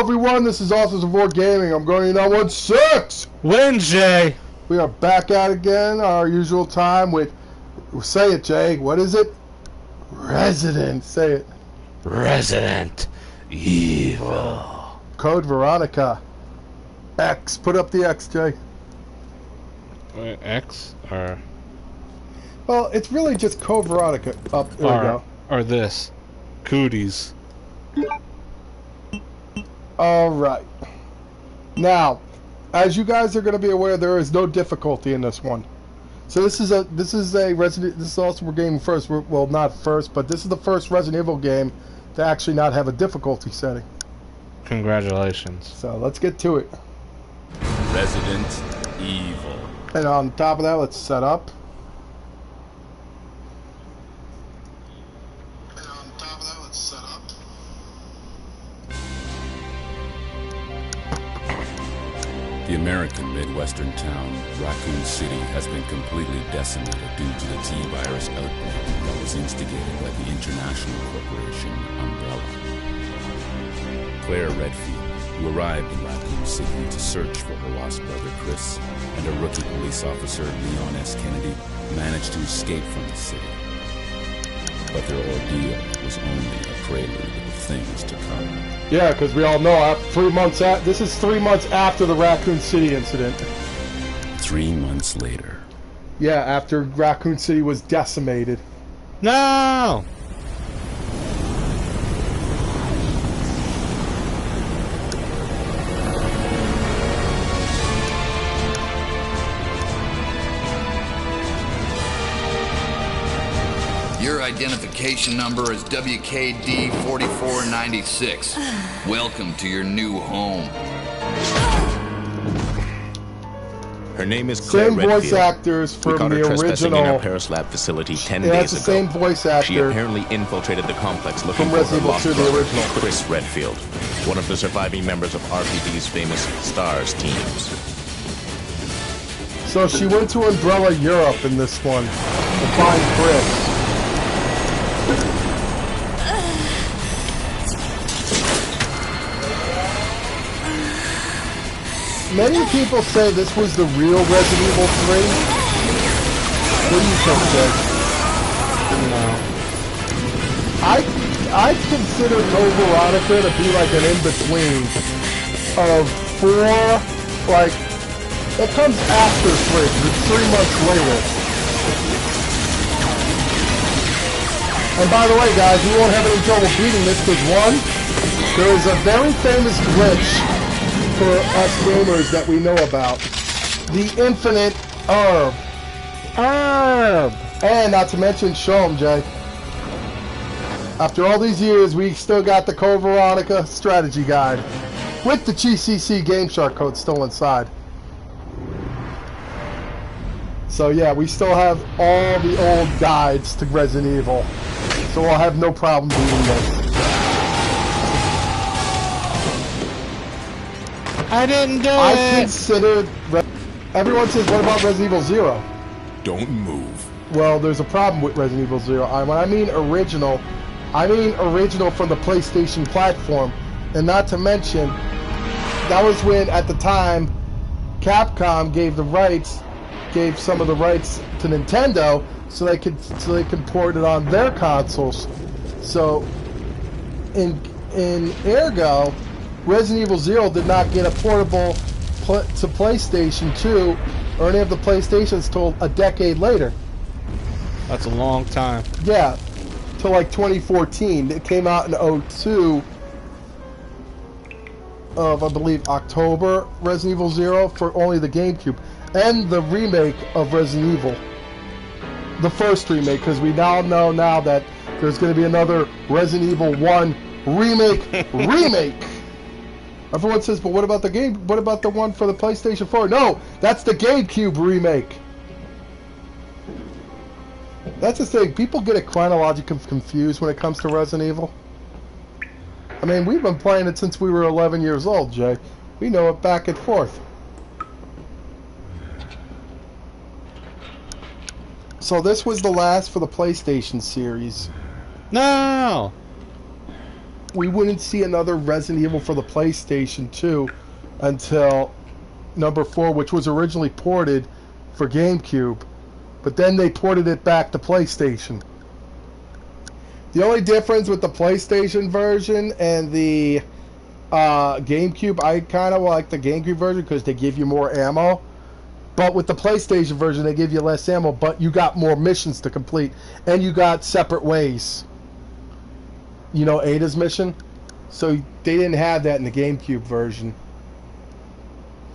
everyone, this is Authors of War Gaming. I'm going to 916. Win, Jay. We are back at again, our usual time with, say it, Jay. What is it? Resident. Say it. Resident Evil. Code Veronica. X. Put up the X, Jay. X or? Well, it's really just Code Veronica. Up there we go. Or this. Cooties. Alright. Now, as you guys are going to be aware, there is no difficulty in this one. So this is also we're gaming first. Well, not first, but this is the first Resident Evil game to actually not have a difficulty setting. Congratulations. So let's get to it. Resident Evil. And on top of that, let's set up. The American Midwestern town, Raccoon City, has been completely decimated due to the T-virus outbreak that was instigated by the international corporation Umbrella. Claire Redfield, who arrived in Raccoon City to search for her lost brother Chris, and a rookie police officer, Leon S. Kennedy, managed to escape from the city. But their ordeal was only a prelude of things to come. Yeah, because we all know 3 months this is 3 months after the Raccoon City incident. 3 months later. Yeah, after Raccoon City was decimated. No! Your identification number is WKD4496. Welcome to your new home. Her name is Claire Same Redfield. voice actors from we caught her the trespassing original. in our Paris lab facility 10 Yeah, days it's the ago. same voice actor. She apparently infiltrated the complex looking From for her Resident Evil lost 2, the brother, original. Chris Redfield, one of the surviving members of RPD's famous STARS teams. So she went to Umbrella Europe in this one to find Chris. Many people say this was the real Resident Evil 3. What do you think, Jay? No. I consider Code Veronica to be like an in-between of 4, like, it comes after 3, it's 3 months later. And by the way, guys, we won't have any trouble beating this because, one, there is a very famous glitch for us gamers that we know about. The infinite herb. And not to mention, show 'em, Jay. After all these years, we still got the Code Veronica strategy guide with the GCC Game Shark code still inside. So yeah, we still have all the old guides to Resident Evil. So we'll have no problem doing this. I didn't do I it! considered... Everyone says, what about Resident Evil 0? Don't move. Well, there's a problem with Resident Evil 0. When I mean original from the PlayStation platform. And not to mention, that was when, at the time, Capcom gave some of the rights to Nintendo so they could port it on their consoles. So, in ergo, Resident Evil 0 did not get a portable to PlayStation 2 or any of the PlayStations till a decade later. That's a long time. Yeah, till like 2014. It came out in 02 of, I believe, October, Resident Evil 0 for only the GameCube. And the remake of Resident Evil. The first remake, because we now know that there's going to be another Resident Evil 1 remake. Everyone says, but what about the game? What about the one for the PlayStation 4? No, that's the GameCube remake. That's the thing. People get it chronologically confused when it comes to Resident Evil. I mean, we've been playing it since we were 11 years old, Jay. We know it back and forth. So this was the last for the PlayStation series. No! we wouldn't see another Resident Evil for the PlayStation 2 until number 4, which was originally ported for GameCube, but then they ported it back to PlayStation. The only difference with the PlayStation version and the GameCube, I kind of like the GameCube version because they give you more ammo. But with the PlayStation version, they give you less ammo, but you got more missions to complete, and you got separate ways. You know, Ada's mission? So they didn't have that in the GameCube version.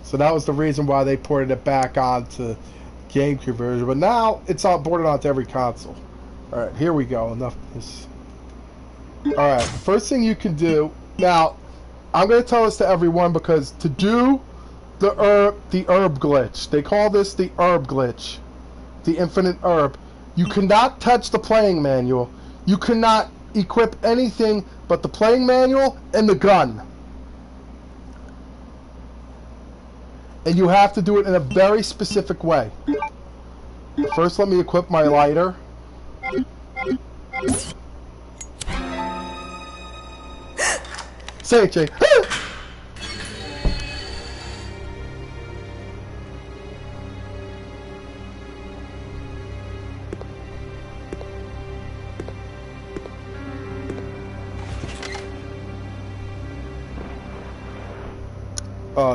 So that was the reason why they ported it back onto GameCube version. But now it's all ported onto every console. Alright, here we go. Enough of this. Alright, the first thing you can do... Now, I'm going to tell this to everyone because to do the herb glitch, they call this the herb glitch, the infinite herb, you cannot touch the playing manual. You cannot equip anything but the playing manual and the gun. And you have to do it in a very specific way. First, let me equip my lighter. Say it, Jay.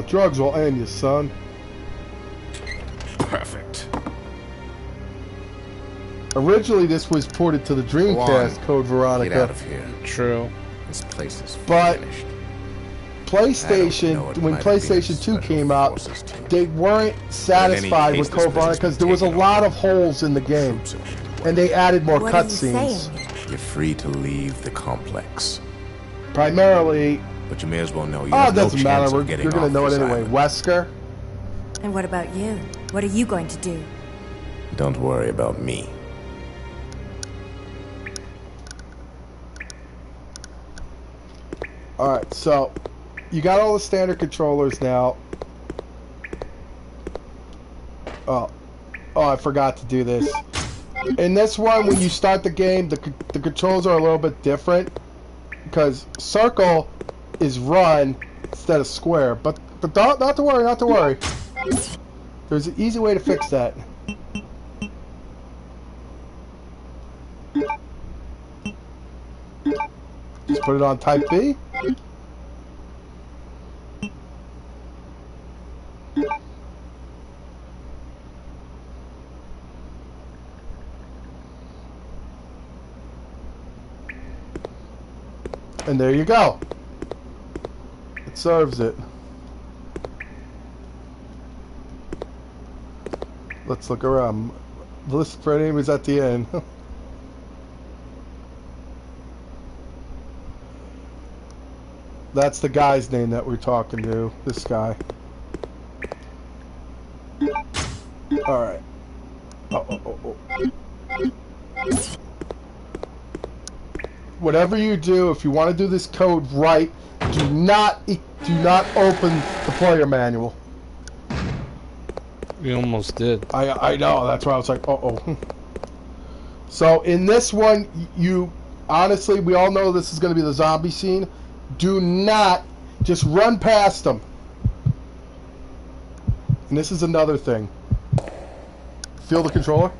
Drugs will end you, son. Perfect. Originally, this was ported to the Dreamcast, Code Veronica. Get out of here. True. This place is But finished. PlayStation, when PlayStation 2 came out, they weren't satisfied with Code Veronica because there was a lot of holes in the game, and they added more What are you cutscenes. saying? You're free to leave the complex, Primarily, but you may as well know you it have no doesn't chance matter. of getting You're gonna off know it this anyway. island. Wesker. And what about you? What are you going to do? Don't worry about me. Alright, so you got all the standard controllers now. Oh, I forgot to do this. In this one, when you start the game, the controls are a little bit different because circle is run instead of square. But not to worry, not to worry. There's an easy way to fix that. Just put it on type B. And there you go. It serves it. Let's look around. The list for enemies at the end. That's the guy's name that we're talking to. This guy. Alright. Oh. Whatever you do, if you want to do this code right, do not open the player manual. We almost did. I know, that's why I was like, uh-oh. So in this one, you honestly, we all know this is going to be the zombie scene. Do not just run past them. And this is another thing. Feel the controller?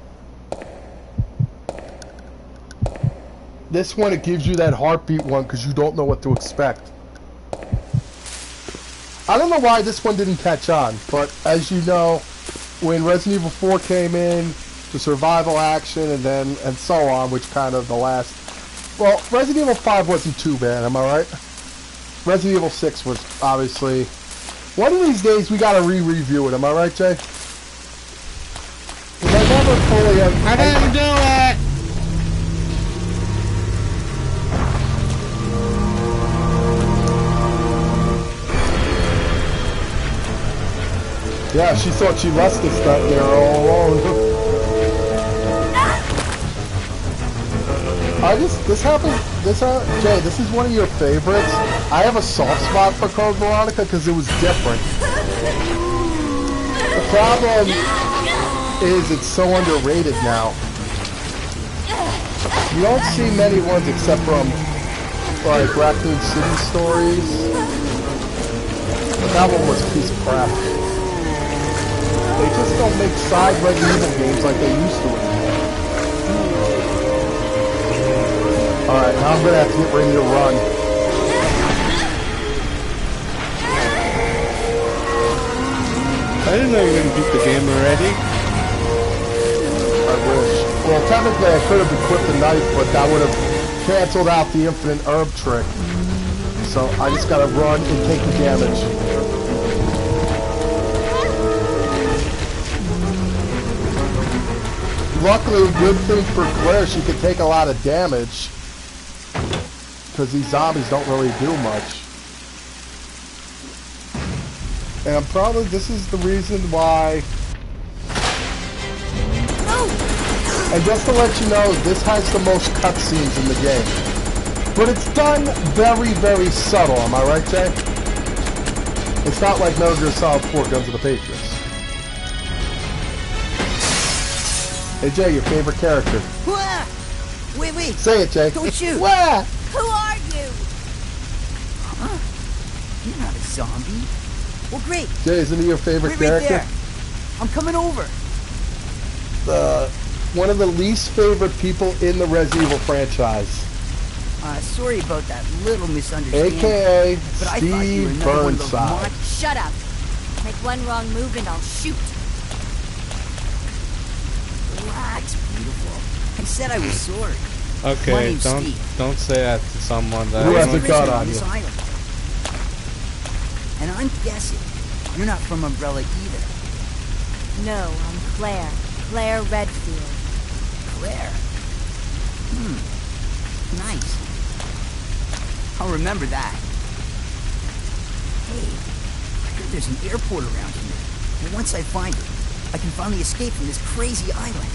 This one, it gives you that heartbeat one because you don't know what to expect. I don't know why this one didn't catch on, but as you know, when Resident Evil 4 came in, the survival action, and so on, which kind of the last... Well, Resident Evil 5 wasn't too bad, am I right? Resident Evil 6 was obviously... One of these days, we gotta re-review it, am I right, Jay? 'Cause I never fully... I didn't do it! Yeah, she thought she left us back there all alone. Jay, this is one of your favorites. I have a soft spot for Code Veronica because it was different. The problem is it's so underrated now. You don't see many ones except from like Raccoon City stories. But that one was a piece of crap. They just don't make side Resident Evil games like they used to anymore. Alright, now I'm gonna have to get ready to run. I didn't know you were gonna beat the game already. I wish. Well, technically I could have equipped the knife, but that would have canceled out the infinite herb trick. So I just gotta run and take the damage. Luckily, good thing for Claire, she could take a lot of damage. Because these zombies don't really do much. And probably this is the reason why. And just to let you know, this has the most cutscenes in the game. But it's done very, very subtle, am I right, Jay? It's not like Metal Gear Solid 4 Guns of the Patriots. Hey Jay, your favorite character. Wah! Wait. Say it, Jay. Don't shoot. Wah! Who are you? Huh? You're not a zombie. Well, great. Jay, isn't he your favorite Wait right character? there. I'm coming over. One of the least favorite people in the Resident Evil franchise. Sorry about that little misunderstanding. AKA but I thought you were Steve another one of those Burnside. Shut up. Make one wrong move and I'll shoot. Relax, beautiful. I said I was sorry. My Okay, name's Steve. don't say that to someone that Who I has don't a gun Prisoner on this you? island. And I'm guessing you're not from Umbrella either. No, I'm Claire. Claire Redfield. Claire. Nice. I'll remember that. Hey, I heard there's an airport around here. And once I find it, I can finally escape from this crazy island.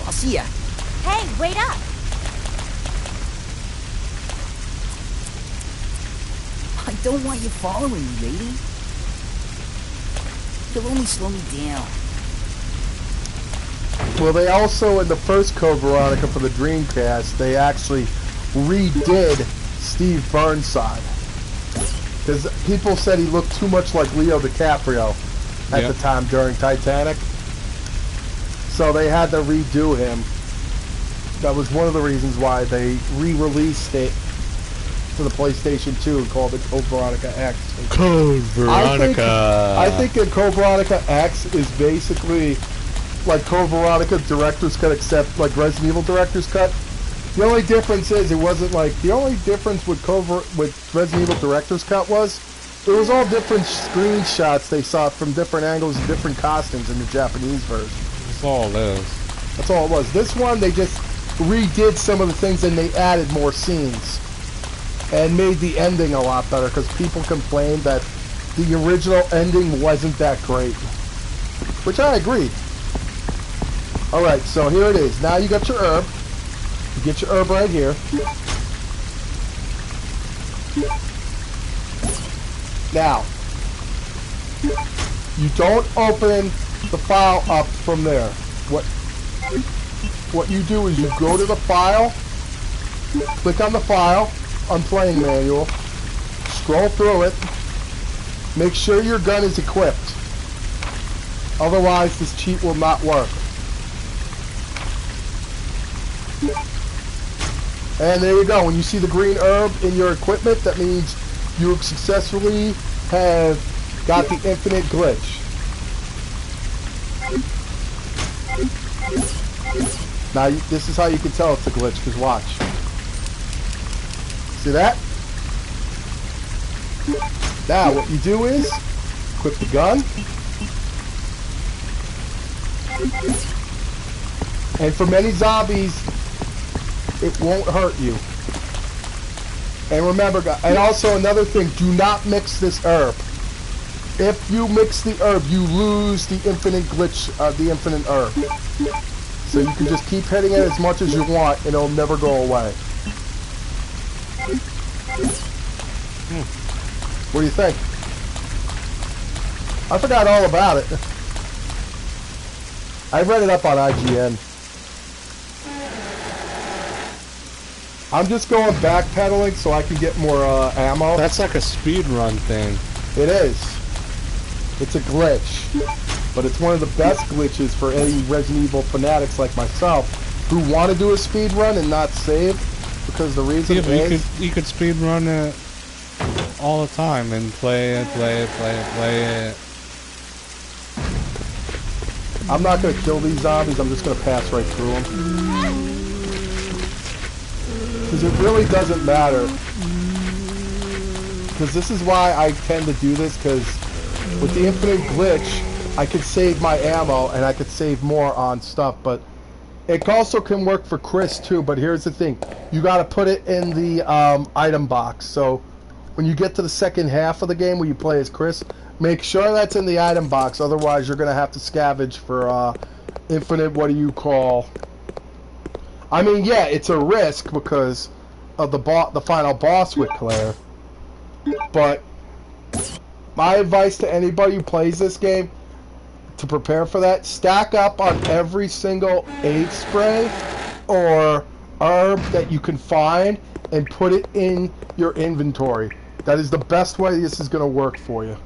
I'll see ya. Hey, wait up! I don't want you following me, lady. You'll only slow me down. Well, they also, in the first Code Veronica for the Dreamcast, they actually redid Steve Burnside. Because people said he looked too much like Leo DiCaprio at the time during Titanic. So they had to redo him. That was one of the reasons why they re-released it for the PlayStation 2 and called it Code Veronica X. Code Veronica. I think a Code Veronica X is basically like Code Veronica Director's Cut, except like Resident Evil Director's Cut. The only difference is it wasn't like the only difference with Resident Evil Director's Cut was it was all different screenshots they saw from different angles and different costumes in the Japanese version. That's all it is. That's all it was. This one they just redid some of the things and they added more scenes and made the ending a lot better because people complained that the original ending wasn't that great, which I agreed. Alright, so here it is. Now you got your herb. You get your herb right here. Now, you don't open the file up from there. What you do is you go to the file, click on the file, on playing manual, scroll through it, make sure your gun is equipped. Otherwise, this cheat will not work. And there you go. When you see the green herb in your equipment, that means you successfully have got the infinite glitch. Now, this is how you can tell it's a glitch, because watch. See that? Now, what you do is, equip the gun. And for many zombies, it won't hurt you. And remember, and also another thing, do not mix this herb. If you mix the herb, you lose the infinite glitch, the infinite herb. So you can just keep hitting it as much as you want, and it'll never go away. What do you think? I forgot all about it. I read it up on IGN. I'm just going backpedaling so I can get more ammo. That's like a speed run thing. It is. It's a glitch. But it's one of the best glitches for any Resident Evil fanatics like myself who want to do a speed run and not save. Because the reason is... you could speed run it all the time and play it. I'm not going to kill these zombies, I'm just going to pass right through them. Because it really doesn't matter. Because this is why I tend to do this, because with the infinite glitch, I could save my ammo and I could save more on stuff, but it also can work for Chris too, but here's the thing. You got to put it in the item box, so when you get to the second half of the game where you play as Chris, make sure that's in the item box, otherwise you're going to have to scavenge for infinite, what do you call... I mean, yeah, it's a risk because of the final boss with Claire, but my advice to anybody who plays this game, to prepare for that, stack up on every single aid spray or herb that you can find and put it in your inventory. That is the best way this is going to work for you.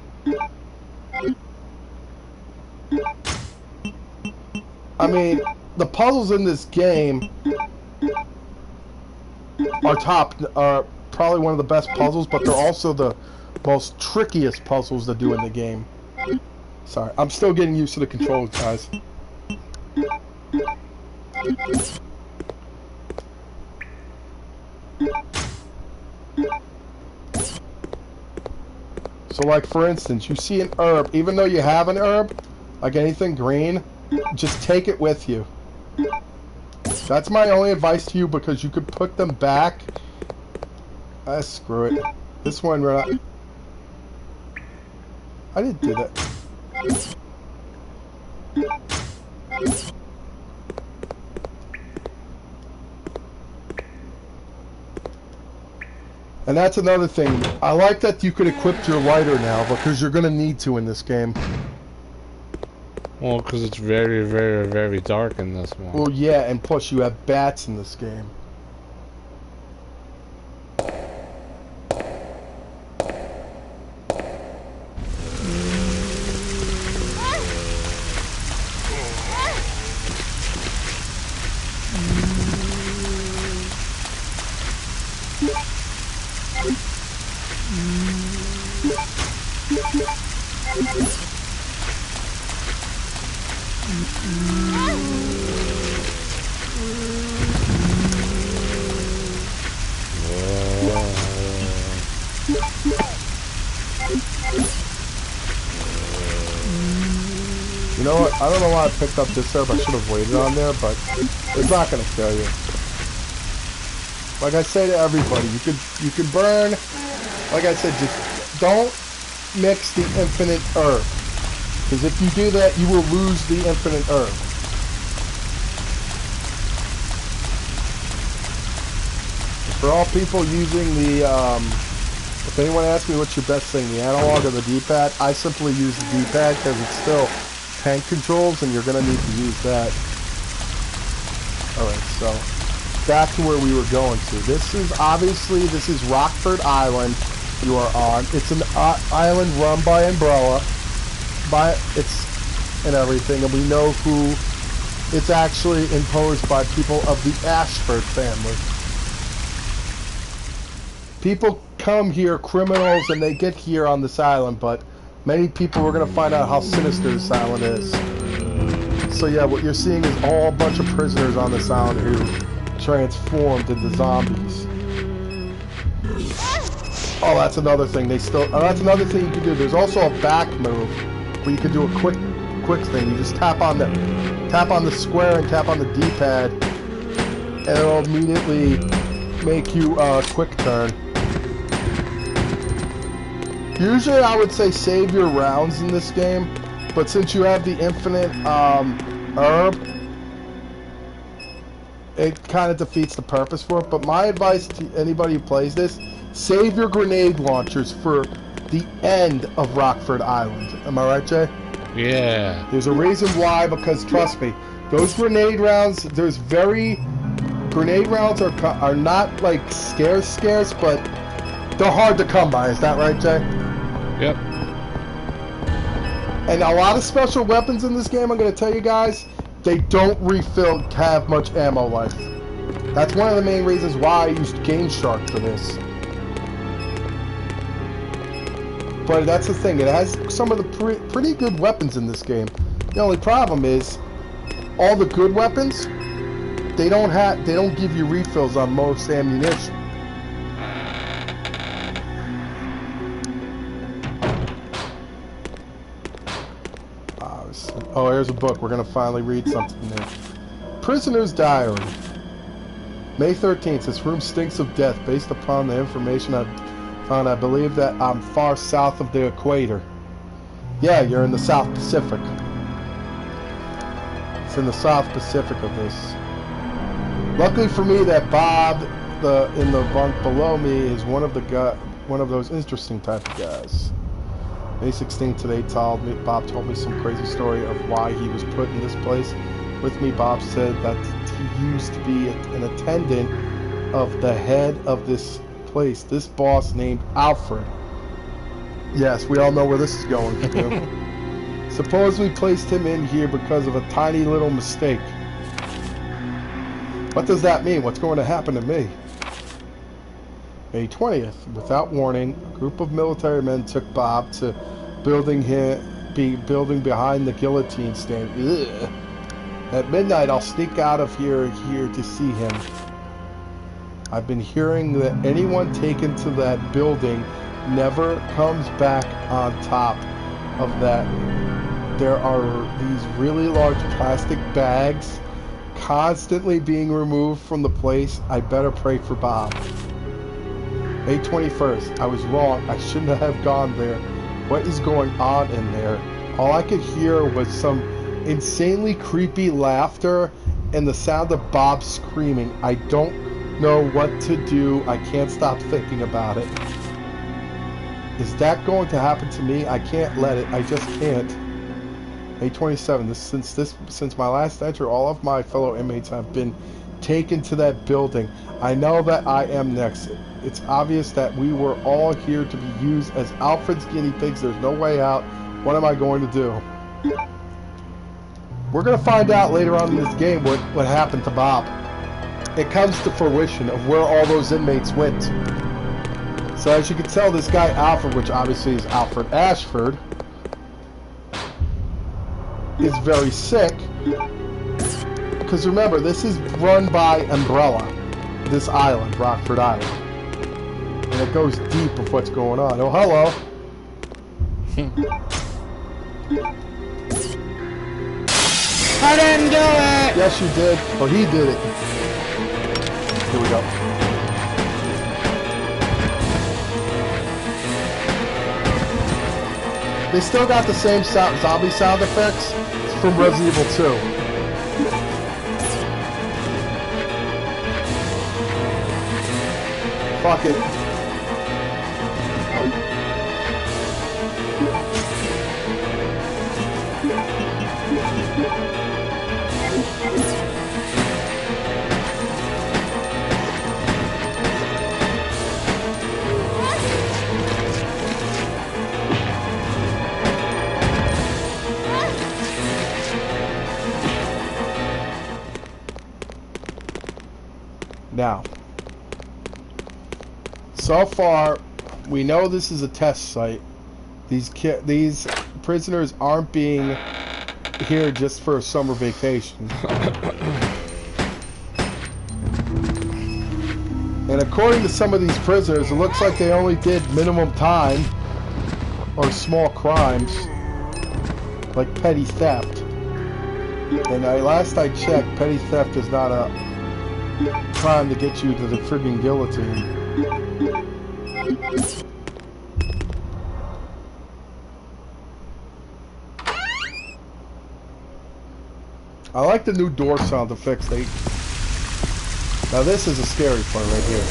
I mean, the puzzles in this game are probably one of the best puzzles, but they're also the most trickiest puzzles to do in the game. Sorry, I'm still getting used to the controls, guys. So like for instance, you see an herb, even though you have an herb, like anything green, just take it with you. That's my only advice to you, because you could put them back. Screw it. This one, I didn't do that. And that's another thing. I like that you could equip your lighter now, because you're going to need to in this game. Well, because it's very, very, very dark in this one. Well, yeah, and plus you have bats in this game. You know what? I don't know why I picked up this herb. I should have waited on there, but it's not going to kill you. Like I say to everybody, you can burn. Like I said, just don't mix the infinite herb, because if you do that, you will lose the infinite herb. For all people using the, if anyone asks me what's your best thing, the analog or the D-pad, I simply use the D-pad because it's still tank controls, and you're going to need to use that. Alright, so back to where we were going to. This is Rockford Island you are on. It's an island run by Umbrella, and everything, and we know who it's actually imposed by people of the Ashford family. People come here, criminals, and they get here on this island, but many people are going to find out how sinister this island is. So yeah, what you're seeing is all a bunch of prisoners on this island who transformed into zombies. Oh, that's another thing. That's another thing you can do. There's also a back move where you can do a quick thing. You just tap on the square and tap on the D-pad, and it'll immediately make you a quick turn. Usually I would say save your rounds in this game, but since you have the infinite herb, it kind of defeats the purpose for it. But my advice to anybody who plays this, save your grenade launchers for the end of Rockford Island. Am I right, Jay? Yeah. There's a reason why, because trust me, those grenade rounds, there's very grenade rounds are not like scarce, but they're hard to come by. Is that right, Jay? Yep. And a lot of special weapons in this game, I'm going to tell you guys, they don't have much ammo life. That's one of the main reasons why I used Game Shark for this. But that's the thing, it has some of the pretty good weapons in this game. The only problem is, all the good weapons, they don't give you refills on most ammunition. Oh, here's a book. We're gonna finally read something there. Prisoner's Diary. May 13th. This room stinks of death. Based upon the information I've found, I believe that I'm far south of the equator. Yeah, you're in the South Pacific. It's in the South Pacific of this. Luckily for me, that Bob, in the bunk below me, is one of those interesting type of guys. May 16th today, Bob told me some crazy story of why he was put in this place. With me, Bob said that he used to be an attendant of the head of this place, this boss named Alfred. Yes, we all know where this is going to. Suppose we placed him in here because of a tiny little mistake. What does that mean? What's going to happen to me? May 20th, without warning, a group of military men took Bob to building behind the guillotine stand. Ugh. At midnight, I'll sneak out of here to see him. I've been hearing that anyone taken to that building never comes back on top of that. There are these really large plastic bags constantly being removed from the place. I better pray for Bob. May 21st. I was wrong. I shouldn't have gone there. What is going on in there? All I could hear was some insanely creepy laughter and the sound of Bob screaming. I don't know what to do. I can't stop thinking about it. Is that going to happen to me? I can't let it. I just can't. May 27th. Since my last entry, all of my fellow inmates have been taken to that building. I know that I am next. It's obvious that we were all here to be used as Alfred's guinea pigs. There's no way out. What am I going to do? We're going to find out later on in this game what happened to Bob. It comes to fruition of where all those inmates went. So as you can tell, this guy Alfred, which obviously is Alfred Ashford, is very sick. Because remember, this is run by Umbrella. This island, Rockford Island. And it goes deep of what's going on. Oh, hello. I didn't do it! Yes, you did. Or he did it. Here we go. They still got the same zombie sound effects from Resident Evil 2. Fuck it. Now, so far, we know this is a test site. These prisoners aren't being here just for a summer vacation. And according to some of these prisoners, it looks like they only did minimum time or small crimes, like petty theft. And last I checked, petty theft is not a crime to get you to the friggin' guillotine. I like the new door sound effects. Now this is a scary part right here.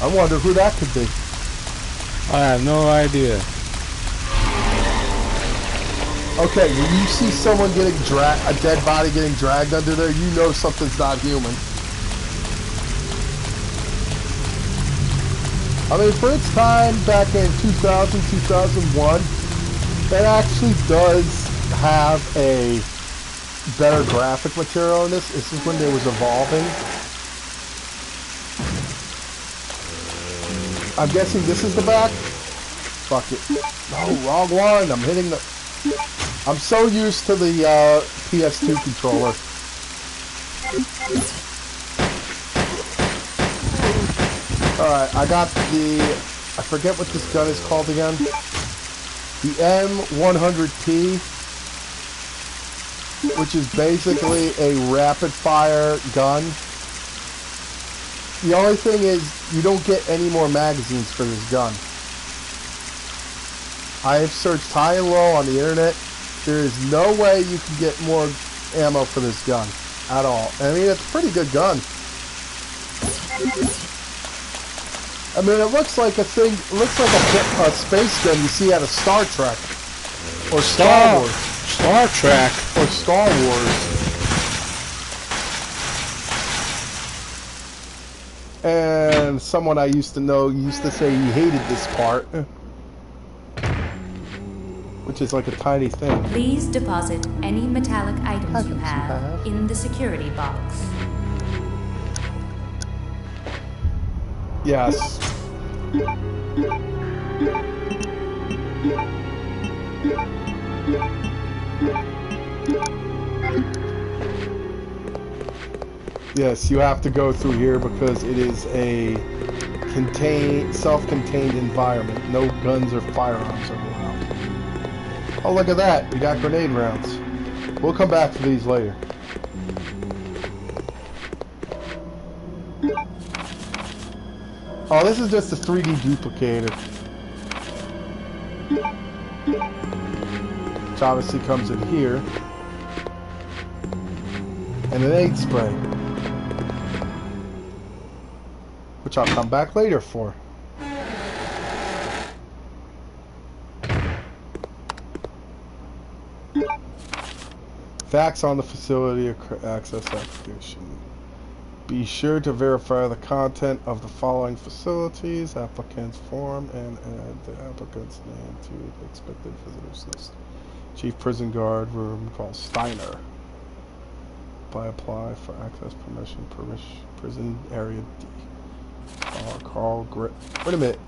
I wonder who that could be. I have no idea. Okay, when you see someone getting a dead body getting dragged under there, you know something's not human. I mean, for its time back in 2000, 2001, it actually does have a better graphic material in this. This is when they was evolving. I'm guessing this is the back? Fuck it. No, wrong one. I'm hitting the... I'm so used to the PS2 controller. Alright, I got the... I forget what this gun is called again. The M100P, which is basically a rapid-fire gun. The only thing is, you don't get any more magazines for this gun. I have searched high and low on the internet. There is no way you can get more ammo for this gun at all. I mean, it's a pretty good gun. I mean, it looks like a thing. It looks like a space gun you see out of Star Trek or Star Wars. Star Trek or Star Wars. And someone I used to know used to say he hated this part. Which is like a tiny thing. Please deposit any metallic items you have in the security box. Yes. Yes, you have to go through here because it is a self-contained environment. No guns or firearms are allowed. Oh, look at that. We got grenade rounds. We'll come back to these later. Oh, this is just a 3D duplicator. Which obviously comes in here. And an aid spray. Which I'll come back later for. Facts on the facility access application. Be sure to verify the content of the following facilities, applicant's form, and add the applicant's name to the expected visitors list. Chief Prison Guard room called Steiner. Apply for access permission, prison area D. Wait a minute.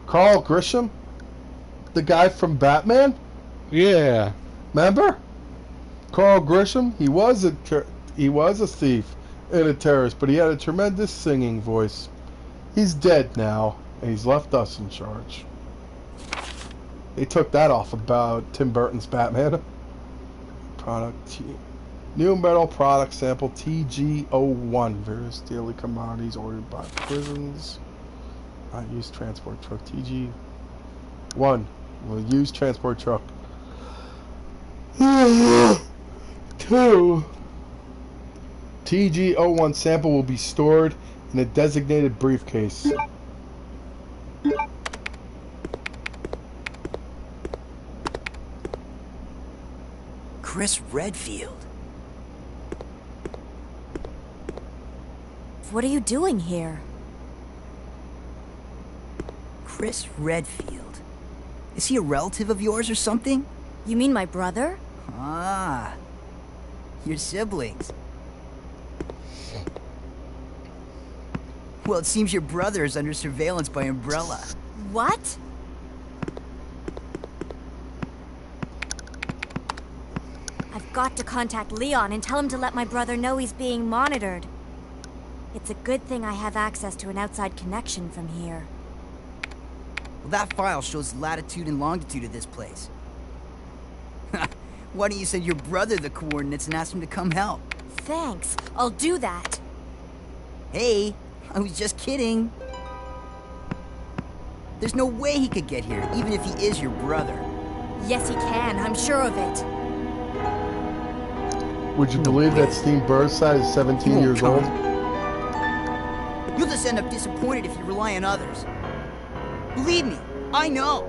Carl Grisham? The guy from Batman? Yeah. Remember? Carl Grisham? He was a thief and a terrorist, but he had a tremendous singing voice. He's dead now, and he's left us in charge. They took that off about Tim Burton's Batman. Product T. New metal product sample TG01. Various daily commodities ordered by prisons. Not used transport truck. TG1. Will use transport truck. 2. TG01 sample will be stored in a designated briefcase. Chris Redfield. What are you doing here? Chris Redfield. Is he a relative of yours or something? You mean my brother? Ah. Your siblings. Well, it seems your brother is under surveillance by Umbrella. What? I've got to contact Leon and tell him to let my brother know he's being monitored. It's a good thing I have access to an outside connection from here. Well, that file shows latitude and longitude of this place. Why don't you send your brother the coordinates and ask him to come help? Thanks. I'll do that. Hey, I was just kidding. There's no way he could get here, even if he is your brother. Yes, he can. I'm sure of it. Would you believe that Steve Burnside is 17 years old? You'll just end up disappointed if you rely on others. Believe me, I know.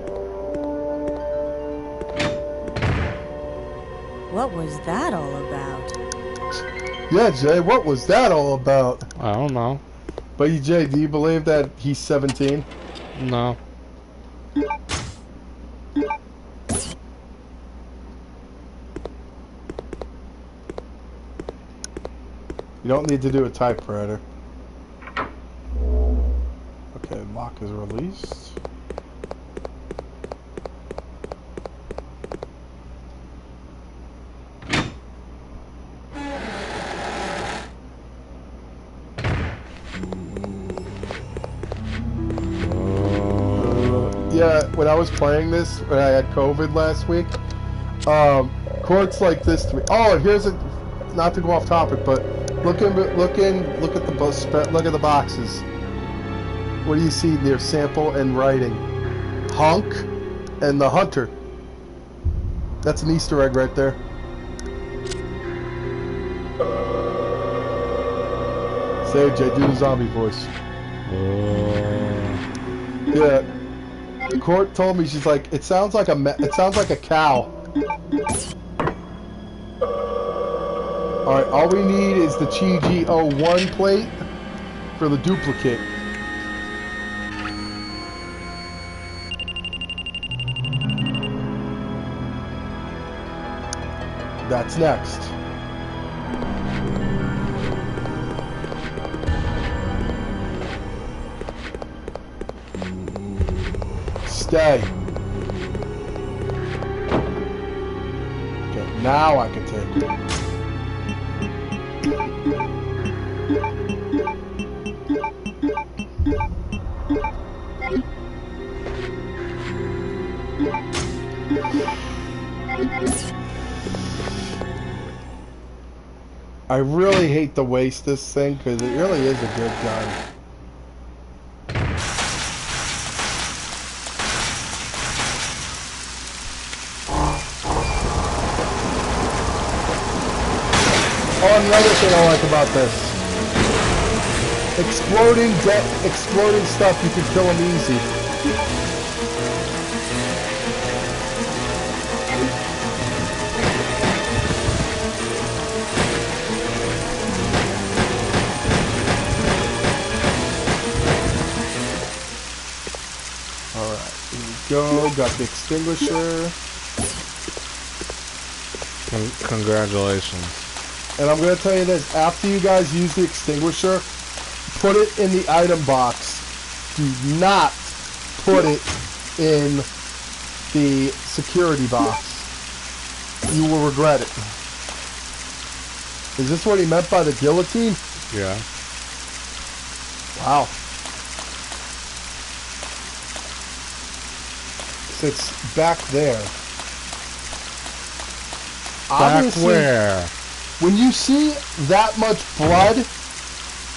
What was that all about? Yeah, Jay, what was that all about? I don't know. But Jay, do you believe that he's 17? No. You don't need to do a typewriter. Okay, lock is released. Yeah, when I was playing this, when I had COVID last week, Court's like this to me. Oh, here's a, not to go off topic, but look at the boxes. What do you see near sample and writing? Hunk and the Hunter. That's an Easter egg right there. Say it, Jay, do the zombie voice. Yeah. Court told me, she's like, it sounds like a cow. Alright, all we need is the GG01 plate for the duplicate. That's next. Stay. Okay, now I can take it. I really hate to waste this thing because it really is a good gun. Oh, another thing I like about this. Exploding stuff, you can kill them easy. Alright, here we go. Got the extinguisher. Congratulations. And I'm going to tell you this, after you guys use the extinguisher, put it in the item box. Do not put it in the security box. You will regret it. Is this what he meant by the guillotine? Yeah. Wow. So it's back there. Back Obviously, where? when you see that much blood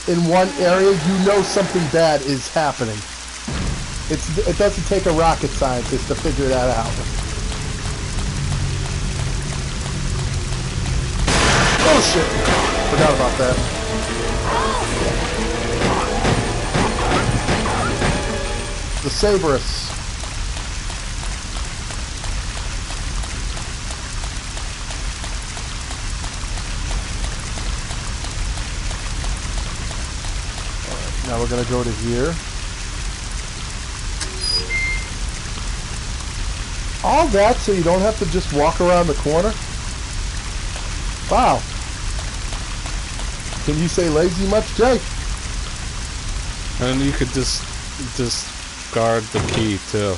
in one area, you know something bad is happening. It doesn't take a rocket scientist to figure that out. Oh shit! Forgot about that. The Cerberus. Now we're going to go to here. All that so you don't have to just walk around the corner? Wow. Can you say lazy much, Jay? And you could just discard the key too.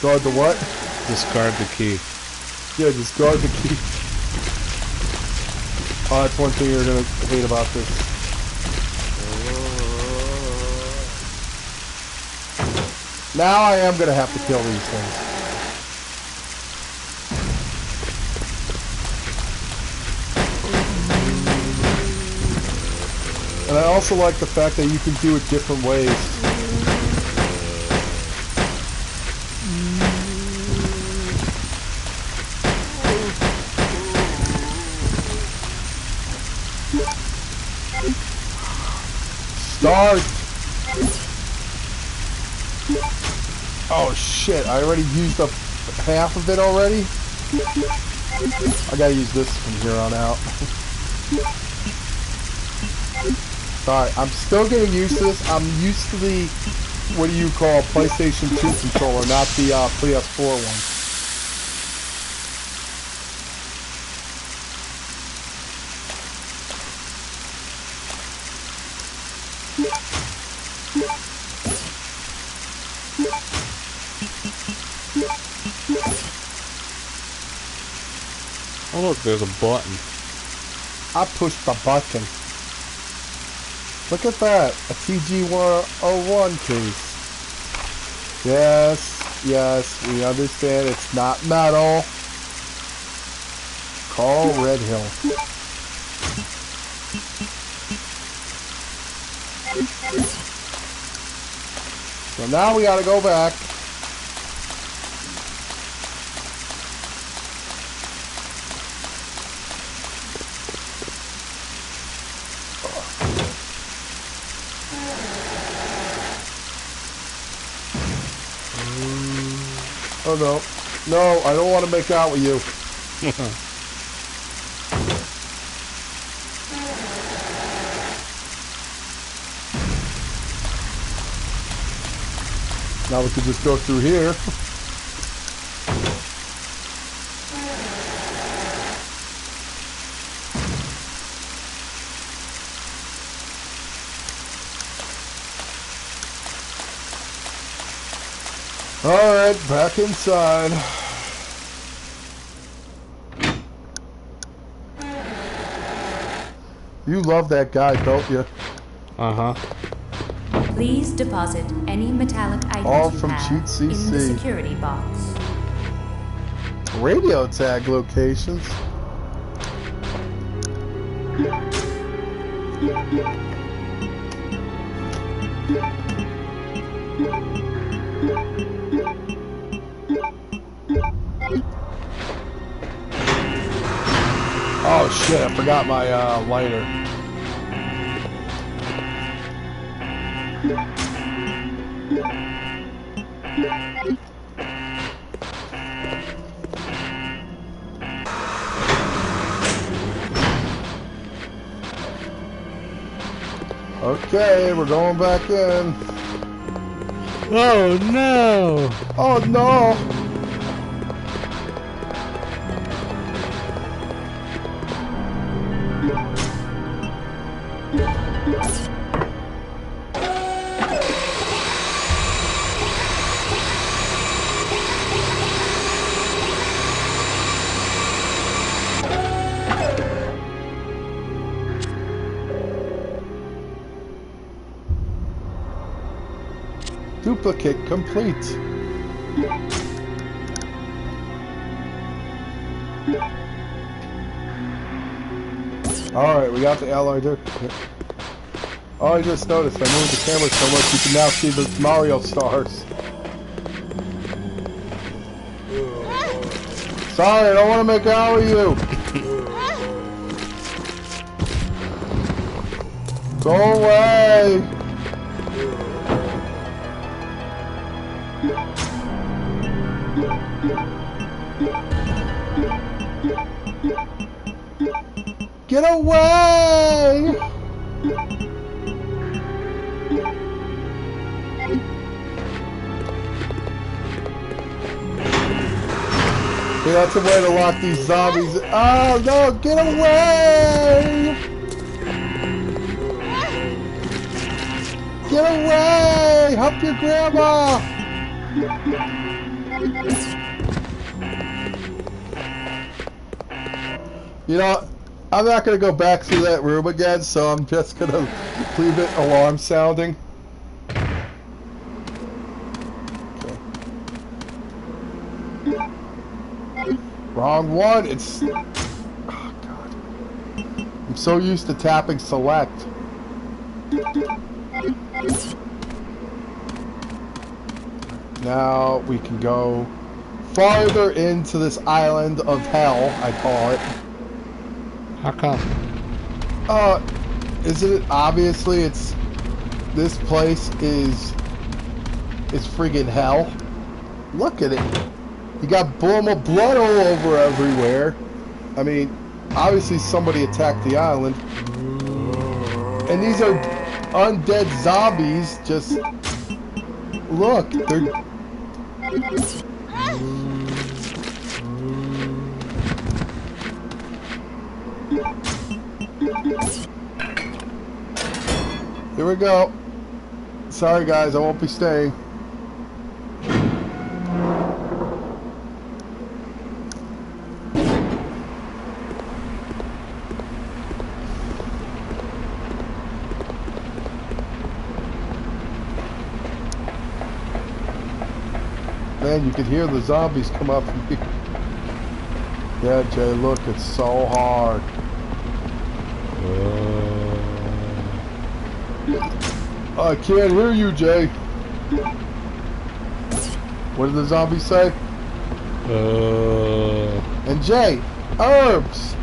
Guard the what? Discard the key. Yeah, just guard the key. Oh, that's one thing you're going to hate about this. Now I am going to have to kill these things. And I also like the fact that you can do it different ways. Start! Oh shit, I already used up half of it already? I gotta use this from here on out. Alright, I'm still getting used to this. I'm used to the, what do you call, PlayStation 2 controller, not the PS4 one. Oh look, there's a button. I pushed the button. Look at that, a TG-101 case. Yes, yes, we understand it's not metal. Call Red Hill. So now we gotta go back. Oh no. No, I don't want to make out with you. Now we can just go through here. Alright, back inside. You love that guy, don't you? Uh-huh. Please deposit any metallic items All you from have Cheat CC. in the security box. Radio tag locations. Oh shit, I forgot my lighter. Okay, we're going back in. Oh no! Oh no! Duplicate complete. Alright, we got the alloy duplicate. Oh, I just noticed I moved the camera so much you can now see the Mario stars. Sorry, I don't want to make out with you. Go away. Get away! Yeah, that's a way to lock these zombies. Oh no, get away! Get away! Help your grandma! You know, I'm not going to go back through that room again, so I'm just going to leave it alarm sounding. Okay. Wrong one. It's... Oh, God. I'm so used to tapping select. Now we can go farther into this island of hell, I call it. How come? Isn't it obviously it's this place is friggin' hell? Look at it. You got blood all over everywhere. I mean, obviously somebody attacked the island. And these are undead zombies. Just look, they're... Here we go. Sorry guys, I won't be staying. Man, you can hear the zombies come up from here. Yeah, Jay, look, it's so hard. I can't hear you, Jay. What did the zombies say? And Jay, herbs.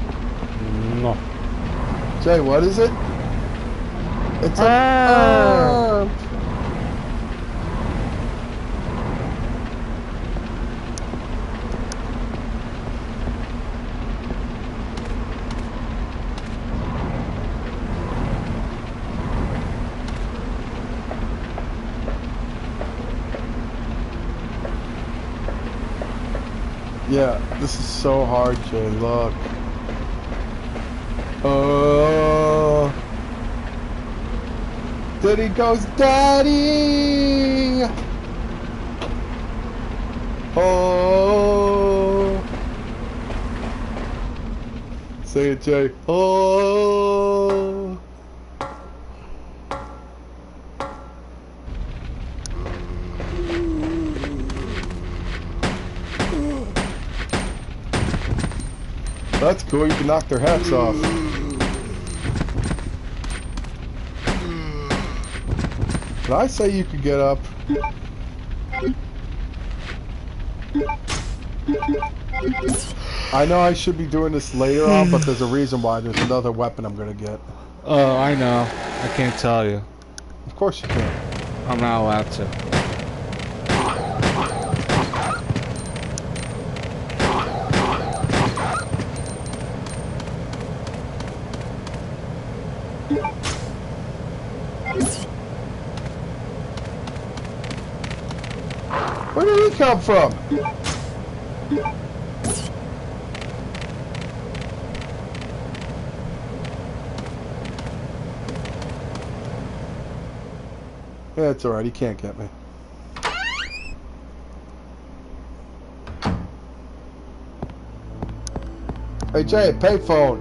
No. Jay, what is it? It's an herb. Yeah, this is so hard, Jay. Look. Oh. Then he goes, Daddy. Oh. Say it, Jay. Oh. That's cool, you can knock their hats off. Did I say you could get up? I know I should be doing this later on, but there's a reason why. There's another weapon I'm gonna get. Oh, I know. I can't tell you. Of course you can. I'm not allowed to. Where did he come from? Yeah, it's alright, he can't get me. Hey Jay, payphone.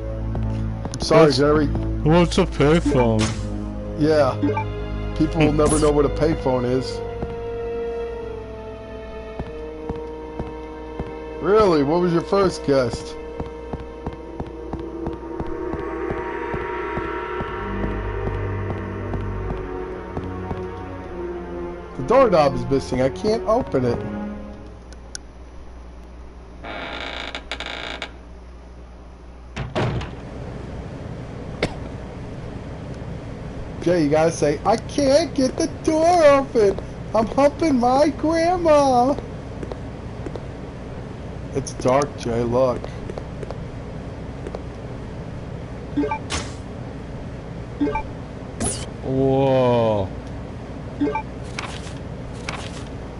I'm sorry, Jerry. What's a payphone? Yeah. People will never know what a payphone is. Really? What was your first guess? The doorknob is missing. I can't open it. Jay, you gotta say, I can't get the door open. I'm humping my grandma. It's dark, Jay, look. Whoa.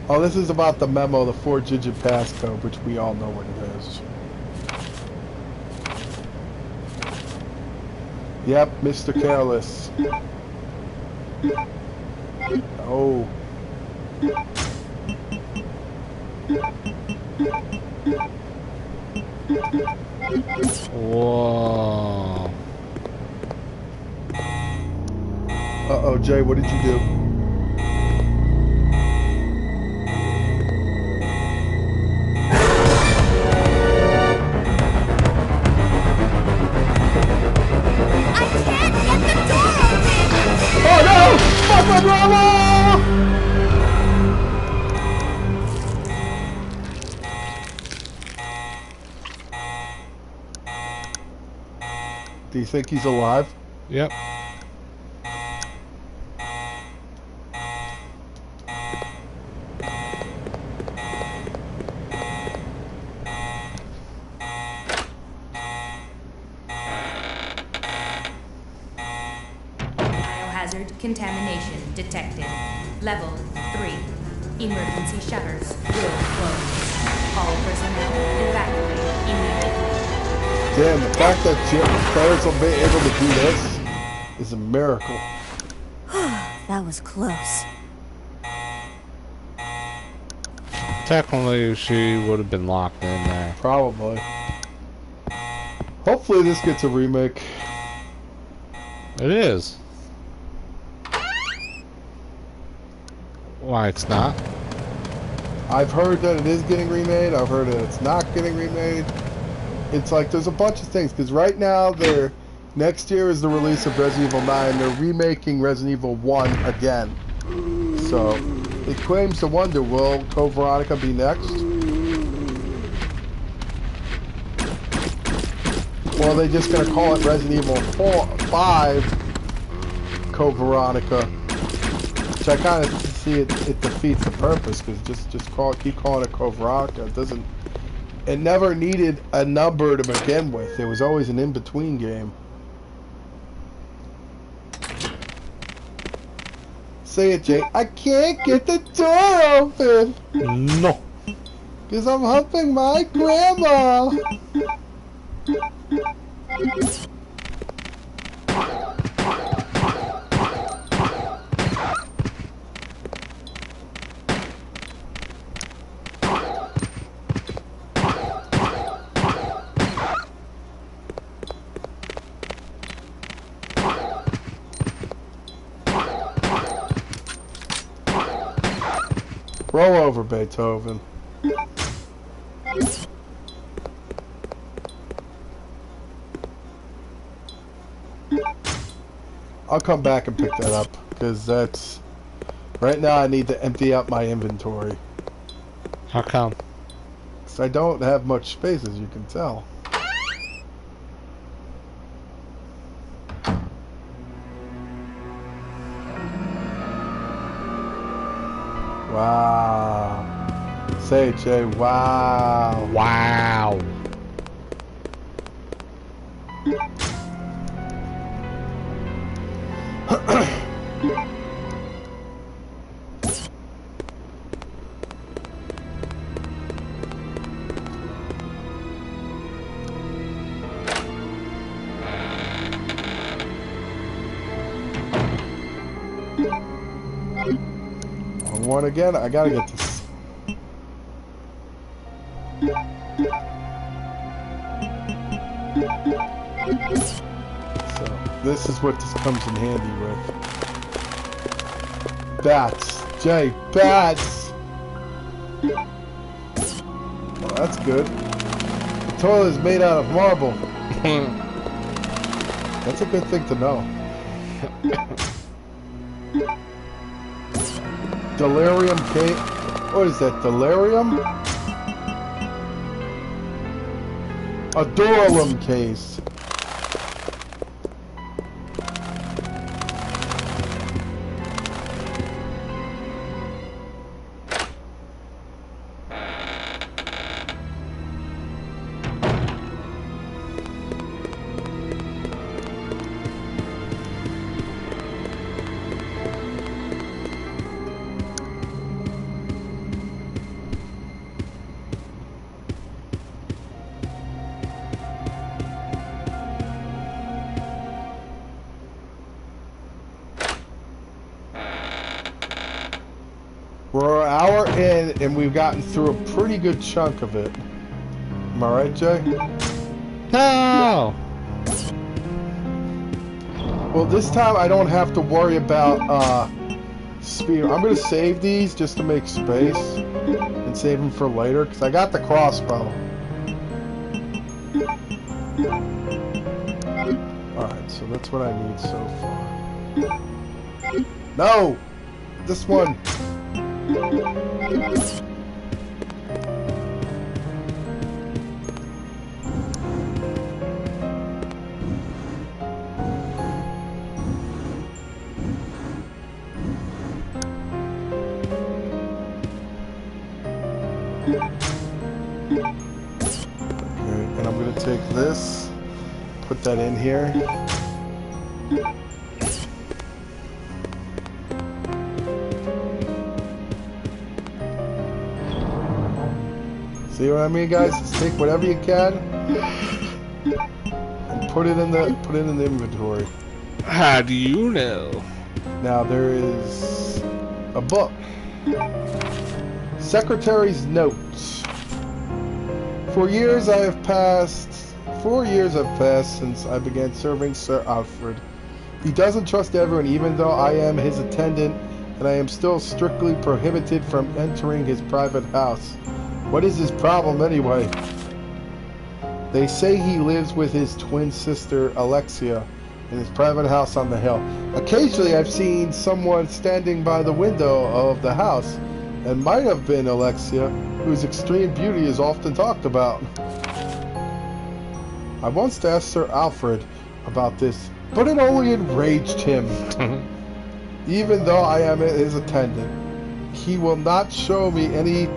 Oh, this is about the memo, the 4-digit passcode, which we all know what it is. Yep, Mr. Careless. Oh. Whoa. Uh-oh, Jay, what did you do? Oh no! Fuck my grandma! Do you think he's alive? Yep. contamination detected. Level 3. Emergency shutters will close. All personnel evacuate immediately. Damn, the fact that players will be able to do this is a miracle. That was close. Technically, she would have been locked in there. Probably. Hopefully this gets a remake. It is. Why it's not? I've heard that it is getting remade. I've heard that it's not getting remade. It's like there's a bunch of things, because right now next year is the release of Resident Evil 9. They're remaking Resident Evil 1 again. So it claims to wonder, will Code Veronica be next? Or are they just going to call it Resident Evil 5 Code Veronica? Which I kind of see it defeats the purpose, because keep calling it Code Veronica. It never needed a number to begin with. It was always an in-between game. Say it, Jay. I can't get the door open. No. Because I'm helping my grandma. Roll over, Beethoven. I'll come back and pick that up, because that's... Right now I need to empty out my inventory. How come? Because I don't have much space, as you can tell. Wow. Say it, Jay. Wow. Wow. One again. I gotta get this. So this is what this comes in handy with. Bats, Jay, bats. Well, that's good. The toilet is made out of marble. That's a good thing to know. Delirium case. What is that? Delirium? A Duralum case. We're an hour in, and we've gotten through a pretty good chunk of it. Am I right, Jay? No! Well, this time I don't have to worry about speed. I'm going to save these just to make space and save them for later, because I got the crossbow. Alright, so that's what I need so far. No! This one! And I'm going to take this, put that in here. See what I mean, guys? Just take whatever you can and put it in the inventory. How do you know? Now there is a book. Secretary's notes. 4 years have passed since I began serving Sir Alfred. He doesn't trust everyone, even though I am his attendant, and I am still strictly prohibited from entering his private house. What is his problem anyway? They say he lives with his twin sister Alexia in his private house on the hill. Occasionally I've seen someone standing by the window of the house. It might have been Alexia, whose extreme beauty is often talked about. I once asked Sir Alfred about this, but it only enraged him. Even though I am his attendant, he will not show me any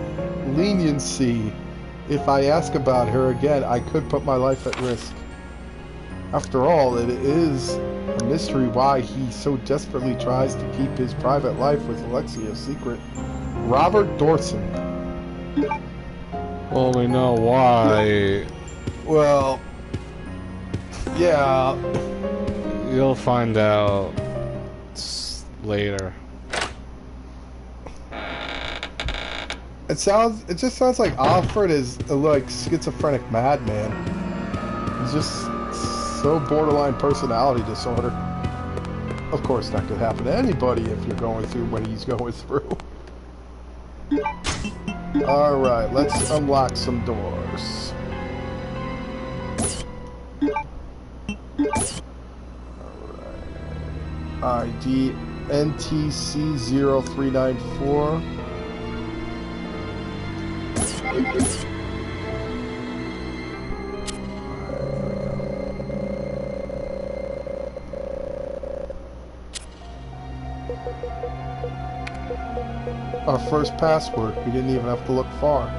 leniency. If I ask about her again, I could put my life at risk. After all, it is a mystery why he so desperately tries to keep his private life with Alexia a secret. Robert Dorson. Well, we know why. Well, yeah. You'll find out later. It just sounds like Alfred is a schizophrenic madman. He's just so borderline personality disorder. Of course, that could happen to anybody if you're going through what he's going through. Alright, let's unlock some doors. Alright. ID NTC0394. Our first password. We didn't even have to look far.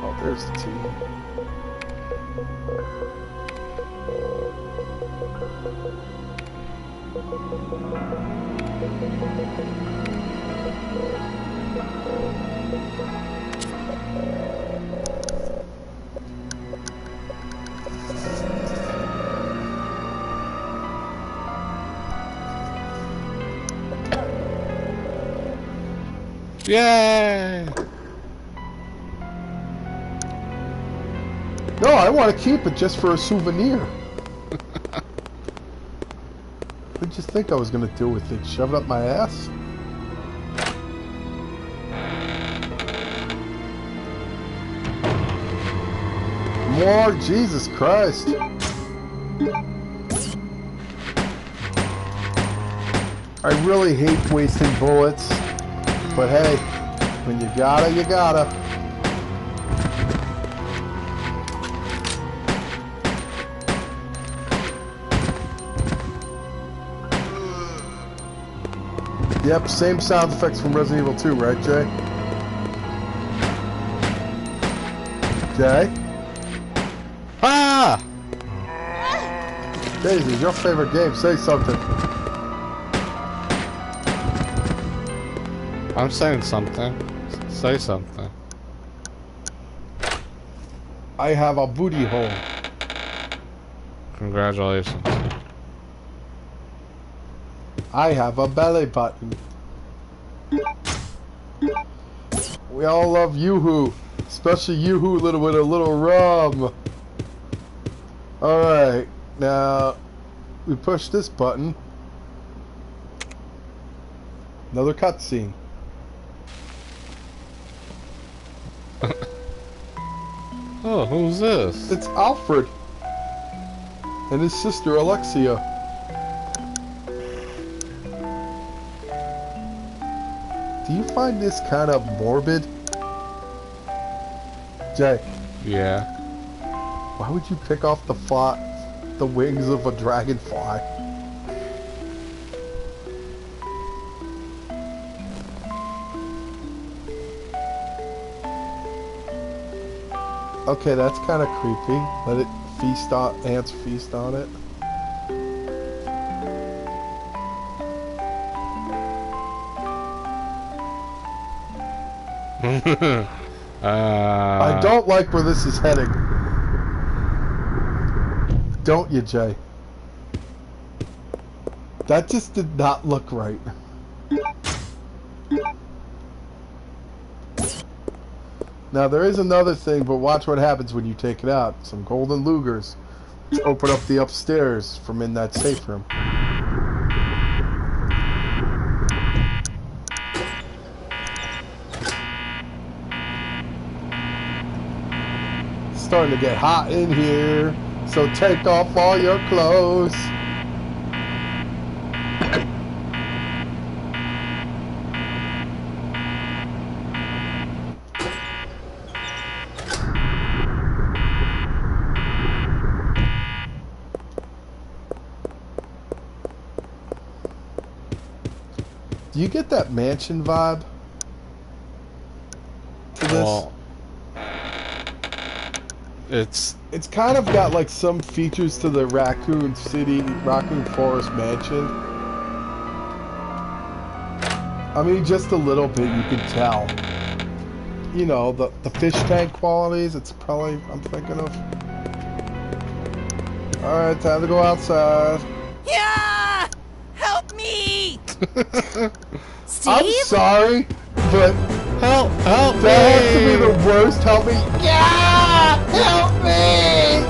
Oh, there's the T. Yay! No, I want to keep it just for a souvenir. What did you think I was going to do with it? Shove it up my ass? More, Jesus Christ. I really hate wasting bullets. But hey, when you gotta, you gotta. Yep, same sound effects from Resident Evil 2, right, Jay? Jay? Ah! Daisy, your favorite game. Say something. I'm saying something. Say something. I have a booty hole. Congratulations. I have a belly button. We all love Yoo-Hoo. Especially Yoo-Hoo with a little rum. Alright. Now, we push this button. Another cutscene. Oh, who's this? It's Alfred and his sister Alexia. Do you find this kind of morbid? Jay. Yeah. Why would you pick off the wings of a dragonfly? Okay, that's kind of creepy. Let it feast on, ants feast on it. I don't like where this is heading. Don't you, Jay? That just did not look right. Now there is another thing, but watch what happens when you take it out. Some golden Lugers. Let's open up the upstairs from in that safe room. It's starting to get hot in here, so take off all your clothes. Do you get that mansion vibe to this? Well, It's kind of got like some features to the Raccoon Forest mansion. I mean, just a little bit, you can tell. You know, the fish tank qualities, it's probably, I'm thinking of. Alright, time to go outside. Yeah! Help me! Steve? I'm sorry, but help that has to be the worst. Help me. Yeah! Help me!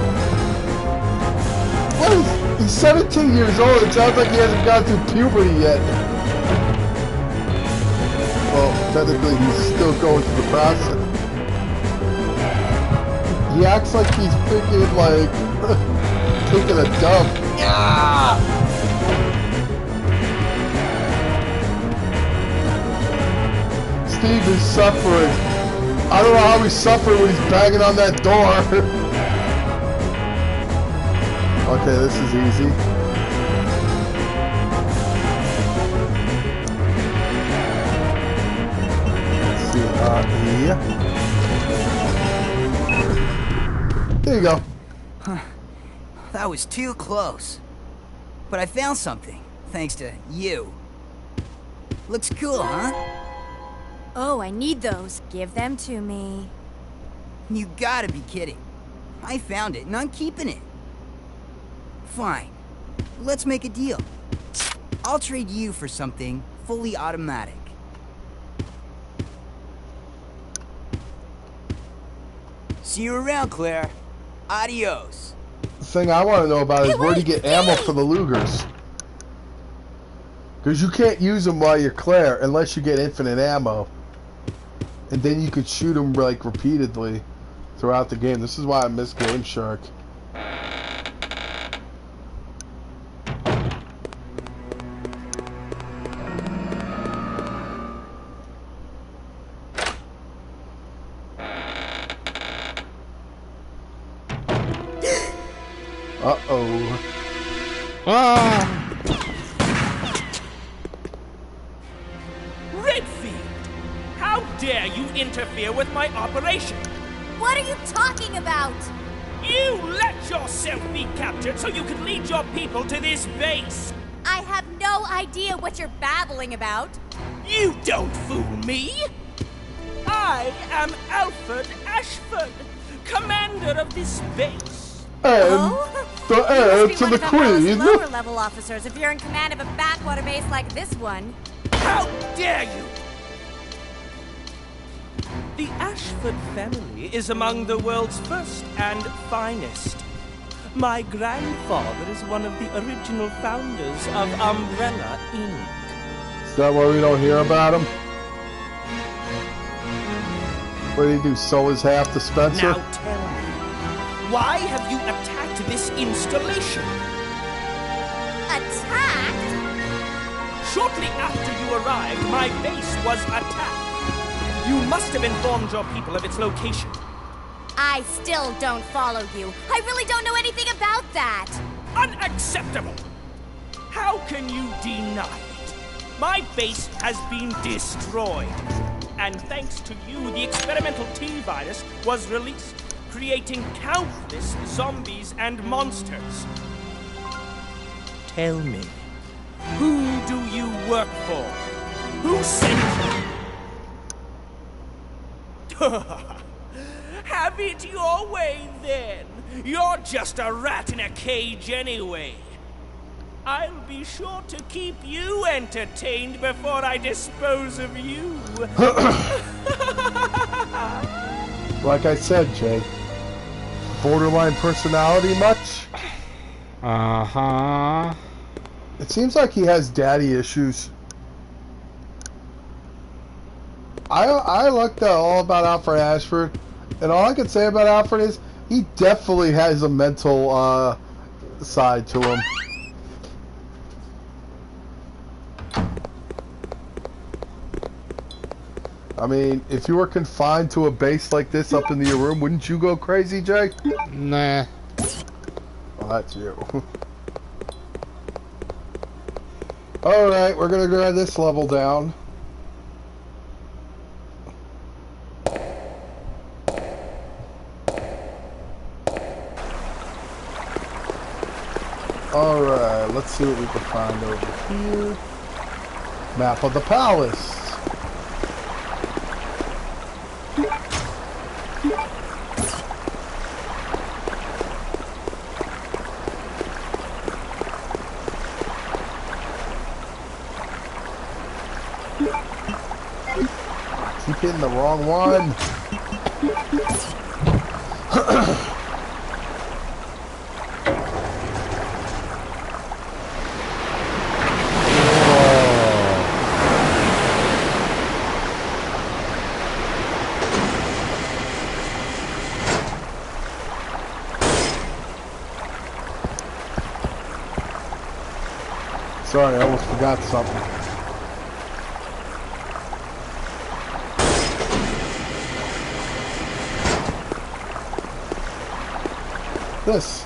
What is, he's 17 years old. It sounds like he hasn't gone through puberty yet. Well, technically he's still going through the process. He acts like he's freaking like taking a dump. Yeah! Steve is suffering. I don't know how he's suffering when he's banging on that door. Okay, this is easy. Let's see, yeah. There you go. Huh. That was too close. But I found something, thanks to you. Looks cool, huh? Oh, I need those. Give them to me. You gotta be kidding. I found it and I'm keeping it. Fine. Let's make a deal. I'll trade you for something fully automatic. See you around, Claire. Adios. The thing I want to know about is where do you get ammo for the Lugers? Because you can't use them while you're Claire unless you get infinite ammo. And then you could shoot them like repeatedly throughout the game. This is why I miss Game Shark. Uh-oh. Ah! How dare you interfere with my operation? What are you talking about? You let yourself be captured so you can lead your people to this base. I have no idea what you're babbling about. You don't fool me. I am Alfred Ashford, commander of this base. And the heir to the queen. Lower level officers if you're in command of a backwater base like this one. How dare you! The Ashford family is among the world's first and finest. My grandfather is one of the original founders of Umbrella, Inc. Is that why we don't hear about him? What did he do, sell his half to Spencer? Now tell me, why have you attacked this installation? Attacked? Shortly after you arrived, my base was attacked. You must have informed your people of its location. I still don't follow you. I really don't know anything about that. Unacceptable! How can you deny it? My base has been destroyed. And thanks to you, the experimental T-virus was released, creating countless zombies and monsters. Tell me, who do you work for? Who sent you? Have it your way, then. You're just a rat in a cage anyway. I'll be sure to keep you entertained before I dispose of you. Like I said, Jay. Borderline personality much? Uh-huh. It seems like he has daddy issues. I looked at all about Alfred Ashford, and all I can say about Alfred is he definitely has a mental side to him. I mean, if you were confined to a base like this up in your room, wouldn't you go crazy, Jay? Nah. Well, that's you. Alright, we're gonna grab this level down. Alright, let's see what we can find over here. Map of the palace. I keep hitting the wrong one. Sorry, I almost forgot something. This.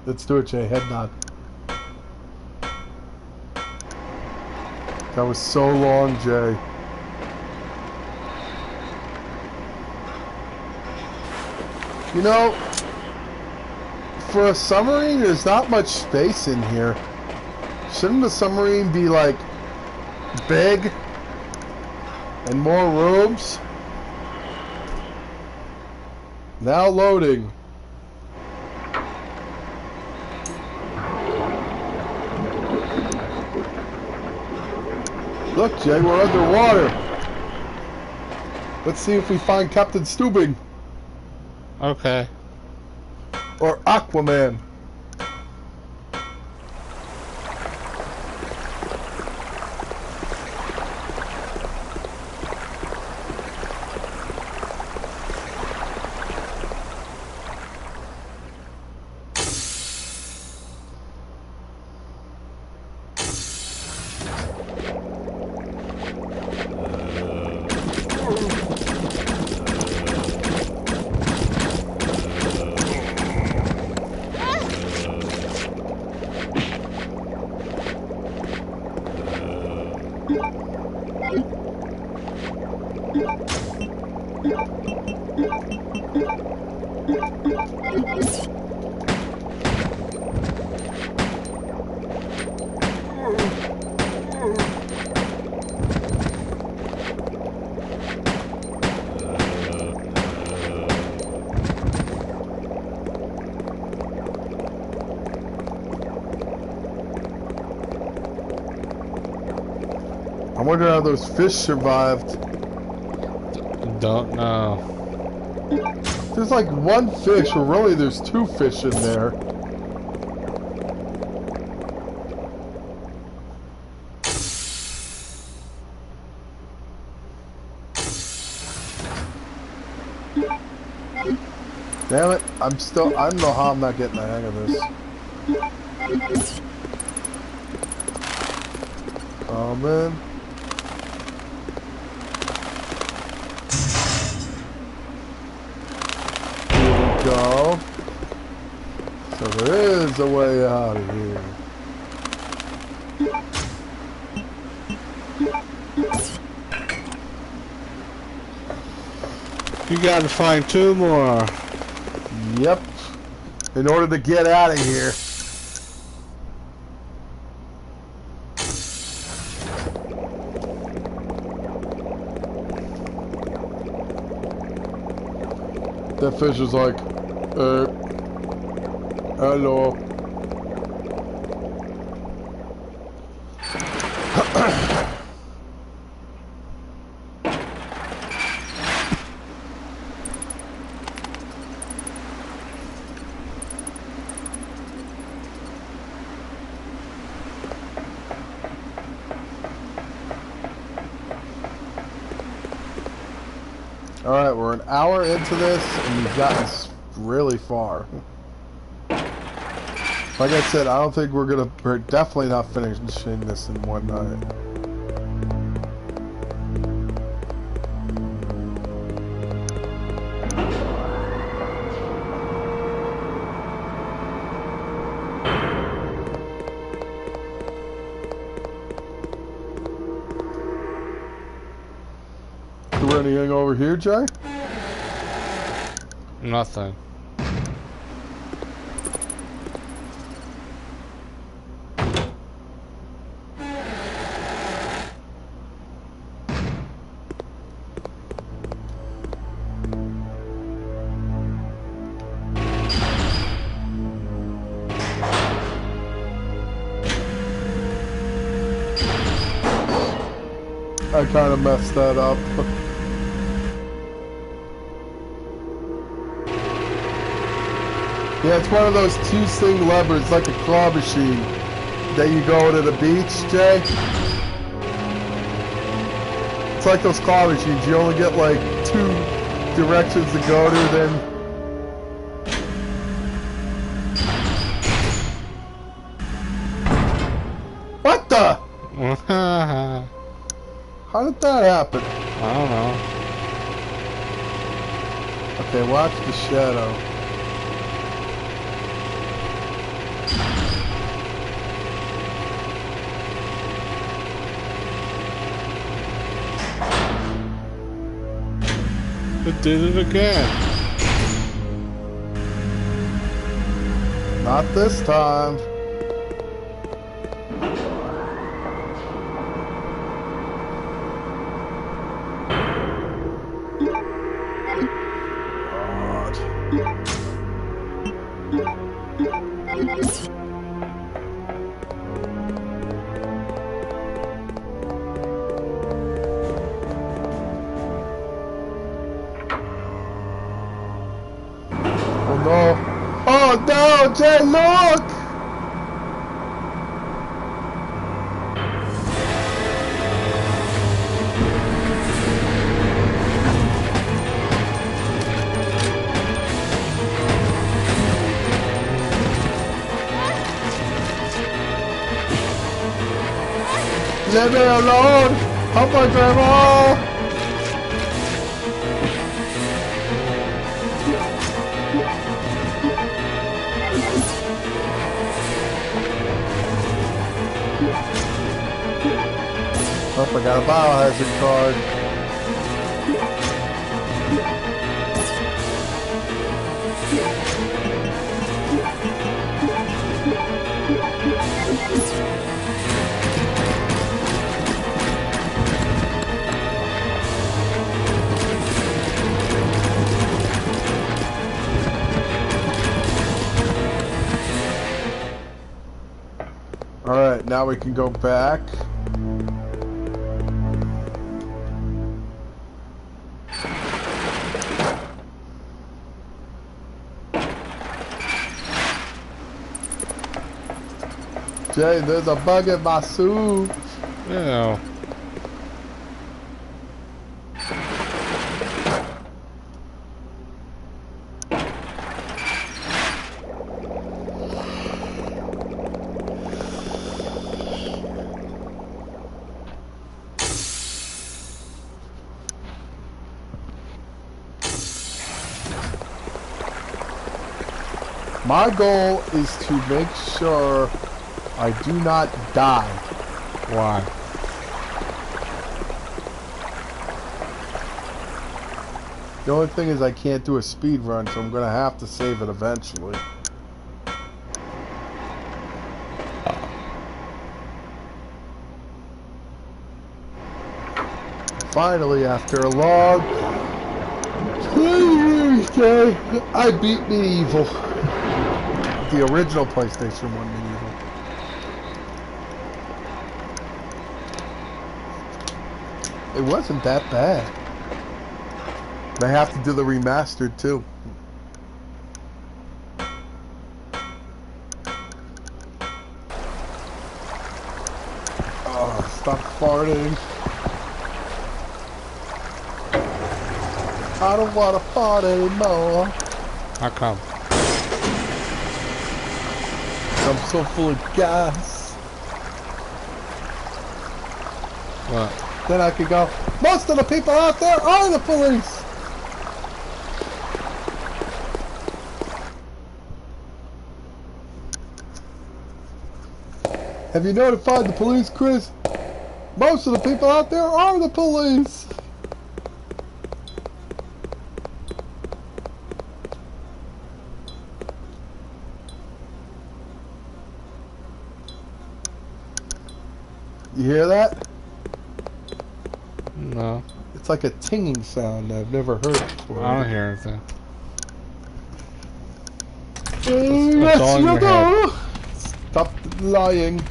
Let's do it, Jay. Head nod. That was so long, Jay. You know, for a submarine, there's not much space in here. Shouldn't the submarine be, like, big and more rooms? Now loading. Look, Jay, we're underwater. Let's see if we find Captain Stubing. Okay. Or Aquaman. I wonder how those fish survived. Don't know. There's like one fish, or really there's two fish in there. Damn it, I don't know how I'm not getting the hang of this. Come in. Here we go. So there is a way out of here. You gotta find 2 more. Yep. In order to get out of here. That fish is like, hello. Alright, we're an hour into this, and we've gotten really far. Like I said, I don't think we're definitely not finishing this in one night. Is there anything over here, Jay? Nothing. I kind of messed that up. Yeah, it's one of those 2-sting levers, like a claw machine, that you go to the beach, Jay. It's like those claw machines. You only get like 2 directions to go to, then... What the? How did that happen? I don't know. Okay, watch the shadow. It did it again. Not this time. Oh no, Jay, look! Leave me alone! Help my grandma! Oh, I got a biohazard card. Alright, now we can go back. Jay, there's a bug in my soup. Yeah. My goal is to make sure I do not die. Why? The only thing is I can't do a speed run, so I'm gonna have to save it eventually. Finally, after a long 20 years, I beat Medieval. The original PlayStation 1 Medieval. It wasn't that bad. They have to do the remastered too. Oh, stop farting. I don't want to fart anymore. How come? I'm so full of gas. What? Then I could go, most of the people out there are the police. Have you notified the police, Chris? Most of the people out there are the police. You hear that? No. It's like a tinging sound I've never heard before. I don't hear anything. Yes, all in you your do. head. Stop lying.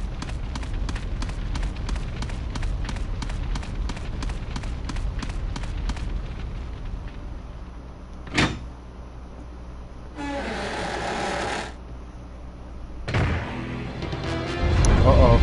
Uh-oh.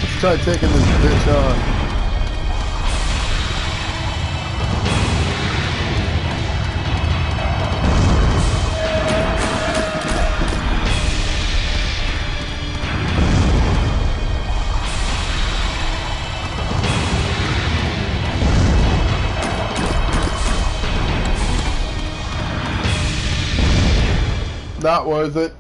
Let's try taking this bitch on. Not worth it.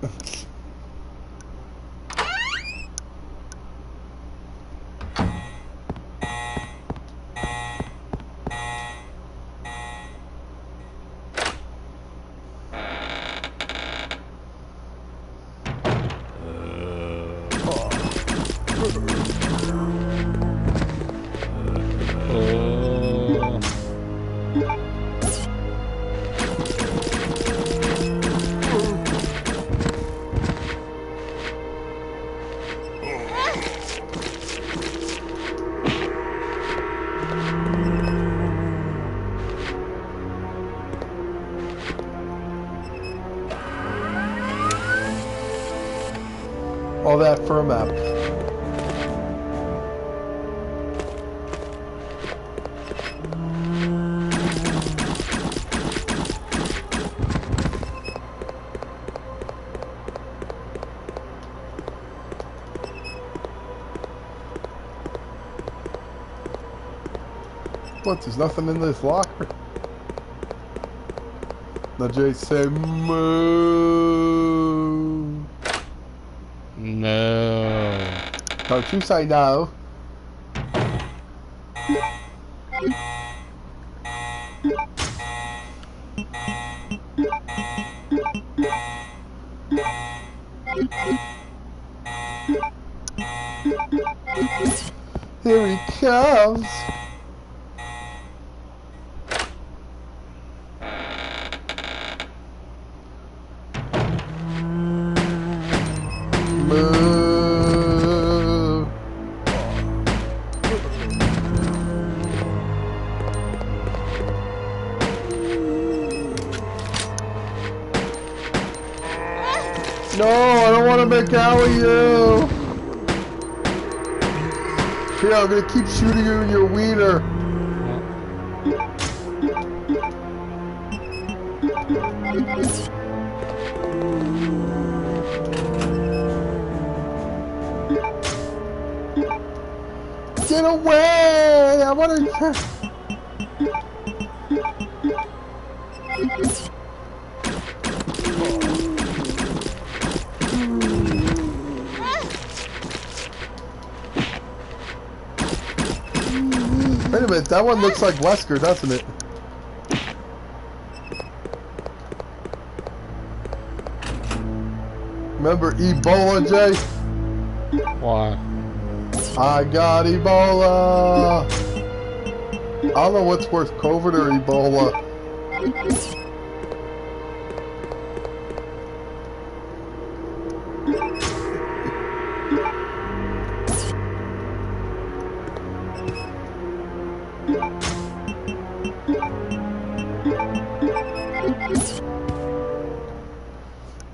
All that for a map. What? There's nothing in this locker. Now Jay say moo. No. Don't you say no. Here he comes. Moo. No, I don't want to make out with you. Here, I'm gonna keep shooting you in your wiener. Get away! I want to. Wait a minute, that one looks like Wesker, doesn't it? Remember Ebola, Jay? Why? I got Ebola! I don't know what's worse, COVID or Ebola.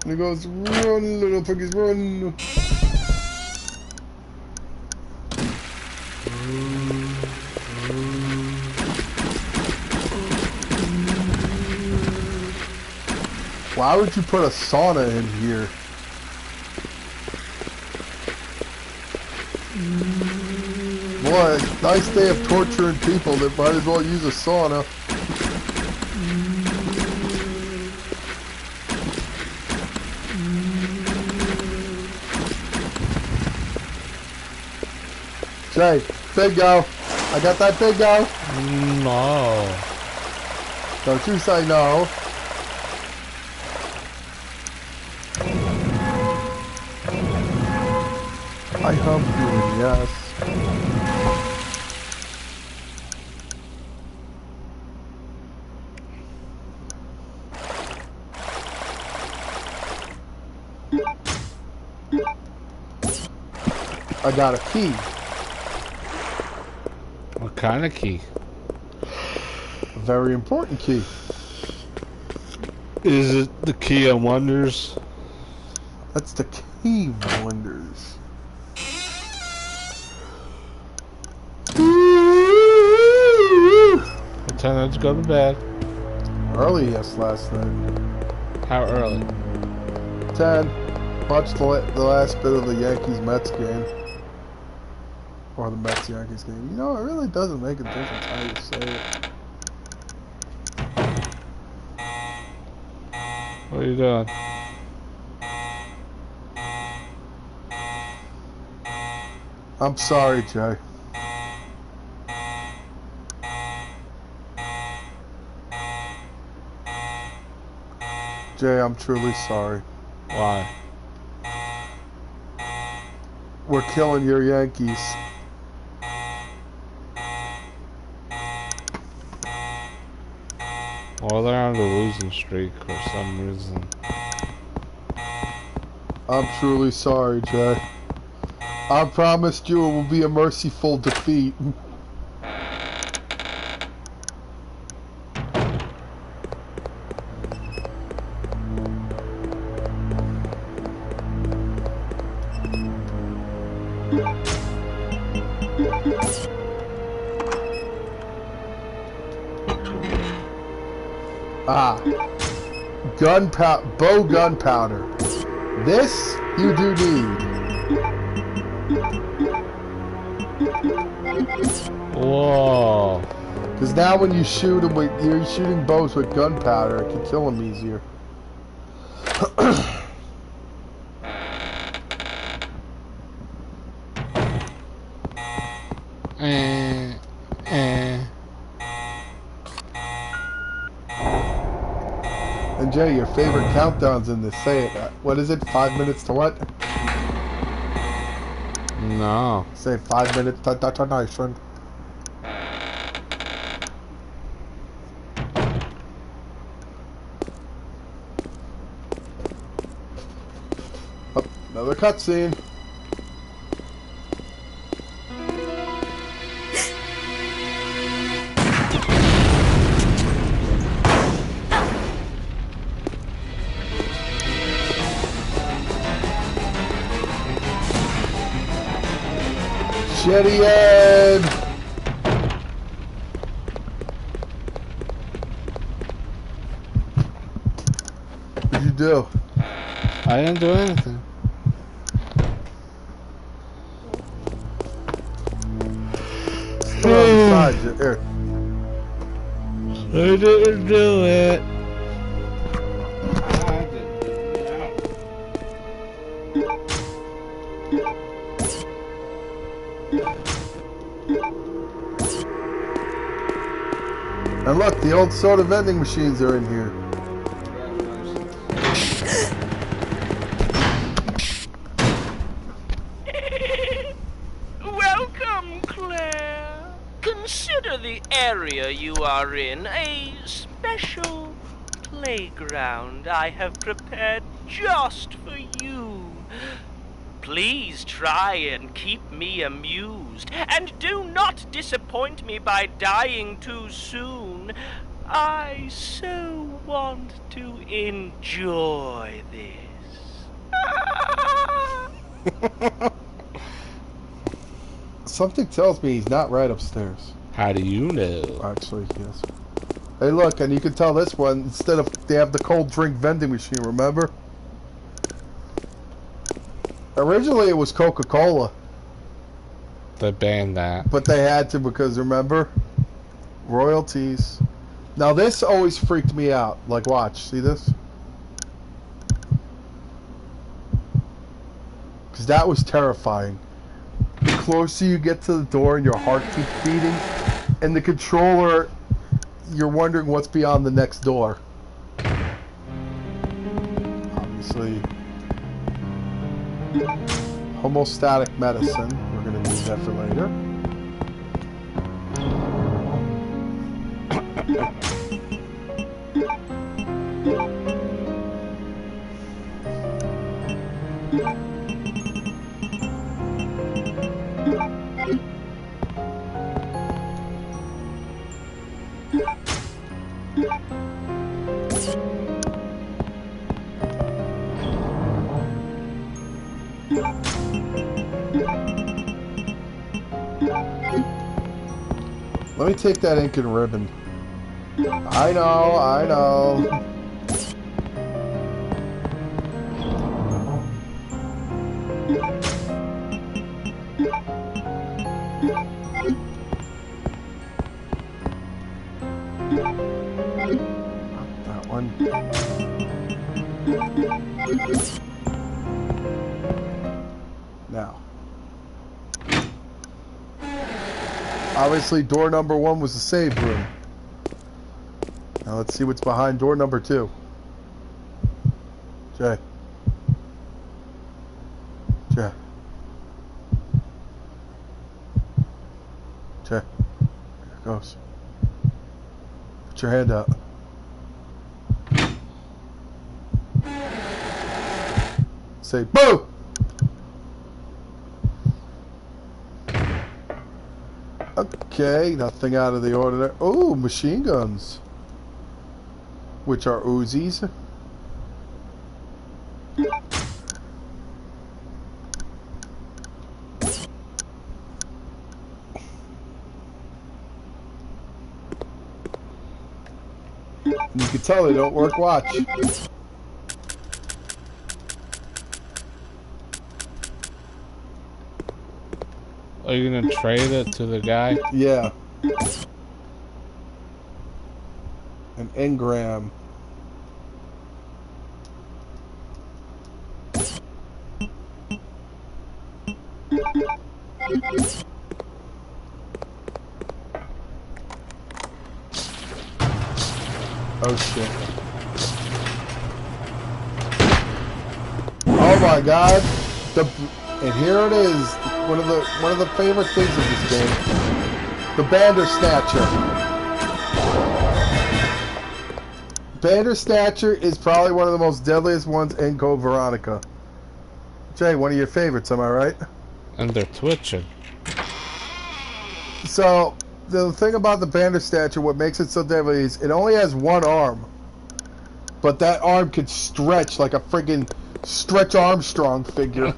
And he goes, run, little piggies, run! Why would you put a sauna in here? Boy, nice day of torturing people that might as well use a sauna. Jay, big go. I got that big go. No. Don't you say no. I hump you, yes. I got a key. What kind of key? A very important key. Is it the key of wonders? That's the key of wonders. What time to go to bed? Early, yes, last night. How early? 10. Watched the last bit of the Yankees-Mets game. Or the Mets-Yankees game. You know, it really doesn't make a difference how you say it. What are you doing? I'm sorry, Jay. Jay, I'm truly sorry. Why? We're killing your Yankees. Well, they're on the losing streak for some reason. I'm truly sorry, Jay. I promised you it will be a merciful defeat. Gunpowder. This you do need. Whoa. Because now when you shoot them with, you're shooting bows with gunpowder, it can kill them easier. And Jay, your favorite countdowns in this, say it. What is it? 5 minutes to what? No. Say 5 minutes to detonation. Oh, another cutscene. Shitty end! you do? I didn't do anything. Still on the side. Here. I didn't do it. And look, the old soda vending machines are in here. Welcome, Claire. Consider the area you are in a special playground I have prepared just for you. Please try and keep me amused, and do not disappoint me by dying too soon. I so want to enjoy this. Something tells me he's not right upstairs. How do you know? Actually, yes. Hey, look, and you can tell this one, instead of, they have the cold drink vending machine, remember? Originally, it was Coca-Cola. They banned that. But they had to because, remember? Royalties. Now, this always freaked me out. Like, watch. See this? Because that was terrifying. The closer you get to the door and your heart keeps beating, and the controller, you're wondering what's beyond the next door. Obviously, homeostatic medicine. We're going to need that for later. Let me take that ink and ribbon. I know, I know. That one. Now. Obviously, door number 1 was the save room. Now let's see what's behind door number 2. Jay. Jay. Jay. Here it goes. Put your hand out. Say boo! Okay, nothing out of the ordinary. Oh, machine guns. Which are Uzis. You can tell they don't work. Watch. Are you gonna trade it to the guy? Yeah. An engram. Oh shit. Oh my god. And here it is. One of the favorite things of this game. The Bandersnatcher. Bandersnatcher is probably one of the most deadliest ones in Code Veronica. Jay, one of your favorites, am I right? And they're twitching. So, the thing about the Bandersnatcher, what makes it so deadly is it only has one arm. But that arm could stretch like a friggin' Stretch Armstrong figure.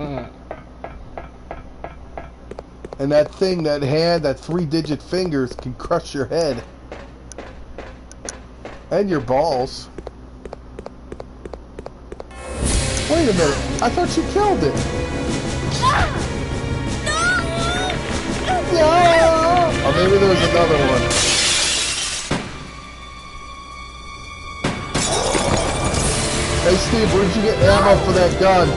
And that thing, that hand, that 3-digit fingers can crush your head. And your balls. Wait a minute. I thought she killed it. Yeah. Or maybe there was another one. Hey Steve, where'd you get ammo for that gun?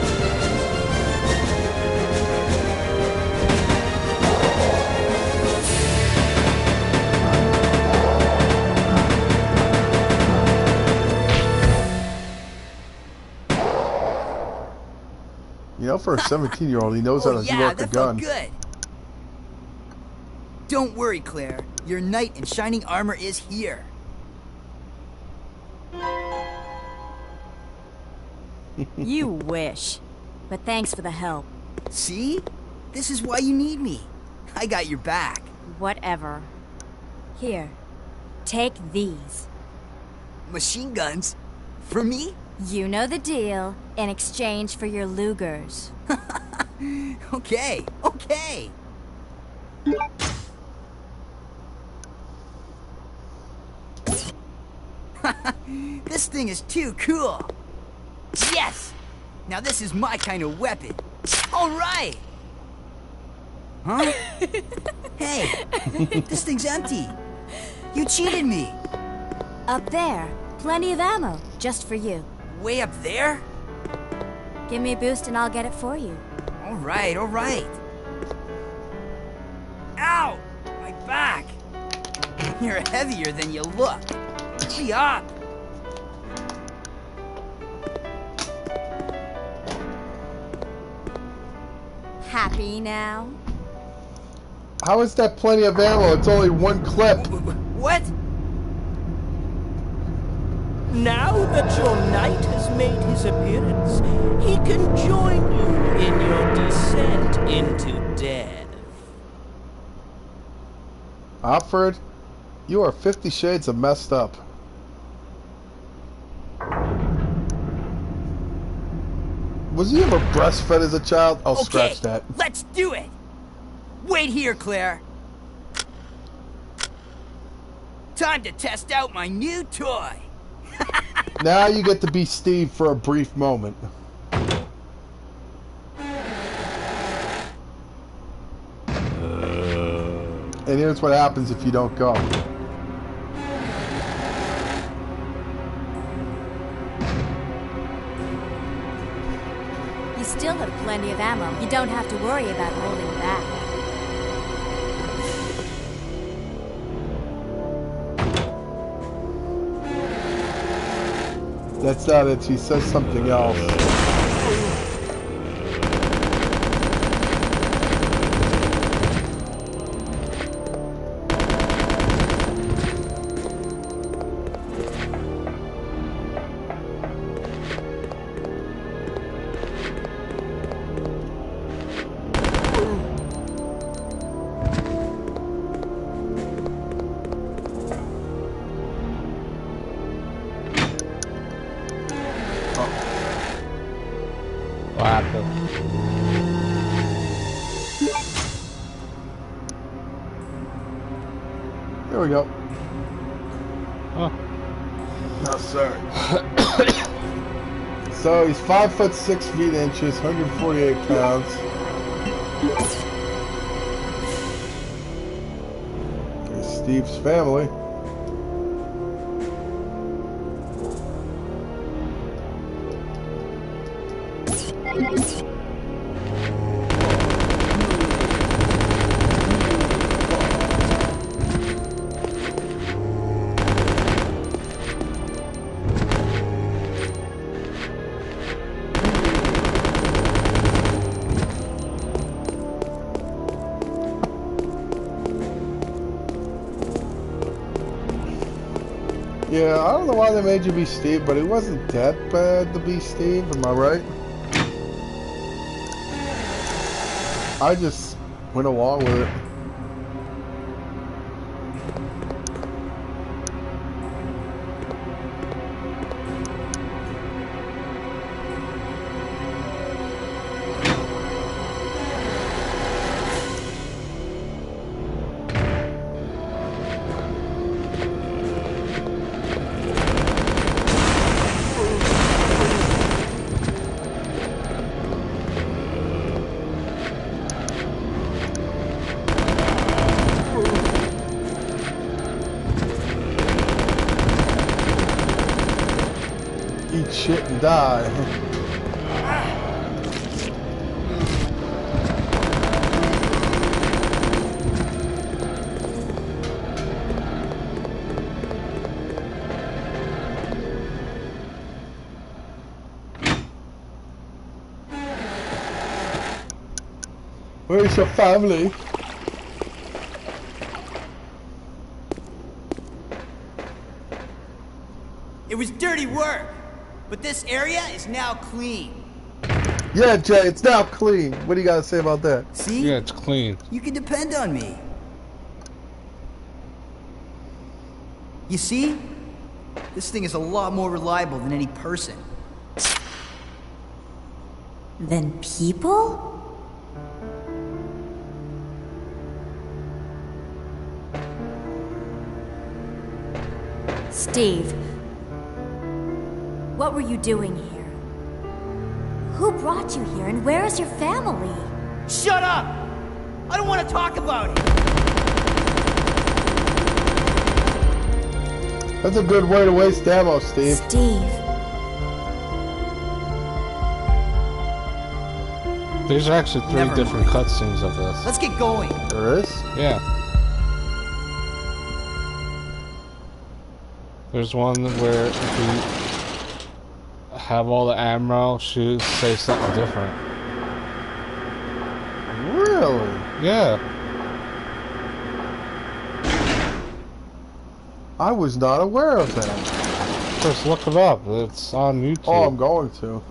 You know, for a 17-year-old, he knows how to work a gun. Good. Don't worry, Claire. Your knight in shining armor is here. You wish. But thanks for the help. See? This is why you need me. I got your back. Whatever. Here. Take these. Machine guns? For me? You know the deal. In exchange for your Lugers. Okay, okay. This thing is too cool. Yes! Now this is my kind of weapon. All right! Huh? Hey, this thing's empty. You cheated me. Up there. Plenty of ammo. Just for you. Way up there? Give me a boost and I'll get it for you. All right, all right. Ow! My back! You're heavier than you look. Gee up! Happy now? How is that plenty of ammo? It's only one clip. What? Now that your knight has made his appearance, he can join you in your descent into death. Alfred, you are 50 shades of messed up. Was he ever breastfed as a child? I'll scratch that. Let's do it! Wait here, Claire. Time to test out my new toy. Now you get to be Steve for a brief moment. And here's what happens if you don't go. You still have plenty of ammo. You don't have to worry about holding back. That's not it. She says something else. There we go. Oh. No, sir. So he's 5 foot 6 feet inches, 148 pounds. There's Steve's family. Yeah, I don't know why they made you be Steve, but it wasn't that bad to be Steve, am I right? I just went along with it. shit and die. Where's your family? It was dirty work, but this area is now clean. Yeah, Jay, it's now clean. What do you gotta say about that? See? Yeah, it's clean. You can depend on me. You see? This thing is a lot more reliable than any person. Than people? Steve, what were you doing here? Who brought you here, and where is your family? Shut up! I don't want to talk about it! That's a good way to waste ammo, Steve. Steve. There's actually 3 Never different mind. cutscenes of this. Let's get going. There is? Yeah. There's one where if you have all the ammo, shoot, say something different. Really? Yeah. I was not aware of that. Just look it up. It's on YouTube. Oh, I'm going to.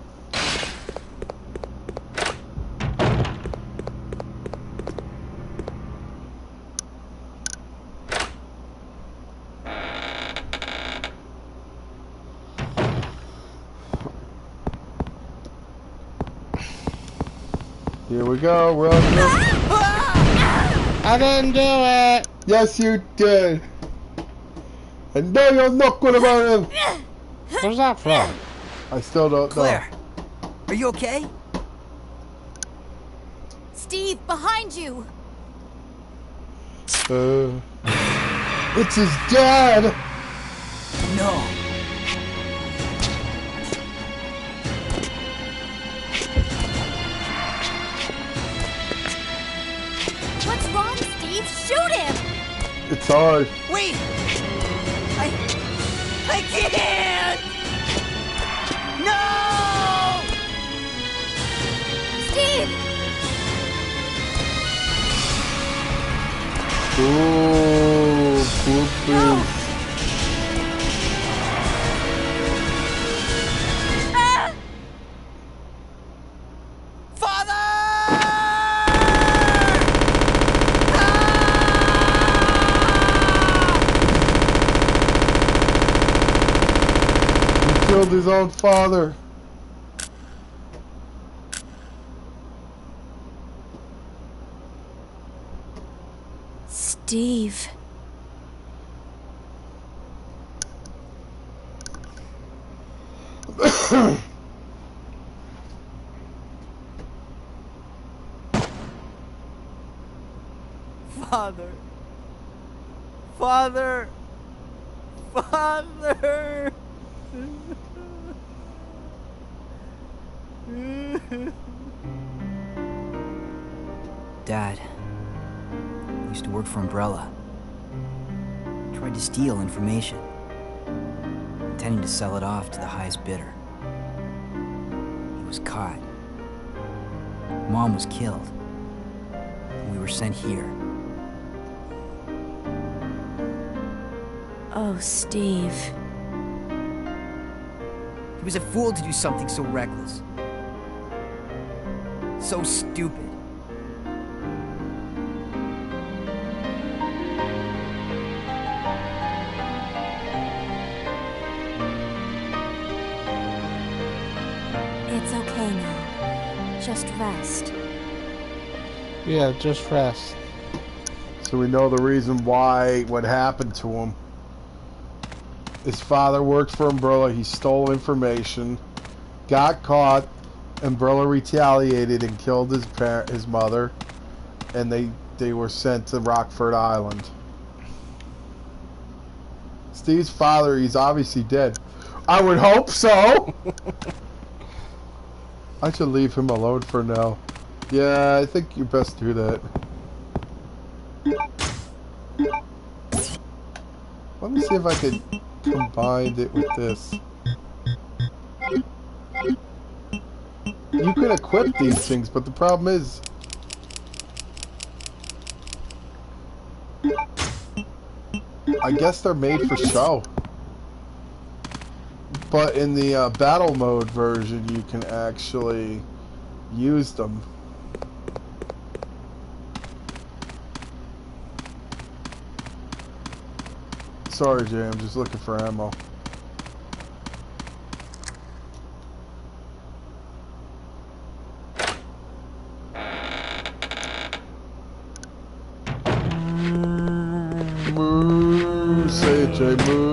Here we go, run. I didn't do it! Yes, you did. And now you're not good about him. Where's that from? I still don't know. Claire, are you okay? Steve, behind you! It's his dad. No. What's wrong, Steve? Shoot him! It's hard. Wait! I can't! No! Steve! Ooh, poopy. Ah! Father! He killed his own father. Steve. Father. Father. Father. Dad used to work for Umbrella. Tried to steal information, intending to sell it off to the highest bidder. He was caught. Mom was killed. And we were sent here. Oh, Steve. He was a fool to do something so reckless. So stupid. It's okay now. Just rest. Yeah, just rest. So we know the reason why, what happened to him. His father worked for Umbrella. He stole information, got caught. Umbrella retaliated and killed his mother, and they were sent to Rockford Island. Steve's father, he's obviously dead. I would hope so. I should leave him alone for now. Yeah, I think you best do that. Let me see if I can combine it with this. You can equip these things, but the problem is... I guess they're made for show. But in the battle mode version, you can actually use them. Sorry, Jay, I'm just looking for ammo. Moo, say it, Jay, moo.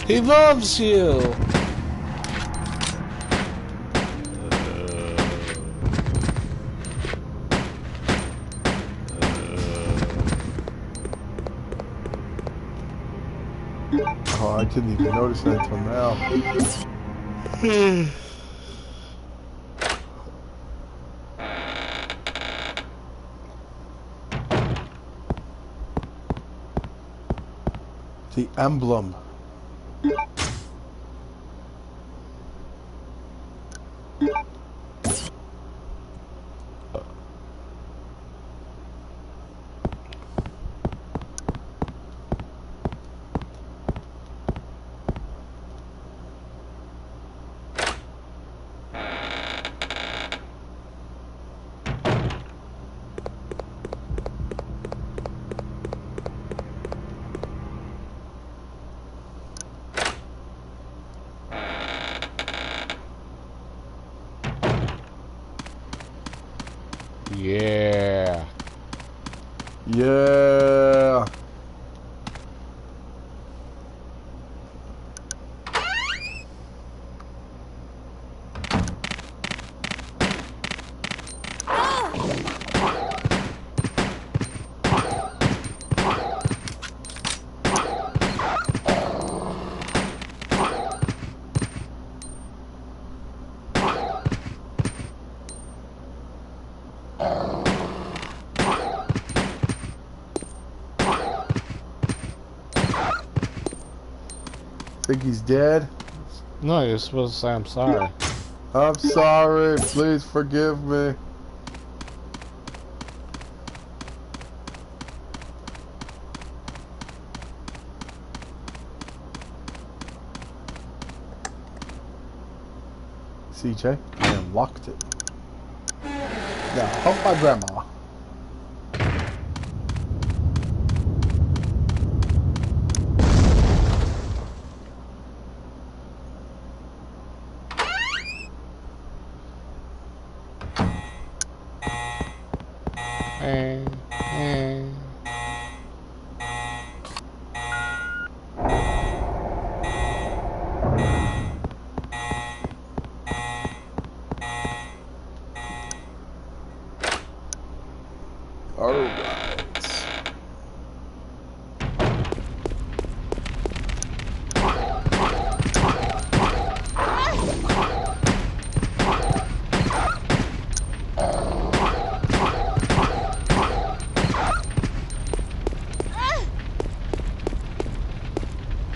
He loves you. Oh, I didn't even notice that until now. The emblem. Yeah. Yeah. Think he's dead? No, you're supposed to say I'm sorry. I'm sorry. Please forgive me. CJ, I unlocked it. Now, help my grandma.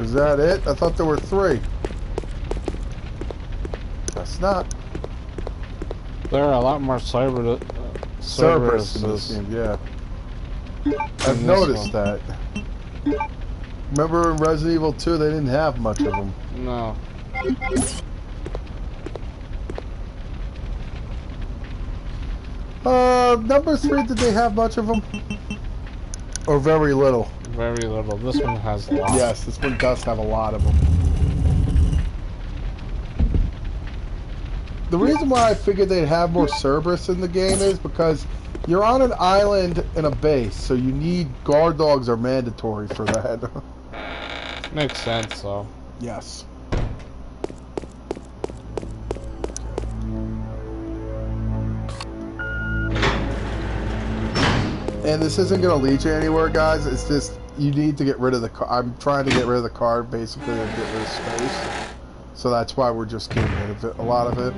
Is that it? I thought there were 3. That's not. There are a lot more Cerberus in this game, yeah. I've noticed that. Remember in Resident Evil 2, they didn't have much of them. No. Number 3, did they have much of them? Or very little? Very little. This one has a lot. Yes, this one does have a lot of them. The reason why I figured they'd have more Cerberus in the game is because you're on an island in a base, so you need guard dogs are mandatory for that. Makes sense, though. Yes. And this isn't going to lead you anywhere, guys. It's just, you need to get rid of the car. I'm trying to get rid of the card, basically, and get rid of space. So that's why we're just getting rid of it, a lot of it.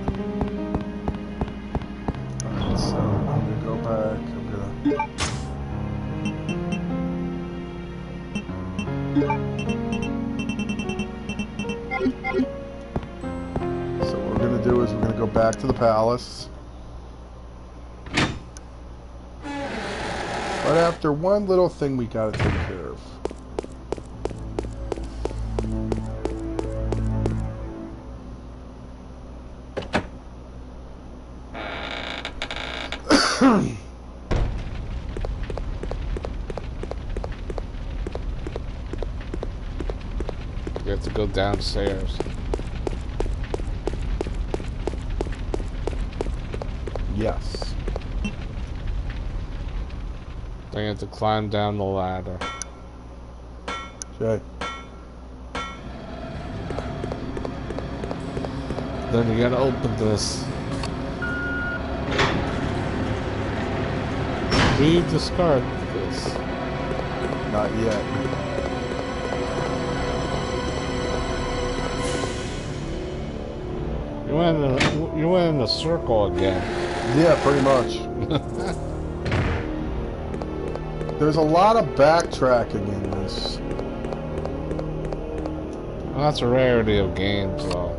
Alright, so I'm going to go back. So what we're going to do is we're going to go back to the palace. But after one little thing we gotta take care of. You have to go downstairs. Yes. Then you have to climb down the ladder. Okay. Then you gotta open this. Do you discard this? Not yet. You went in a circle again. Yeah, pretty much. There's a lot of backtracking in this. Well, that's a rarity of games, though.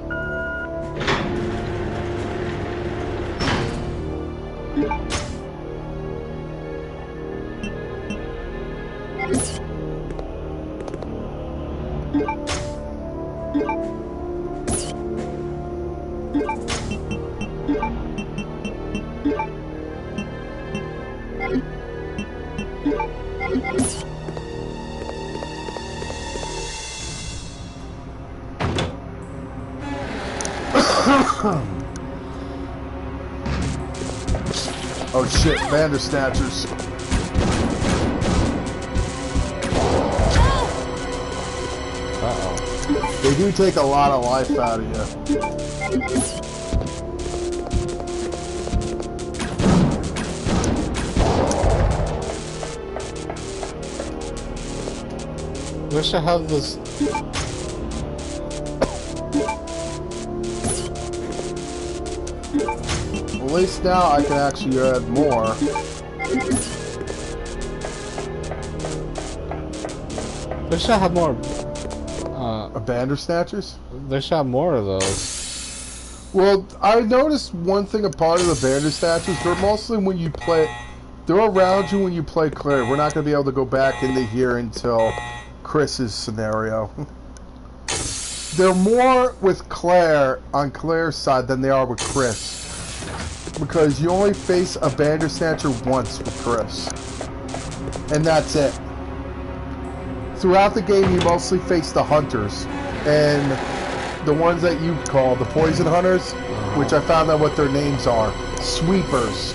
Oh shit, Bandersnatchers. Uh-oh. They do take a lot of life out of you. Wish I had this. At least now I can actually add more. They should have more. Bandersnatchers? They should have more of those. Well, I noticed one thing, a part of the Bandersnatchers, they're mostly when you play. They're around you when you play Claire. We're not going to be able to go back into here until Chris's scenario. They're more with Claire, on Claire's side, than they are with Chris. Because you only face a Bandersnatcher once with Chris. And that's it. Throughout the game, you mostly face the hunters. And the ones that you call the poison hunters, which I found out what their names are. Sweepers.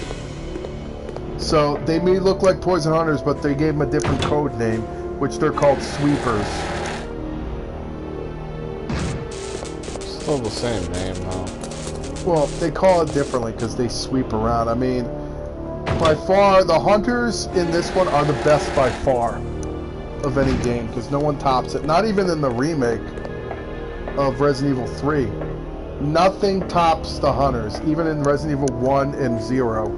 So they may look like poison hunters, but they gave them a different code name, which they're called sweepers. Still the same name, though. Well, they call it differently because they sweep around. I mean, by far, the hunters in this one are the best by far of any game because no one tops it. Not even in the remake of Resident Evil 3. Nothing tops the hunters, even in Resident Evil 1 and 0.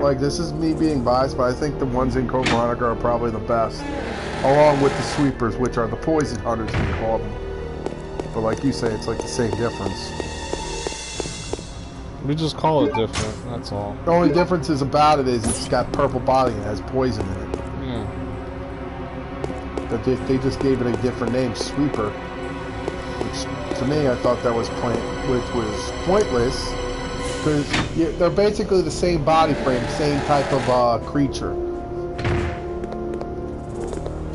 Like, this is me being biased, but I think the ones in Code Veronica are probably the best. Along with the sweepers, which are the poison hunters, we call them. But like you say, it's like the same difference. We just call it different, that's all. The only difference is about it is it's got purple body and it has poison in it. Yeah. But they just gave it a different name, Sweeper. Which, to me, I thought that was pointless. Because they're basically the same body frame, same type of creature.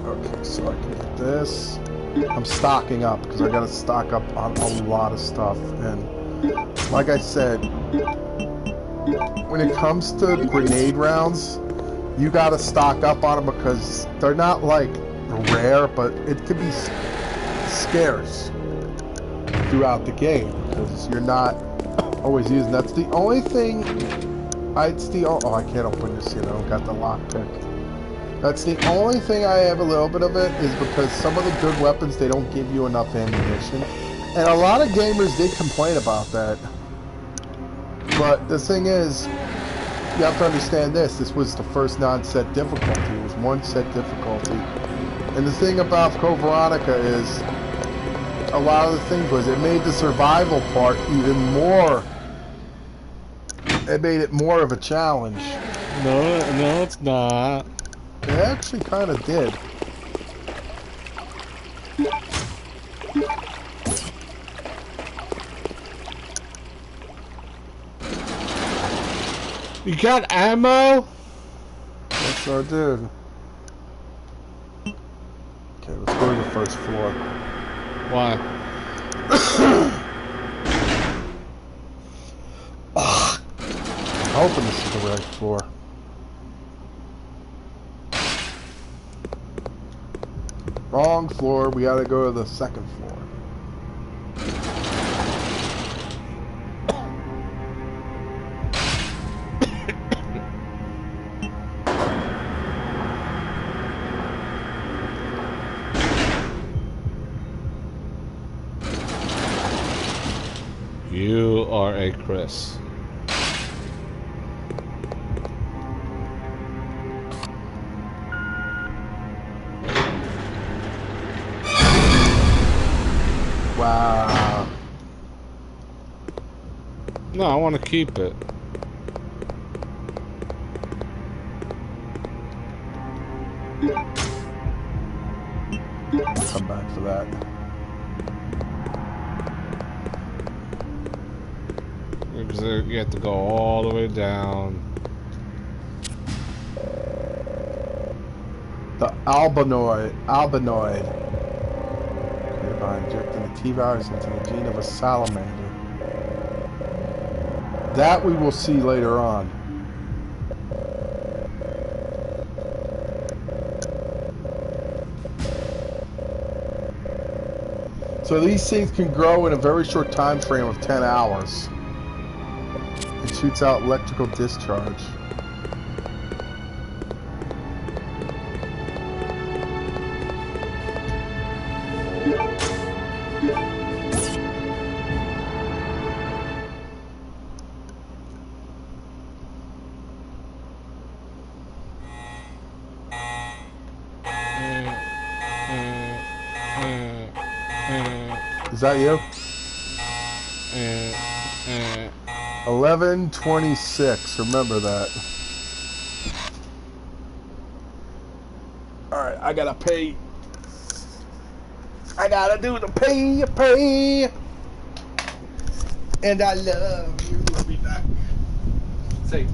Okay, so I can get this. I'm stocking up because I gotta stock up on a lot of stuff. And like I said, when it comes to grenade rounds, you gotta stock up on them because they're not like rare, but it could be scarce throughout the game because you're not always using. That's the only thing It's the oh I can't open this, you know. Got the lockpick. That's the only thing I have a little bit of it is because some of the good weapons they don't give you enough ammunition, and a lot of gamers did complain about that. But the thing is, you have to understand this. This was the first non-set difficulty. It was one set difficulty, and the thing about Code Veronica is a lot of the things was it made the survival part even more. It made it more of a challenge. No, it's not. It actually kind of did. You got ammo? Yes, I did. Okay, let's go to the first floor. Why? I'm hoping this is the right floor. Wrong floor. We gotta go to the second floor. You are a Chris. Wow. No, I want to keep it. Come back for that. Because you have to go all the way down. The albinoid. Created by injecting the T-virus into the gene of a salamander. That we will see later on. So these things can grow in a very short time frame of 10 hours. It shoots out electrical discharge. Is that you? 11:26. Remember that. All right, I gotta pay. I gotta do the pay. And I love you. I'll be back. Say.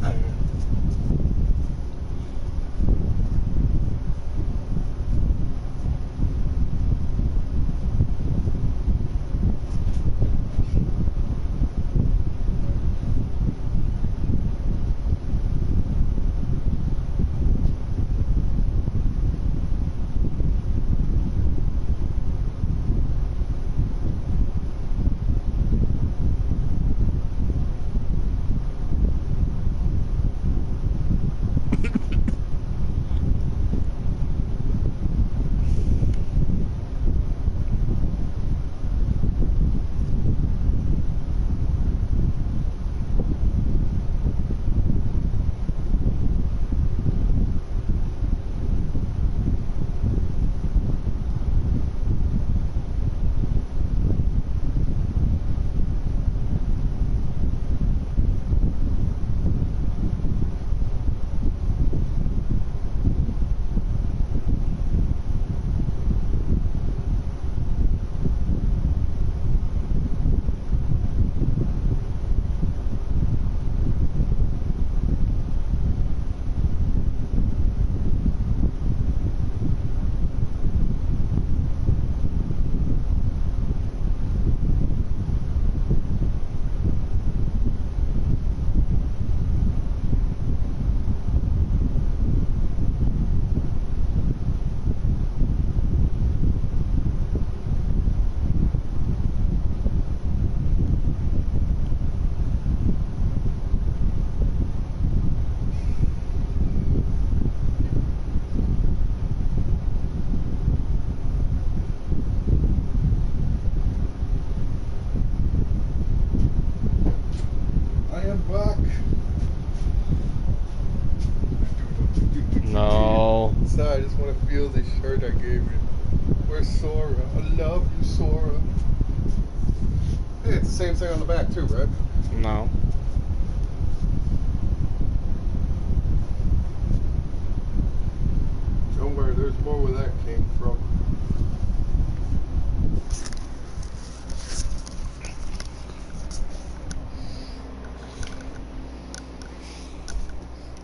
I just want to feel the shirt I gave you. Where's Sora? I love you, Sora. Hey, it's the same thing on the back too, right? No. Don't worry, there's more where that came from.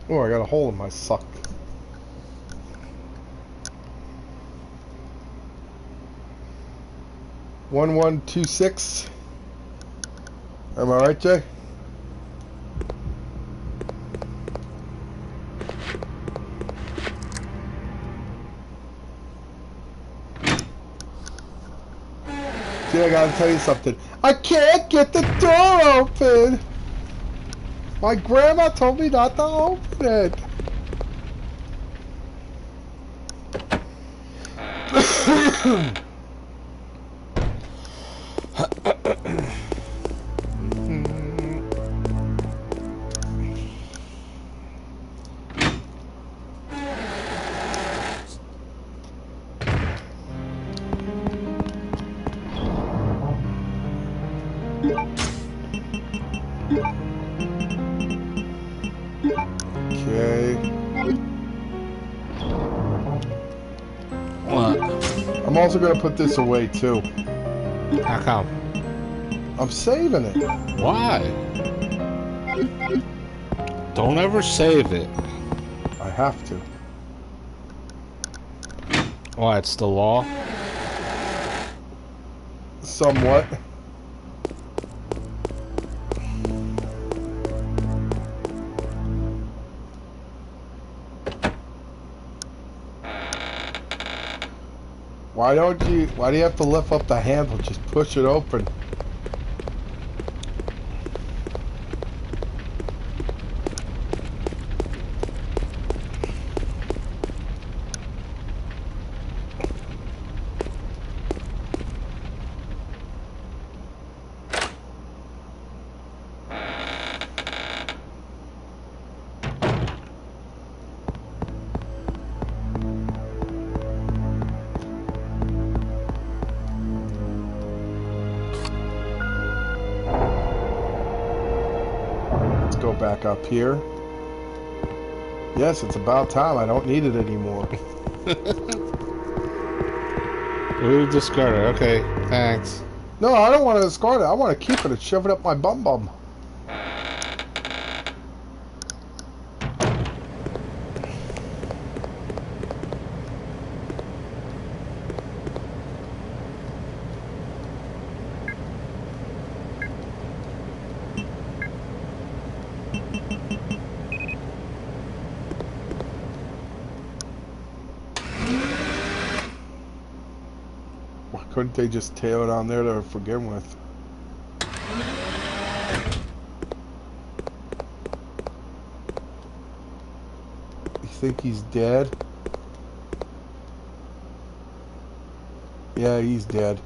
Oh, I got a hole in my sock. One 126. Am I right, Jay? Jay, I gotta tell you something. I can't get the door open. My grandma told me not to open it. Okay. What? I'm also gonna put this away too. How come? I'm saving it. Why? Don't ever save it. I have to. Why? It's the law? Somewhat. Why do you have to lift up the handle? Just push it open. Go back up here. Yes, it's about time. I don't need it anymore. We discarded. Okay, thanks. No, I don't want to discard it. I want to keep it and shove it up my bum bum. Why couldn't they just tail it on there to begin with? You think he's dead? Yeah, he's dead.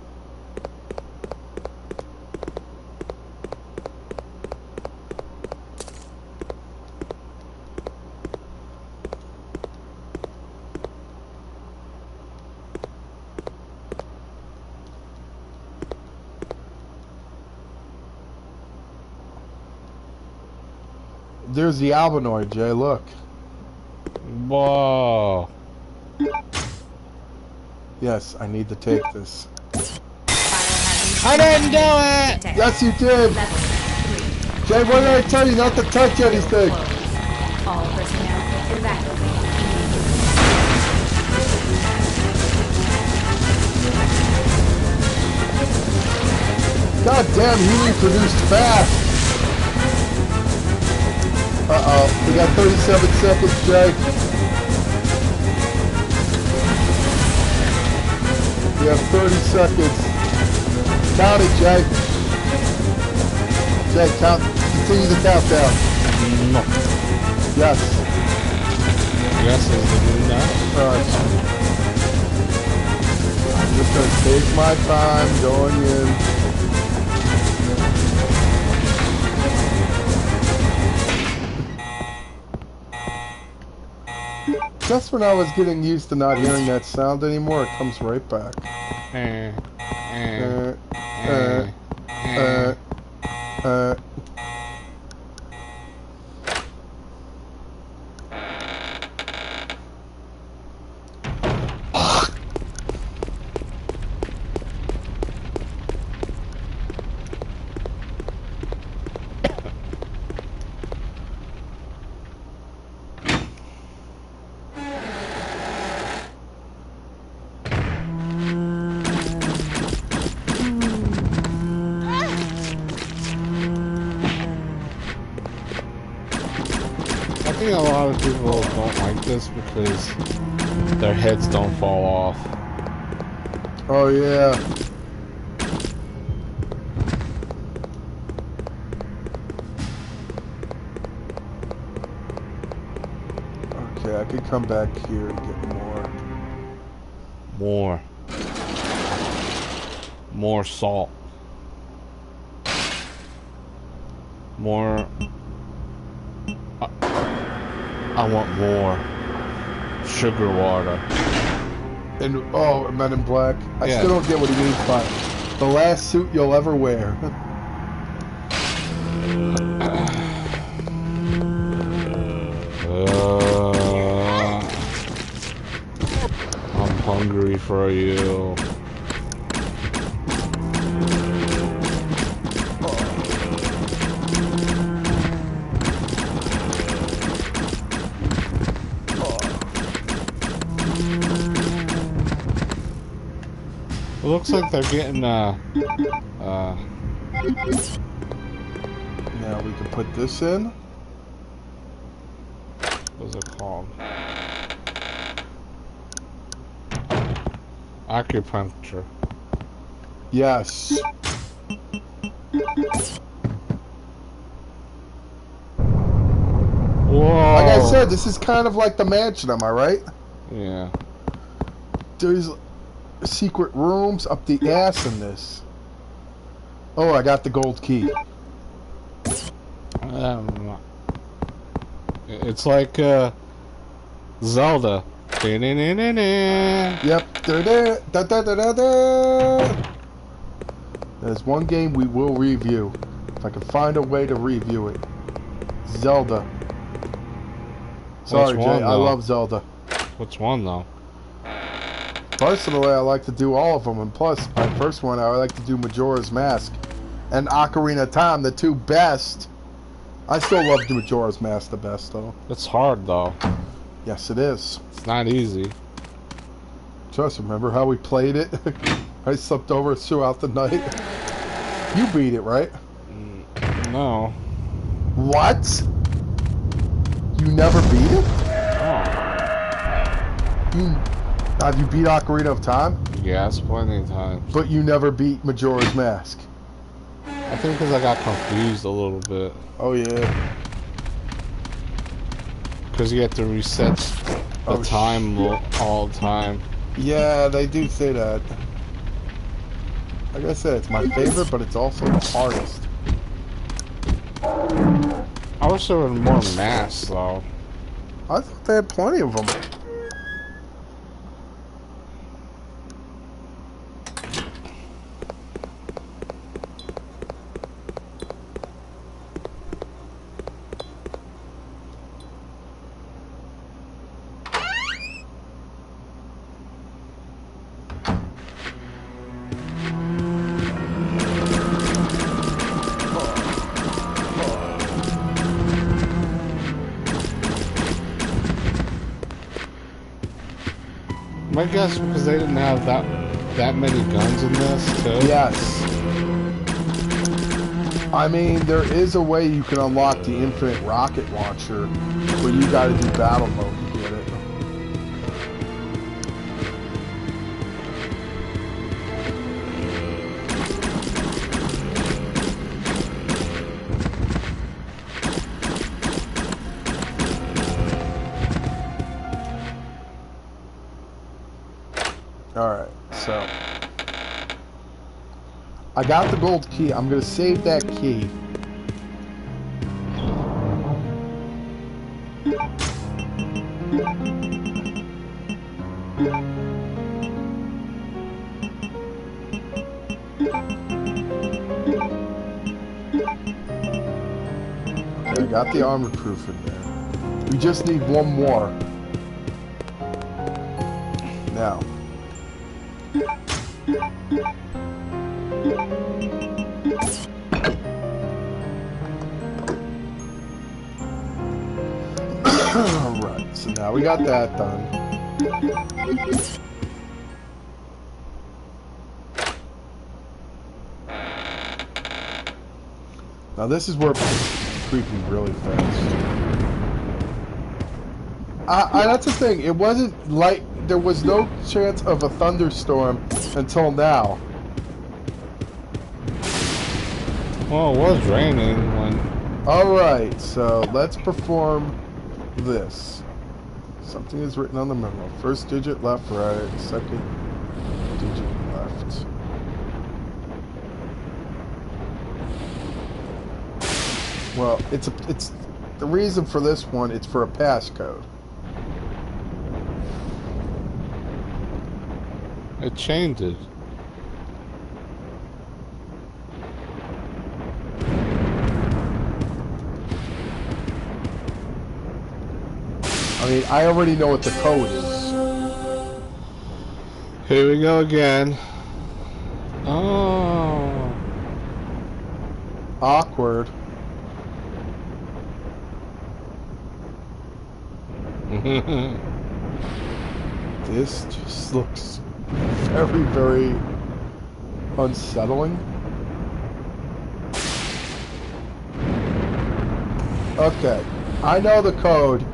There's the albinoid, Jay, look. Whoa. Yes, I need to take this. I didn't do it! Yes, you did! Jay, what did I tell you not to touch anything? All personnel evacuate. God damn, he reproduced fast! Uh-oh, we got 37 seconds, Jay. We have 30 seconds. Count it, Jay. Jay, continue the countdown. No. Yes. Yes is the new now. Alright. I'm just gonna take my time going in. Just when I was getting used to not hearing that sound anymore, it comes right back. Uh. I think a lot of people don't like this because their heads don't fall off. Oh yeah. Okay, I could come back here and get more. More salt. More. I want more sugar water. And oh, Men in Black. I Yeah. still don't get what he means by the last suit you'll ever wear. I'm hungry for you. It looks like they're getting Now we can put this in. What's it called? Acupuncture. Yes. Whoa. Like I said, this is kind of like the mansion, am I right? Yeah. There's secret rooms up the ass in this. Oh, I got the gold key. It's like Zelda. Yep. There's one game we will review. If I can find a way to review it. Zelda. Sorry, Which Jay. one, I though? love Zelda. Which one though? Personally, I like to do all of them. And plus, my first one, I like to do Majora's Mask and Ocarina of Time, the two best. I still love the Majora's Mask the best, though. It's hard though. Yes, it is. It's not easy. Just remember how we played it? I slept over throughout the night. You beat it, right? No. What? You never beat it? Have you beat Ocarina of Time? Yes, plenty of times. But you never beat Majora's Mask. I think because I got confused a little bit. Oh, yeah. Because you have to reset the time all the time. Yeah, they do say that. Like I said, it's my favorite, but it's also the hardest. I wish there were more masks, though. I thought they had plenty of them. My guess because they didn't have that many guns in this, too. Yes. I mean, there is a way you can unlock the infinite rocket launcher, where you gotta do battle mode to get it. Alright, so I got the gold key. I'm gonna save that key. got the armor proof in there. We just need one more. Now. Alright, so now we got that done. Now this is where it's creeping really fast. That's the thing, it wasn't like, there was no chance of a thunderstorm until now. Well, it was raining when... Alright, so let's perform this. Something is written on the memo. First digit left, right. Second digit left. Well, it's the reason for this one. It's for a passcode. It changes. I mean, I already know what the code is. Here we go again. Oh. Awkward. This just looks very, very unsettling. Okay, I know the code.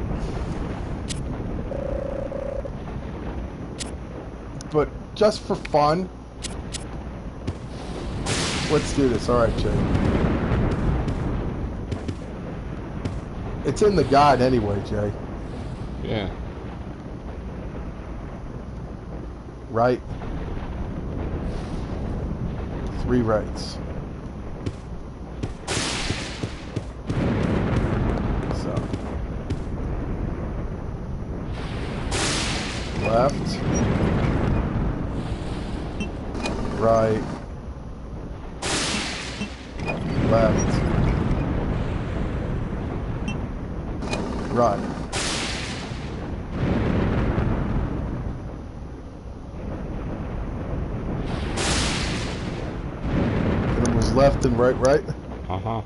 But just for fun, let's do this. Alright, Jay. It's in the guide anyway, Jay. Yeah. Right. 3 rights. So. Left. Right. Left. Right. And it was left and right, right? Uh-huh.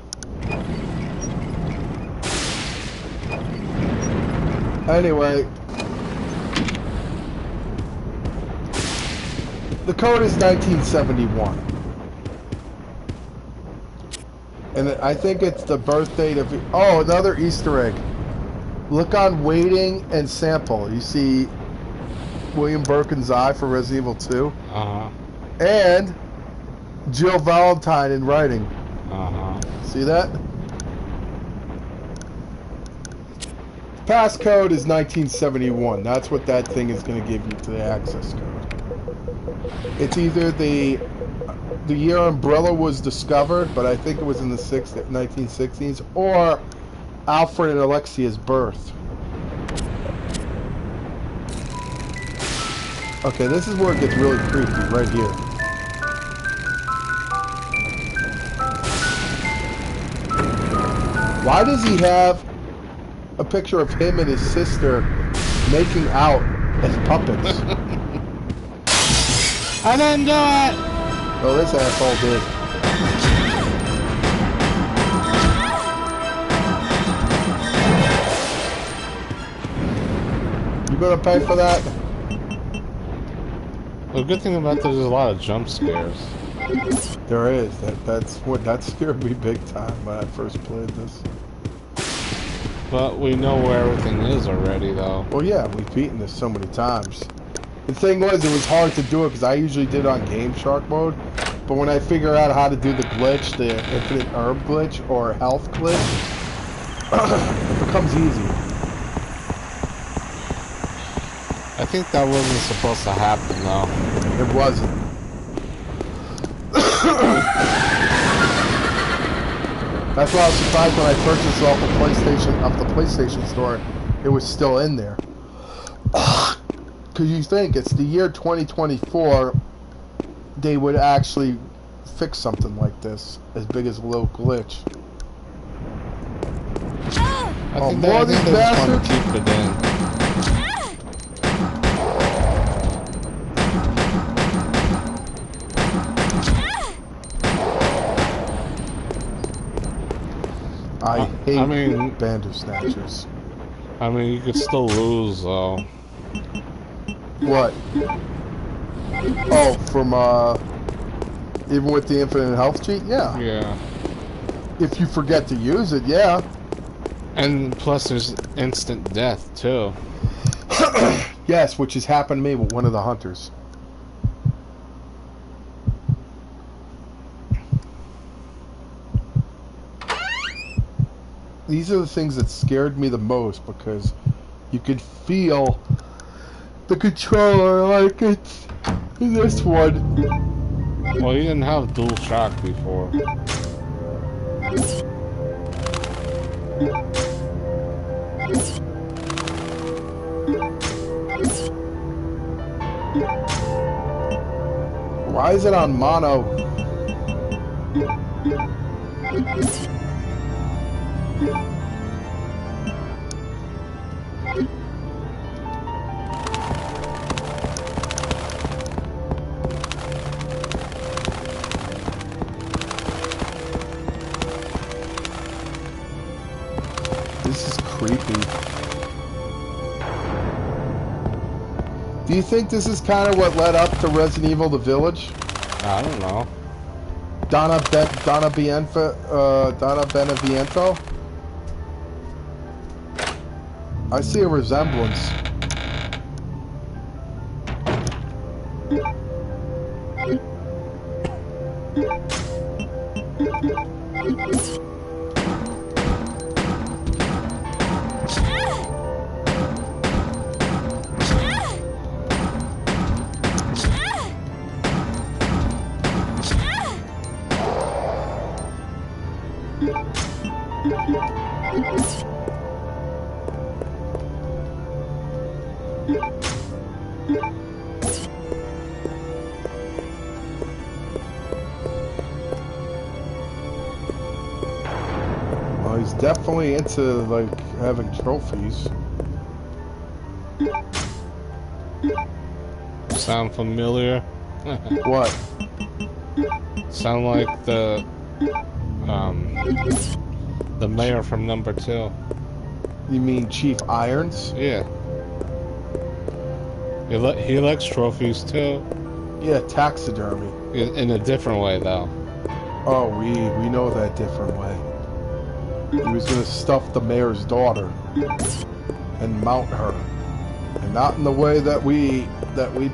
Anyway. The code is 1971. And I think it's the birth date of... Oh, another Easter egg. Look on waiting and sample. You see William Birkin's eye for Resident Evil 2. Uh-huh. And Jill Valentine in writing. Uh-huh. See that? Passcode is 1971. That's what that thing is going to give you to the access code. It's either the year Umbrella was discovered, but I think it was in the 1960s, or Alfred and Alexia's birth. Okay, this is where it gets really creepy, right here. Why does he have a picture of him and his sister making out as puppets? I didn't do it! Oh, this asshole did. You gonna pay for that? The good thing about this is a lot of jump scares. There is. That scared me big time when I first played this. But we know where everything is already, though. Well, yeah, we've beaten this so many times. The thing was, it was hard to do it because I usually did it on Game Shark mode. But when I figure out how to do the glitch, the infinite herb glitch or health glitch, it becomes easy. I think that wasn't supposed to happen, though. It wasn't. That's why I was surprised when I purchased it off the PlayStation store. It was still in there. Because you think it's the year 2024, they would actually fix something like this, as big as a little glitch. Oh, more of these they just want bastards? to keep it in. I hate mean, Bandersnatchers. I mean, you could still lose, though. What? Oh, from, even with the infinite health cheat? Yeah. Yeah. If you forget to use it, yeah. And plus there's instant death, too. Yes, which has happened to me with one of the hunters. These are the things that scared me the most because you could feel the controller like it's in this one. Well, you didn't have dual shock before. Why is it on mono? This is creepy. Do you think this is kind of what led up to Resident Evil: The Village? I don't know. Donna Beneviento? I see a resemblance. Well, he's definitely into, like, having trophies. Sound familiar? What? Sound like the mayor from number 2. You mean Chief Irons? Yeah. He likes trophies too. Yeah, taxidermy. In a different way, though. Oh, we know that different way. He was gonna stuff the mayor's daughter and mount her, and not in the way that we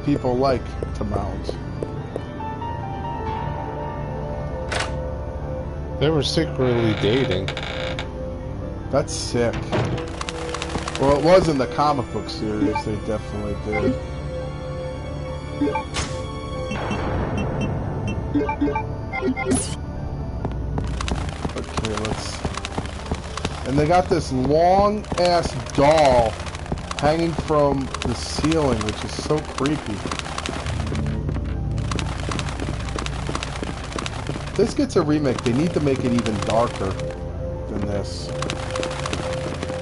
people like to mount. They were secretly dating. That's sick. Well, it was in the comic book series. They definitely did. Okay, let's... And they got this long-ass doll hanging from the ceiling, which is so creepy. If this gets a remake, they need to make it even darker than this.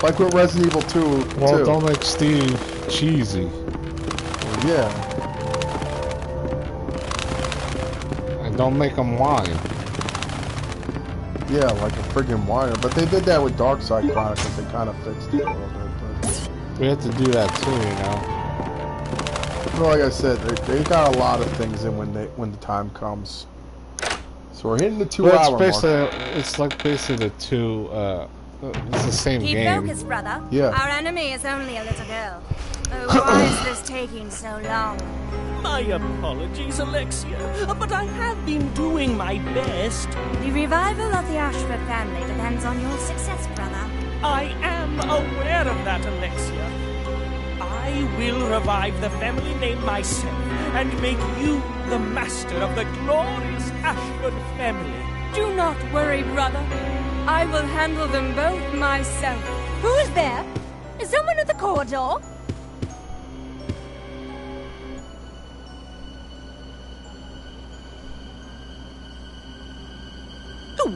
Like with Resident Evil 2, Well, don't make Steve cheesy. Well, yeah. And don't make him whine. Yeah, like a friggin' whiner. But they did that with Darkside Chronicles. They kind of fixed it a little bit. But... We have to do that too, you know. Well, like I said, they got a lot of things in when the time comes. So we're hitting the 2-hour mark. It's like basically the 2. It's the same Keep game. focused, brother. Yeah. Our enemy is only a little girl. Oh, why is this taking so long? My apologies, Alexia, but I have been doing my best. The revival of the Ashford family depends on your success, brother. I am aware of that, Alexia. I will revive the family name myself and make you the master of the glorious Ashford family. Do not worry, brother. I will handle them both myself. Who is there? Is someone at the corridor?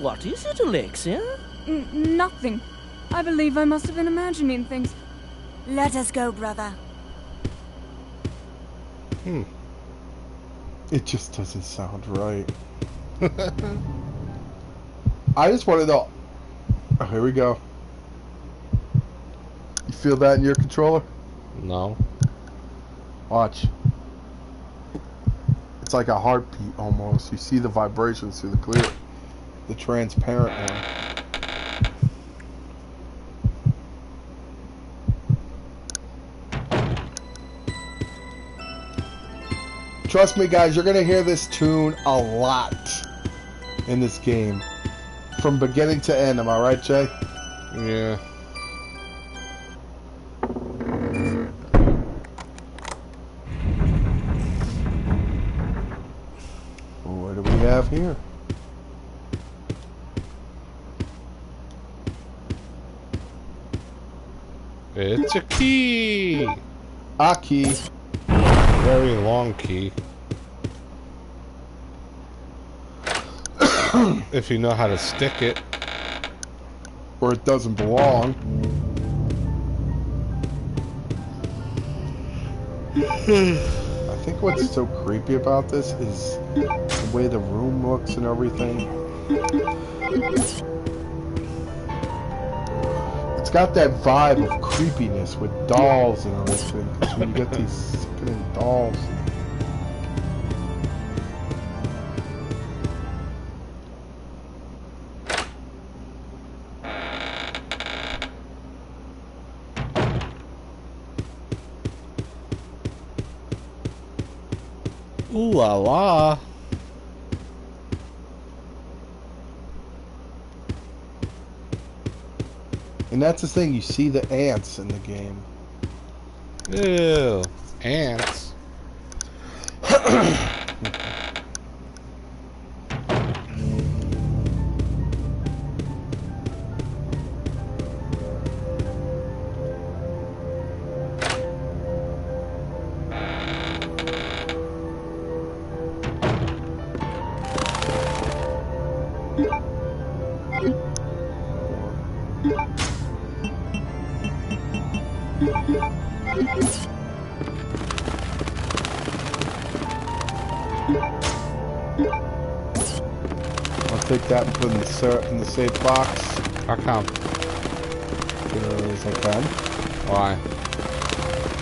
What is it, Alexia? Nothing. I believe I must have been imagining things. Let us go, brother. It just doesn't sound right. I just want to know. Oh, here we go. You feel that in your controller? No. Watch. It's like a heartbeat almost. You see the vibrations through the transparent one. Trust me, guys, you're gonna hear this tune a lot in this game, from beginning to end. Am I right, Jay? Yeah. What do we have here? It's a key. A key. Very long key. If you know how to stick it. Or it doesn't belong. I think what's so creepy about this is the way the room looks and everything. It's got that vibe of creepiness with dolls and everything. Because when you get these spinning dolls. Ooh la la. And that's the thing, you see the ants in the game. Ew. Ants. I'll take that and put it in the safe box. How come? Because I can. Why?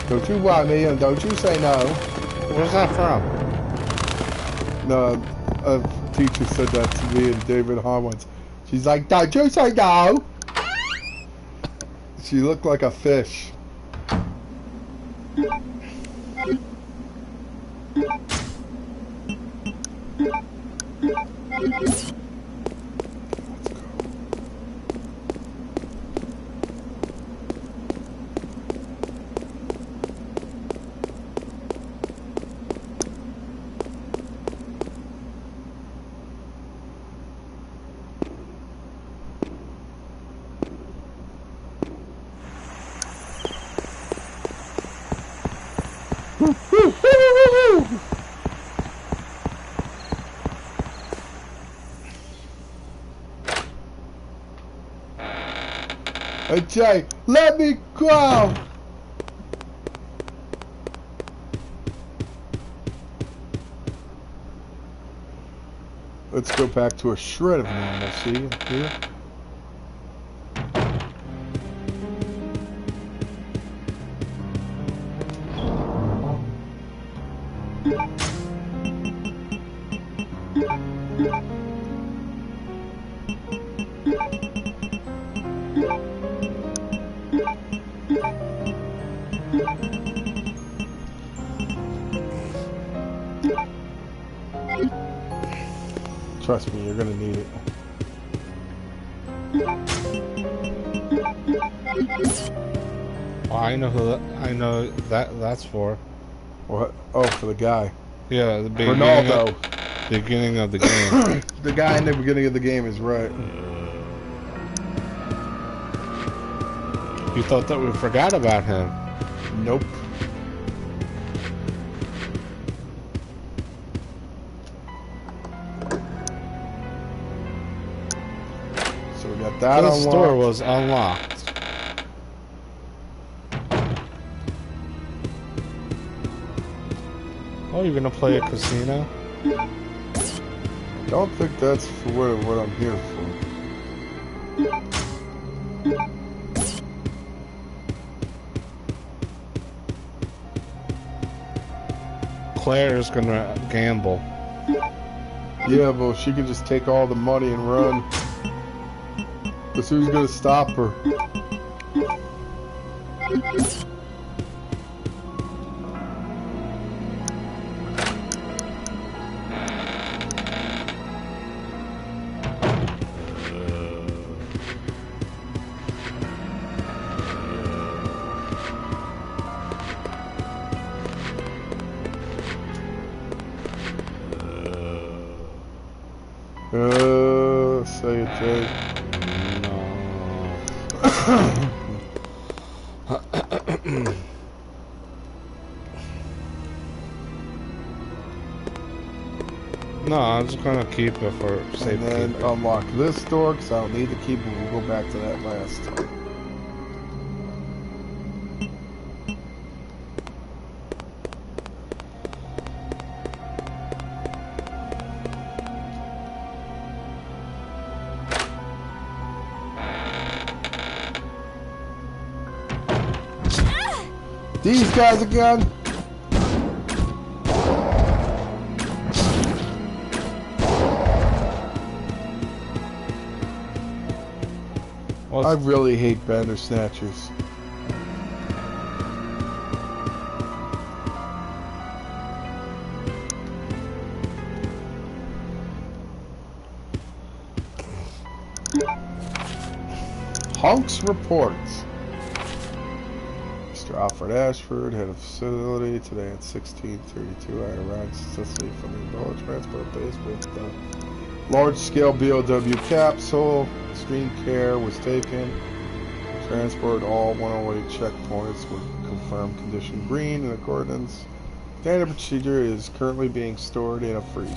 Don't you want me and don't you say no. Where's that from? No, a teacher said that to me and David Hahn once. She's like, don't you say no. She looked like a fish. Hey Jay, let me go! Let's go back to a shred of normalcy here. Trust me, you're gonna need it. Oh, I know who that. I know that's for. What? Oh, for the guy. Yeah, the beginning. Ronaldo. Beginning of the game. The guy in the beginning of the game is right. You thought that we forgot about him? Nope. So we got that This unlocked. door was unlocked. Oh, you're gonna play a casino? I don't think that's for what I'm here for. Claire's gonna gamble. Yeah, but she could just take all the money and run. Because who's gonna stop her? Say it, Jay. No, I'm just gonna keep it for safety. And then unlock this door, because I don't need the key, but we'll go back to that last time. These guys again? I really hate banner snatchers. Hunks reports. Mr. Alfred Ashford, head of facility, today at 16:32. I arrived successfully from the Ebola transport base with the large-scale BOW capsule. Extreme care was taken. Transport all 108 checkpoints were confirmed condition green in accordance. Standard procedure is currently being stored in a freezer.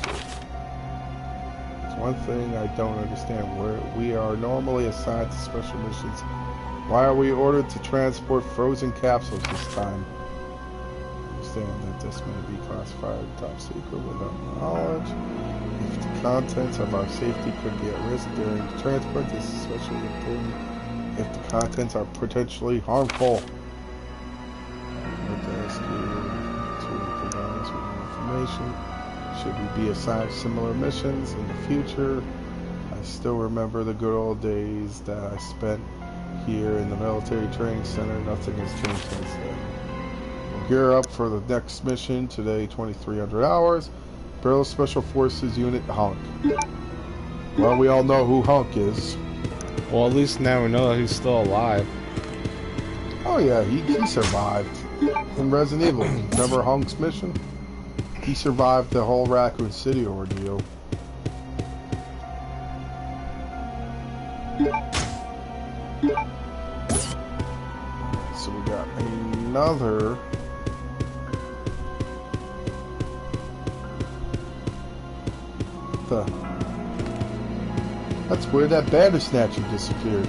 There's one thing I don't understand. Where we are normally assigned to special missions, why are we ordered to transport frozen capsules this time? I understand that this may be classified top secret without knowledge. If the contents of our safety could be at risk during the transport, this is especially important if the contents are potentially harmful. I'd like to ask you to provide us with more information. Should we be assigned similar missions in the future? I still remember the good old days that I spent here in the military training center. Nothing has changed since then. We'll gear up for the next mission today, 2300 hours. Barrel Special Forces Unit Hunk. Well, we all know who Hunk is. Well, at least now we know that he's still alive. Oh yeah, he survived in Resident Evil. Remember Hunk's mission? He survived the whole Raccoon City ordeal. So we got another. That's where that Bandersnatcher disappeared.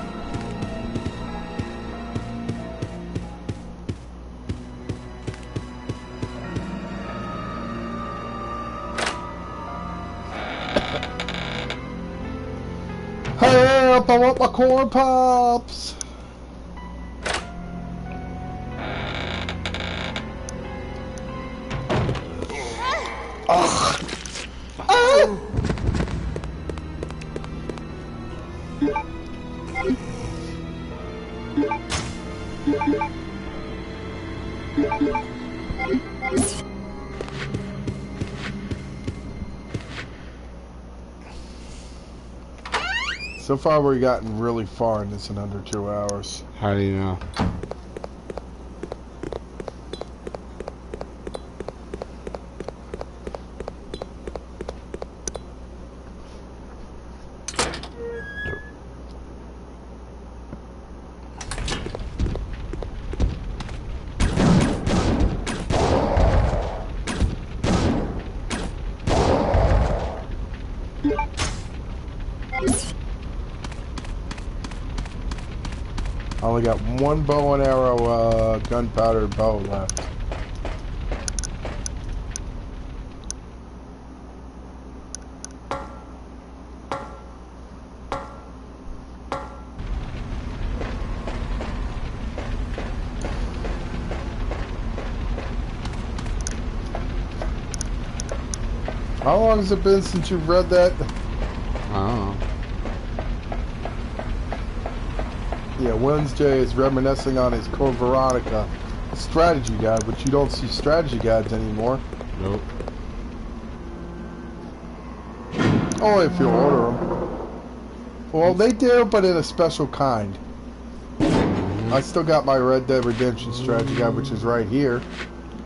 Help! I want my corn pops! Ugh! Ah! So far we've gotten really far in this in under 2 hours. How do you know? I only got one bow and arrow gunpowder bow left. How long has it been since you've read that? I don't know. Yeah, Wednesday is reminiscing on his Code Veronica strategy guide, but you don't see strategy guides anymore. Nope. Only if you order them. Well, they do, but in a special kind. I still got my Red Dead Redemption strategy guide, which is right here.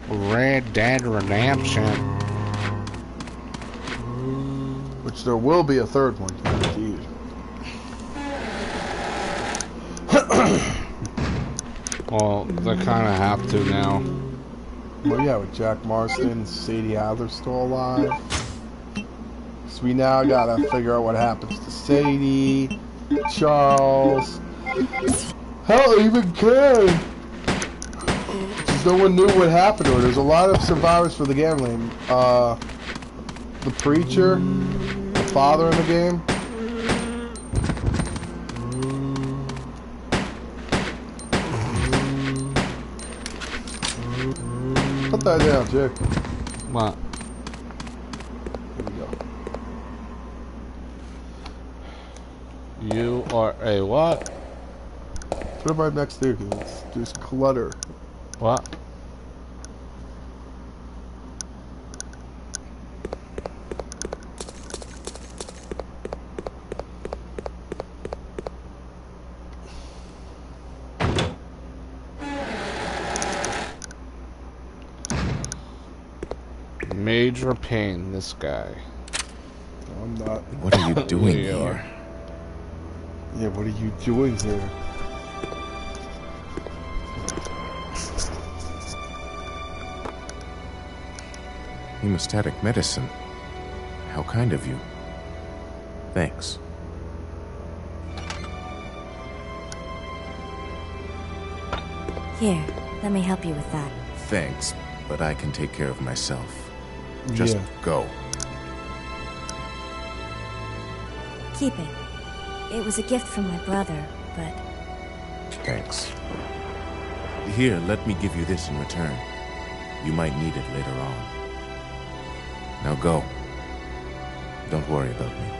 Red Dead Redemption. Which there will be a third one, guaranteed. Well, they kind of have to now. Well, yeah, with Jack Marston, Sadie Adler still alive. So we now gotta figure out what happens to Sadie, Charles, hell, even Karen. Because no one knew what happened to her. There's a lot of survivors for the gambling. The preacher, the father in the game. Put that down, Jake. What? Here we go. You are a what? Put it right next to you, because there's clutter. What? Major pain, this guy. No, I'm not. What are you doing here? Yeah, what are you doing here? Hemostatic medicine. How kind of you. Thanks. Here, let me help you with that. Thanks, but I can take care of myself. Just go. Keep it. It was a gift from my brother, but... Thanks. Here, let me give you this in return. You might need it later on. Now go. Don't worry about me.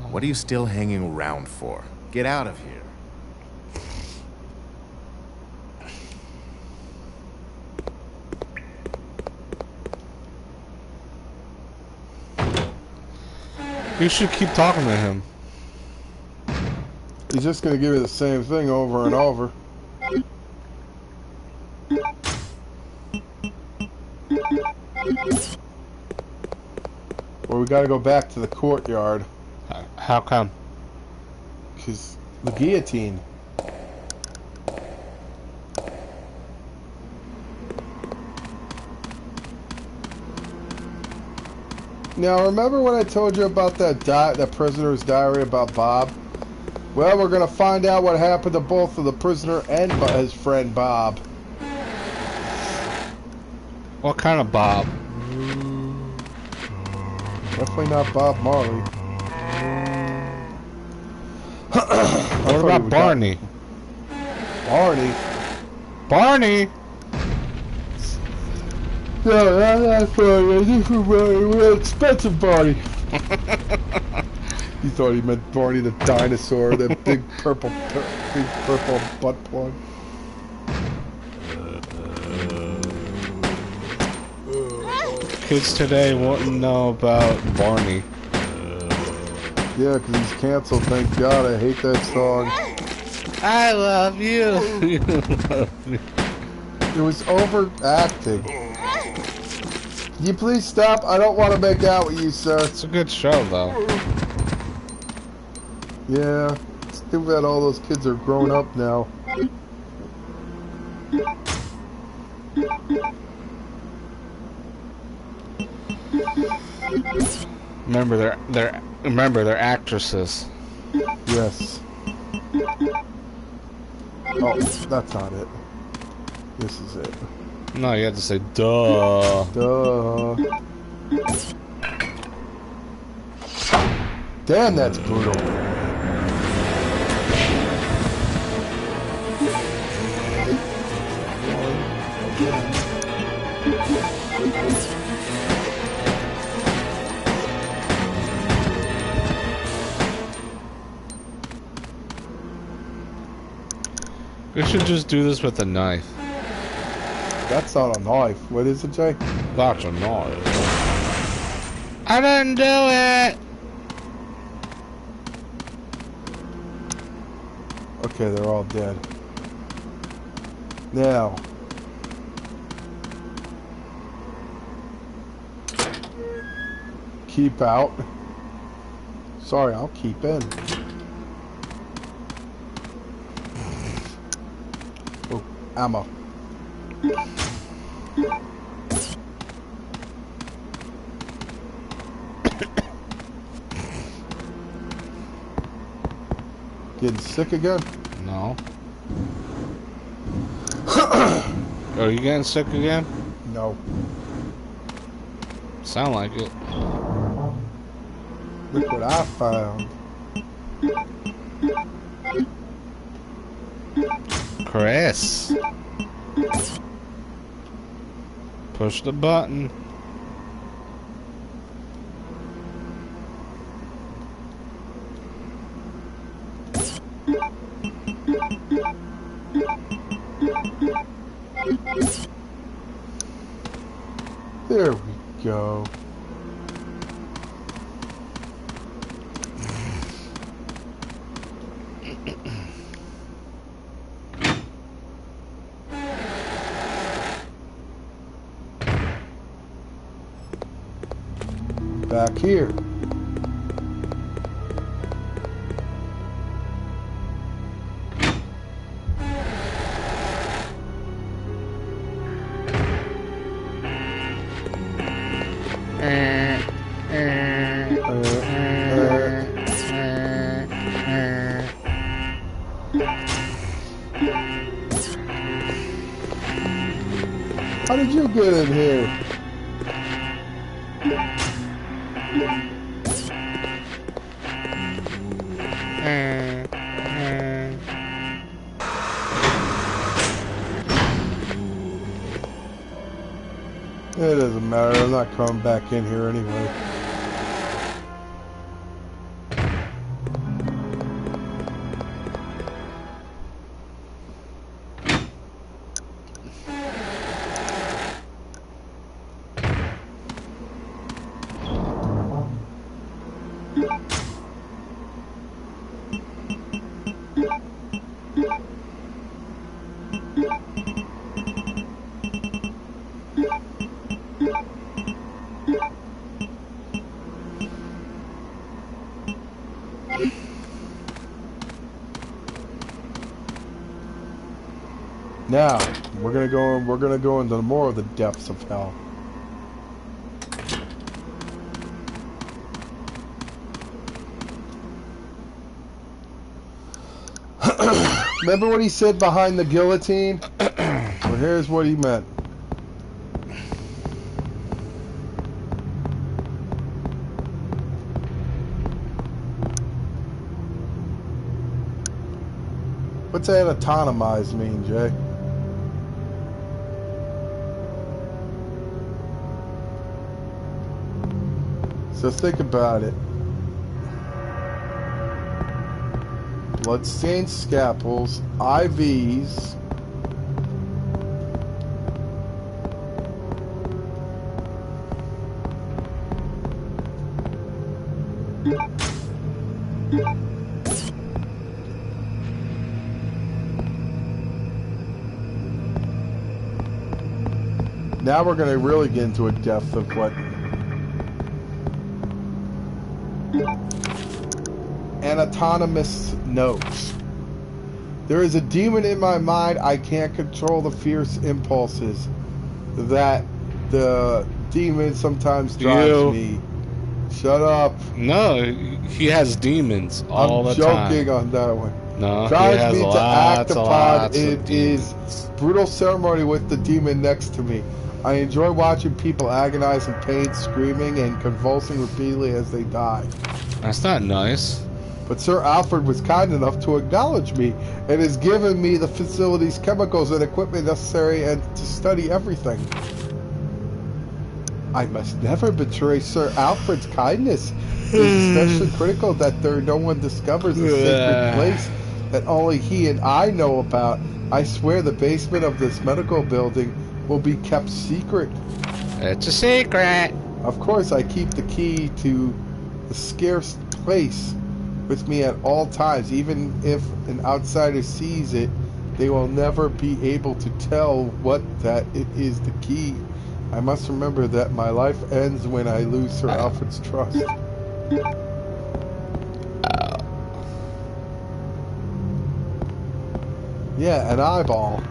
What are you still hanging around for? Get out of here. You should keep talking to him. He's just gonna give me the same thing over and over. Well, we gotta go back to the courtyard. How come? Because the guillotine. Now, remember when I told you about that prisoner's diary about Bob? Well, we're gonna find out what happened to both of the prisoner and his friend Bob. What kind of Bob? Definitely not Bob Marley. What about Barney? Barney? Barney? No, that's Barney. This is Barney. Expensive Barney. You thought he meant Barney the dinosaur, that big purple butt plug. Kids today wouldn't know about Barney. Yeah, because he's canceled, thank God. I hate that song. I love you. You love me. It was overacting. Can you please stop? I don't want to make out with you, sir. It's a good show, though. Yeah, it's too bad all those kids are grown up now. Remember, they're actresses. Yes. Oh, that's not it. This is it. No, you have to say duh. Duh. Damn, that's brutal. We should just do this with a knife. That's not a knife. What is it, Jay? That's a knife. I didn't do it! Okay, they're all dead. Now. Keep out. Sorry, I'll keep in. Oh, ammo. Getting sick again? No. Are you getting sick again? No. Sound like it. Look what I found. Chris. Push the button. There we go. Back here. How did you get in here? It doesn't matter, I'm not coming back in here anyway. Now, we're gonna go into more of the depths of hell. Remember what he said behind the guillotine? Well, here's what he meant. What's anatomize mean, Jay? So think about it. Bloodstained scalpels, IVs. Now we're going to really get into a depth of what Anatonomist notes. There is a demon in my mind. I can't control the fierce impulses that the demon sometimes drives me. Shut up. No, he has demons all the time. I'm joking on that one. No, drives me to act upon it is brutal ceremony with the demon next to me. I enjoy watching people agonize in pain, screaming and convulsing repeatedly as they die. That's not nice. But Sir Alfred was kind enough to acknowledge me and has given me the facility's chemicals and equipment necessary and to study everything. I must never betray Sir Alfred's kindness. It is especially critical that no one discovers the sacred place that only he and I know about. I swear the basement of this medical building will be kept secret. It's a secret. Of course, I keep the key to the scarce place with me at all times. Even if an outsider sees it, they will never be able to tell what that it is the key. I must remember that my life ends when I lose Sir Alfred's trust. Yeah, an eyeball.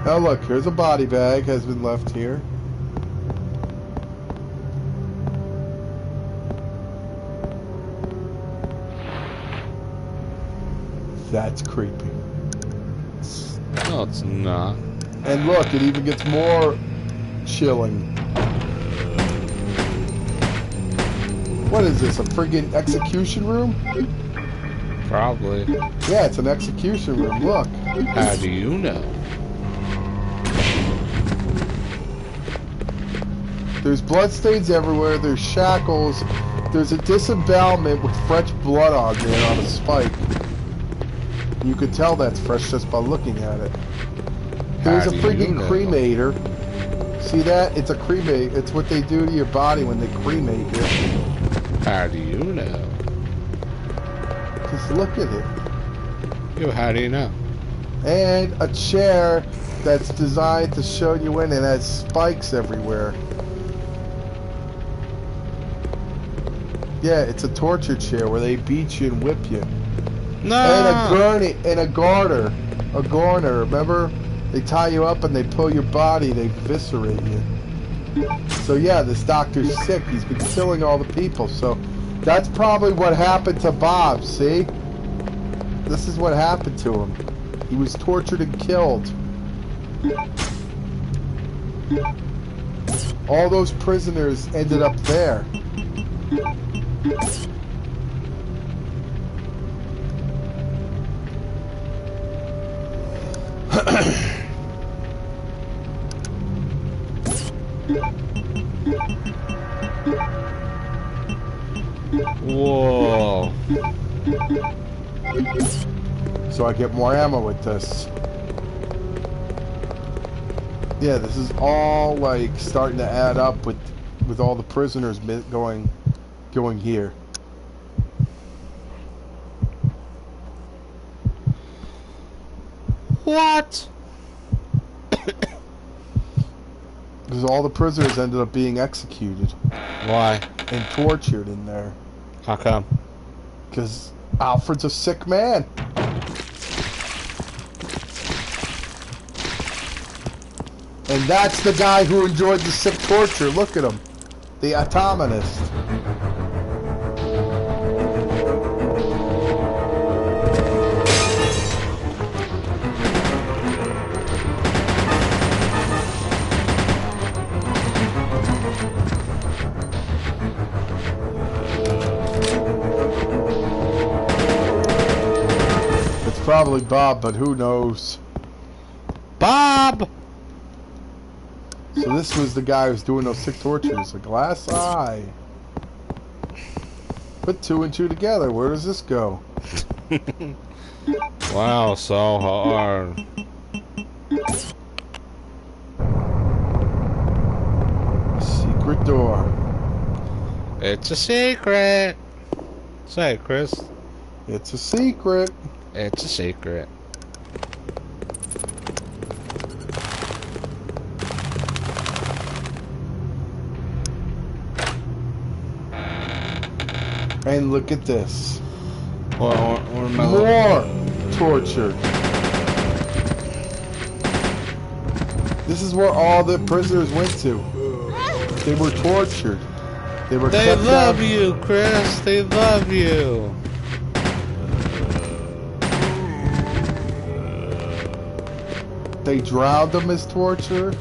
Now look, here's a body bag has been left here. That's creepy. No, it's not. And look, it even gets more chilling. What is this, a friggin' execution room? Probably. Yeah, it's an execution room, look. How do you know? There's bloodstains everywhere, there's shackles, there's a disembowelment with fresh blood on there on a spike. You can tell that's fresh just by looking at it. There's a friggin' cremator. See that? It's a cremate. It's what they do to your body when they cremate you. How do you know? Just look at it. Yo, how do you know? And a chair that's designed to show you in and has spikes everywhere. Yeah, it's a torture chair where they beat you and whip you. No. And a gurney and a garter. A garner, remember? They tie you up and they pull your body, they eviscerate you. So yeah, this doctor's sick. He's been killing all the people. So that's probably what happened to Bob, see? This is what happened to him. He was tortured and killed. All those prisoners ended up there. Whoa. So I get more ammo with this. Yeah, this is all like starting to add up with all the prisoners going here. What? Because all the prisoners ended up being executed. Why? And tortured in there. How come? Because Alfred's a sick man. And that's the guy who enjoyed the sick torture. Look at him. The autonomist. Probably Bob, but who knows? Bob! So this was the guy who's doing those sick tortures. A glass eye. Put 2 and 2 together. Where does this go? Wow, so hard. Secret door. It's a secret. Say it, Chris. It's a secret. It's a secret. And look at this. More torture. This is where all the prisoners went to. They were tortured. They love you, Chris. They love you. They drowned them as torture.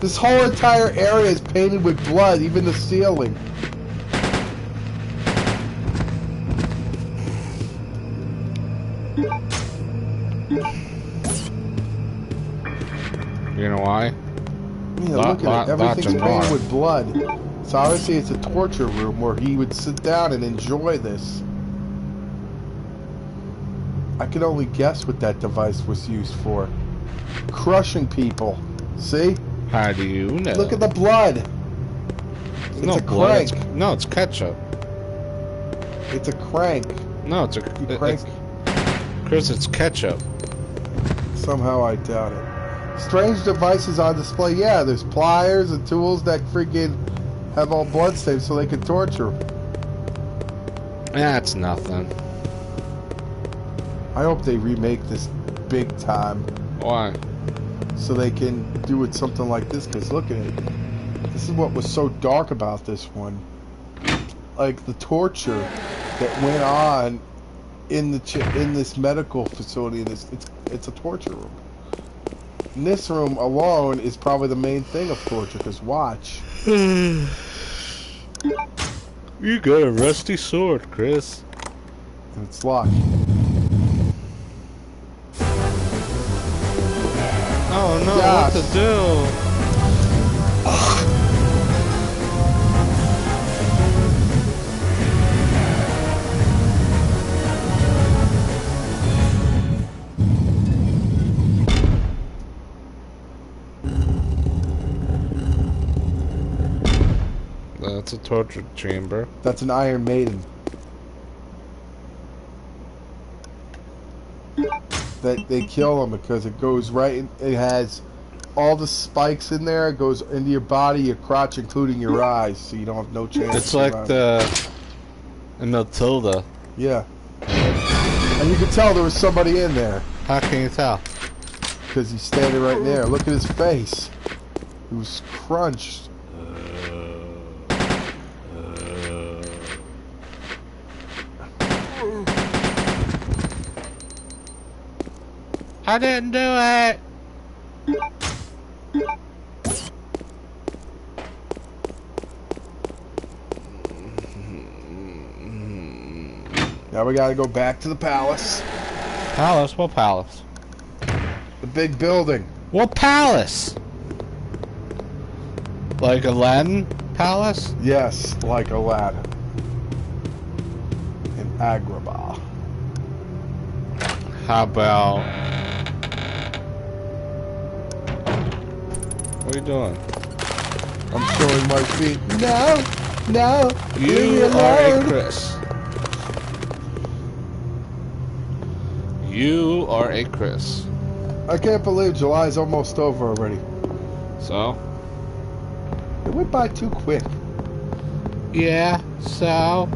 This whole entire area is painted with blood, even the ceiling. You know why? Yeah, look at it. Everything's painted with blood. So obviously it's a torture room where he would sit down and enjoy this. I can only guess what that device was used for. Crushing people. See? How do you know? Look at the blood. It's a crank. No, it's ketchup. It's a crank. No, it's a crank. Chris, it's ketchup. Somehow I doubt it. Strange devices on display. Yeah, there's pliers and tools that freaking have all bloodstains so they can torture him. That's nothing. I hope they remake this big time. Why? So they can do it something like this, because look at it. This is what was so dark about this one. Like the torture that went on in this medical facility. It's a torture room. And this room alone is probably the main thing of torture, because watch. You got a rusty sword, Chris. And it's locked. Oh no, yes. What to do? That's a torture chamber. That's an Iron Maiden. That they kill them because it goes right in, it has all the spikes in there. It goes into your body, your crotch, including your eyes, so you don't have no chance. It's like in Matilda. Yeah. And you could tell there was somebody in there. How can you tell? Because he's standing right there. Look at his face. He was crunched. I didn't do it. Now we gotta go back to the palace. Palace? What palace? The big building. What palace? Like Aladdin Palace? Yes, like Aladdin. In Agrabah. How about... What are you doing? I'm showing my feet. No! No! You are a Chris. You are a Chris. I can't believe July's almost over already. So? It went by too quick. Yeah, so?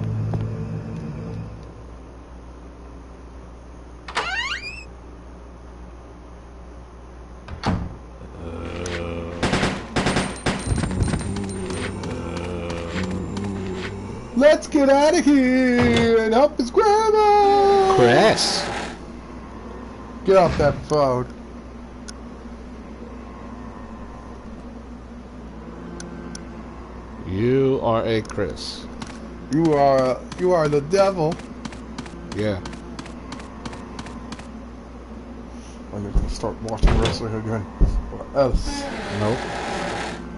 Let's get out of here and help his grandma! Chris! Get off that phone. You are a Chris. You are the devil. Yeah. I'm gonna start watching wrestling again. Or else. Nope.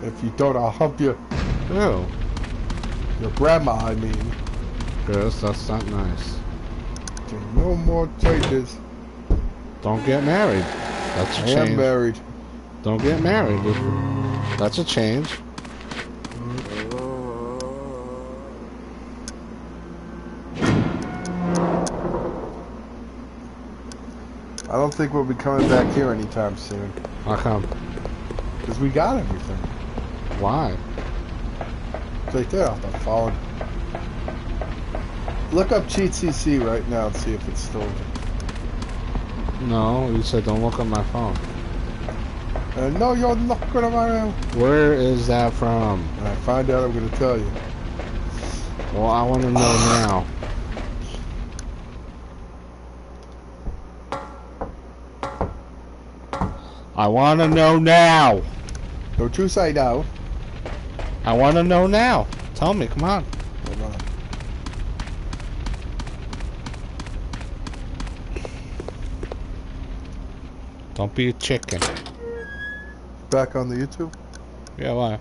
If you don't, I'll hump you. No. Your grandma, I mean. Chris, that's not nice. Okay, no more changes. Don't get married. That's a change. I am married. Don't get married. That's a change. I don't think we'll be coming back here anytime soon. How come? Because we got everything. Why? It's right there off the phone. Look up Cheat CC right now and see if it's still open. No, you said don't look at my phone. No, you're not gonna find out. Where is that from? When I find out, I'm gonna tell you. Well, I want to know now. I want to know now. Don't you say no. I want to know now. Tell me, come on. Hold on. Don't be a chicken. Back on the YouTube? Yeah, why?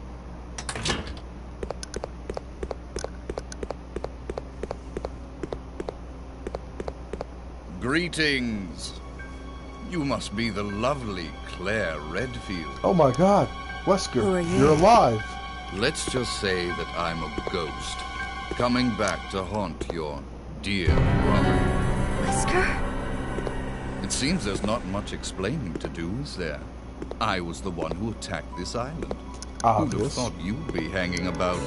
Greetings. You must be the lovely Claire Redfield. Oh my god. Wesker, Who are you? you're alive. Let's just say that I'm a ghost, coming back to haunt your dear brother. Wesker? It seems there's not much explaining to do, is there? I was the one who attacked this island. Who'd have Obvious. thought you'd be hanging about?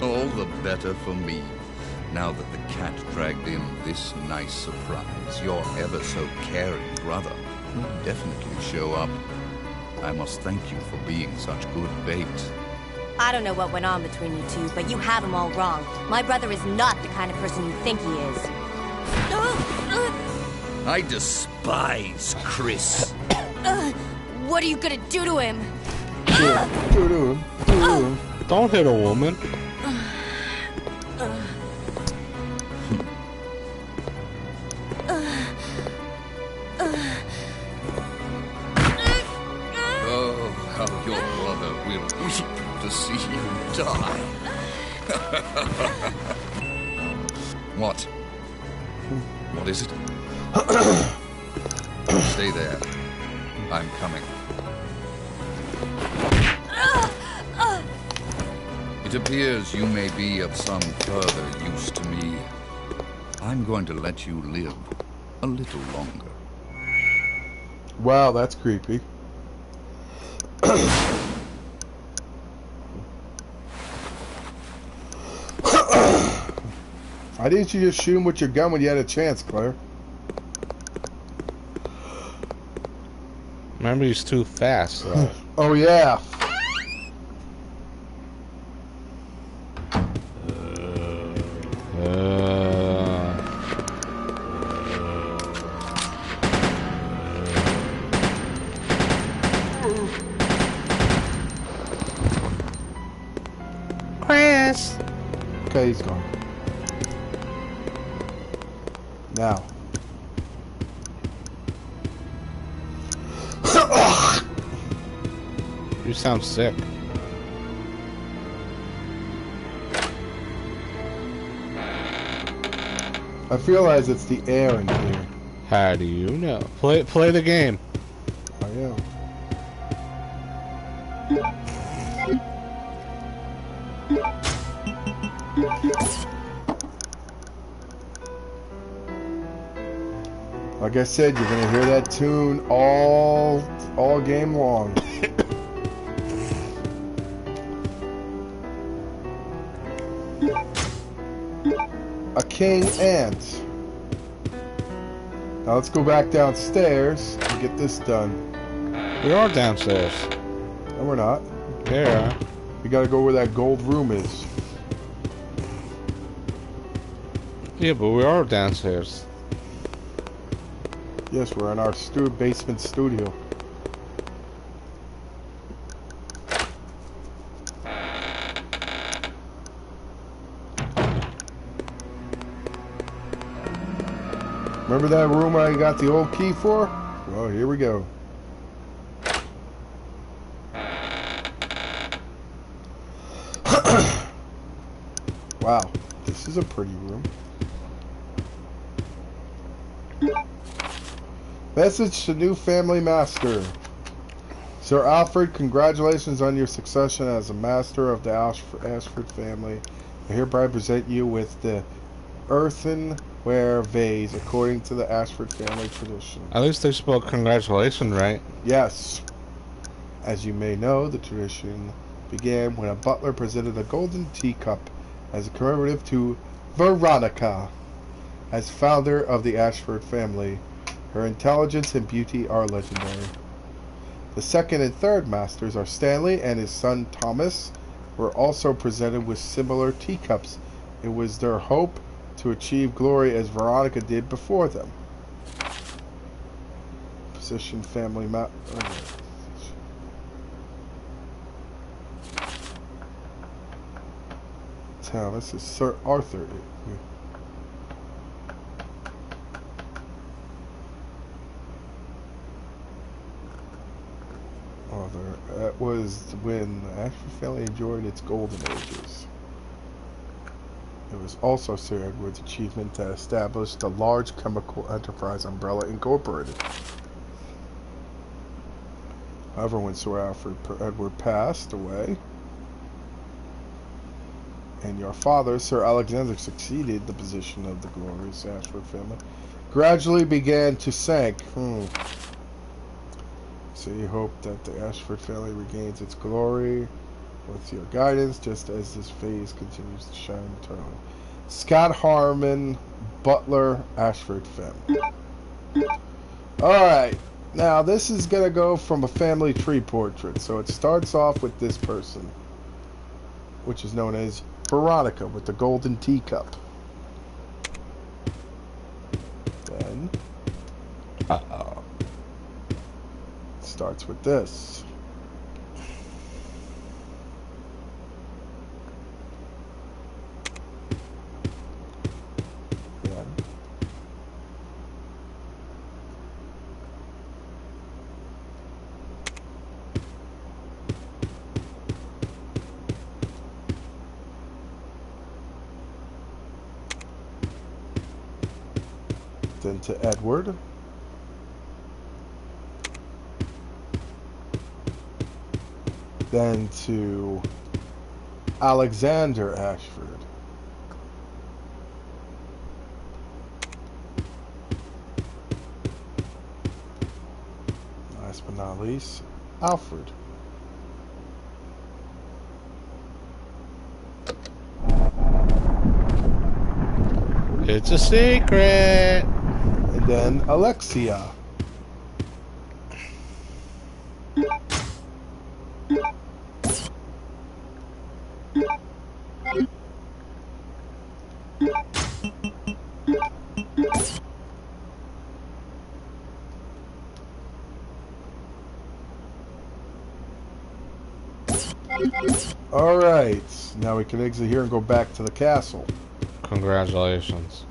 All the better for me. Now that the cat dragged in this nice surprise, your ever so caring brother will definitely show up. I must thank you for being such good bait. I don't know what went on between you two, but you have him all wrong. My brother is not the kind of person you think he is. I despise Chris. What are you gonna do to him? Don't hit a woman. Oh, how your brother will weep to see you die. What? What is it? Stay there. I'm coming. It appears you may be of some further use to me. I'm going to let you live a little longer. Wow, that's creepy. Why didn't you just shoot him with your gun when you had a chance, Claire? Remember, he's too fast. So. Oh, yeah. Chris! Okay, he's gone. Now. You sound sick. I realize it's the air in here. How do you know? Play the game. I am. Like I said, you're gonna hear that tune all game long. A king ant. Now let's go back downstairs and get this done. We are downstairs. No, we're not. Yeah. We gotta go where that gold room is. Yeah, but we are downstairs. Yes, we're in our basement studio. Remember that room I got the old key for? Well, here we go. Wow, this is a pretty room. Message to new family master. Sir Alfred, congratulations on your succession as a master of the Ashford family. I hereby present you with the earthenware vase according to the Ashford family tradition. At least they spelled congratulations right. Yes. As you may know, the tradition began when a butler presented a golden teacup as a commemorative to Veronica, as founder of the Ashford family. Her intelligence and beauty are legendary. The second and third masters are Stanley and his son Thomas, were also presented with similar teacups. It was their hope to achieve glory as Veronica did before them. Position family map. Thomas is Sir Arthur. father. That was when the Ashford family enjoyed its golden ages. It was also Sir Edward's achievement that established the large chemical enterprise Umbrella Incorporated. However, when Sir Edward passed away, and your father, Sir Alexander, succeeded the position of the glorious Ashford family, gradually began to sink. So you hope that the Ashford family regains its glory with your guidance, just as this phase continues to shine eternally. Scott Harmon, Butler, Ashford family. Alright, now this is going to go from a family tree portrait. So it starts off with this person, which is known as Veronica with the golden teacup. Then, starts with this. Then to Edward. Then to Alexander Ashford. Last but not least, Alfred. It's a secret. And then Alexia. Alright, now we can exit here and go back to the castle. Congratulations.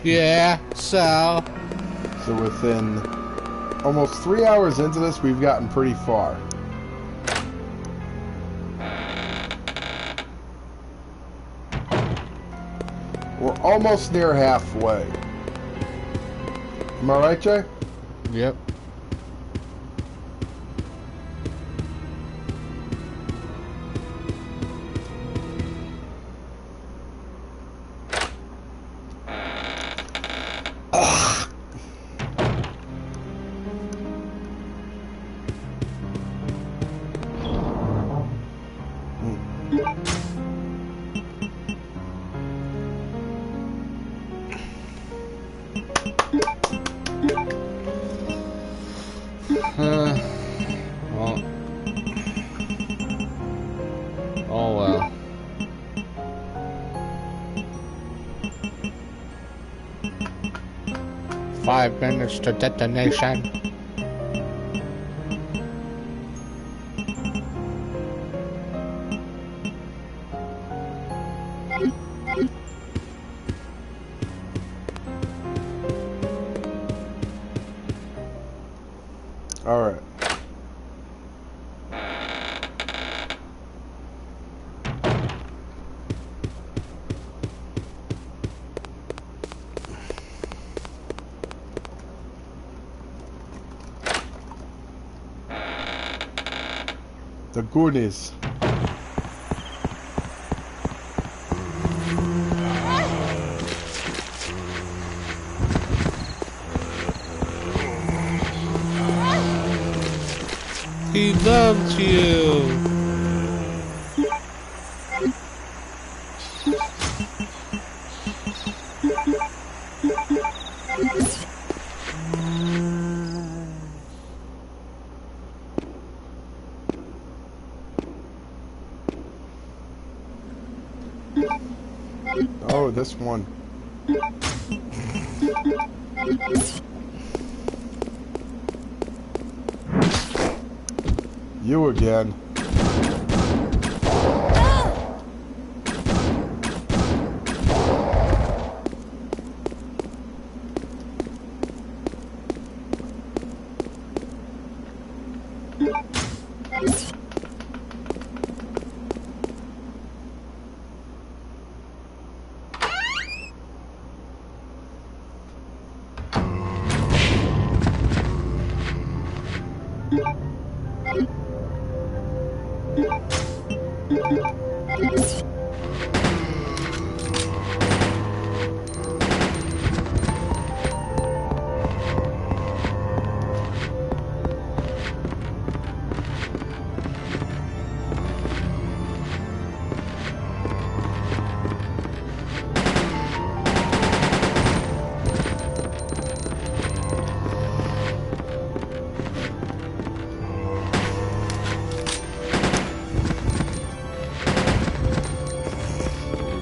Yeah, so within almost 3 hours into this, we've gotten pretty far. We're almost near halfway. Am I right, Jay? Yep. Well. Oh well. Five minutes to detonation. All right. The goodies. He loves you. Oh, this one. You again.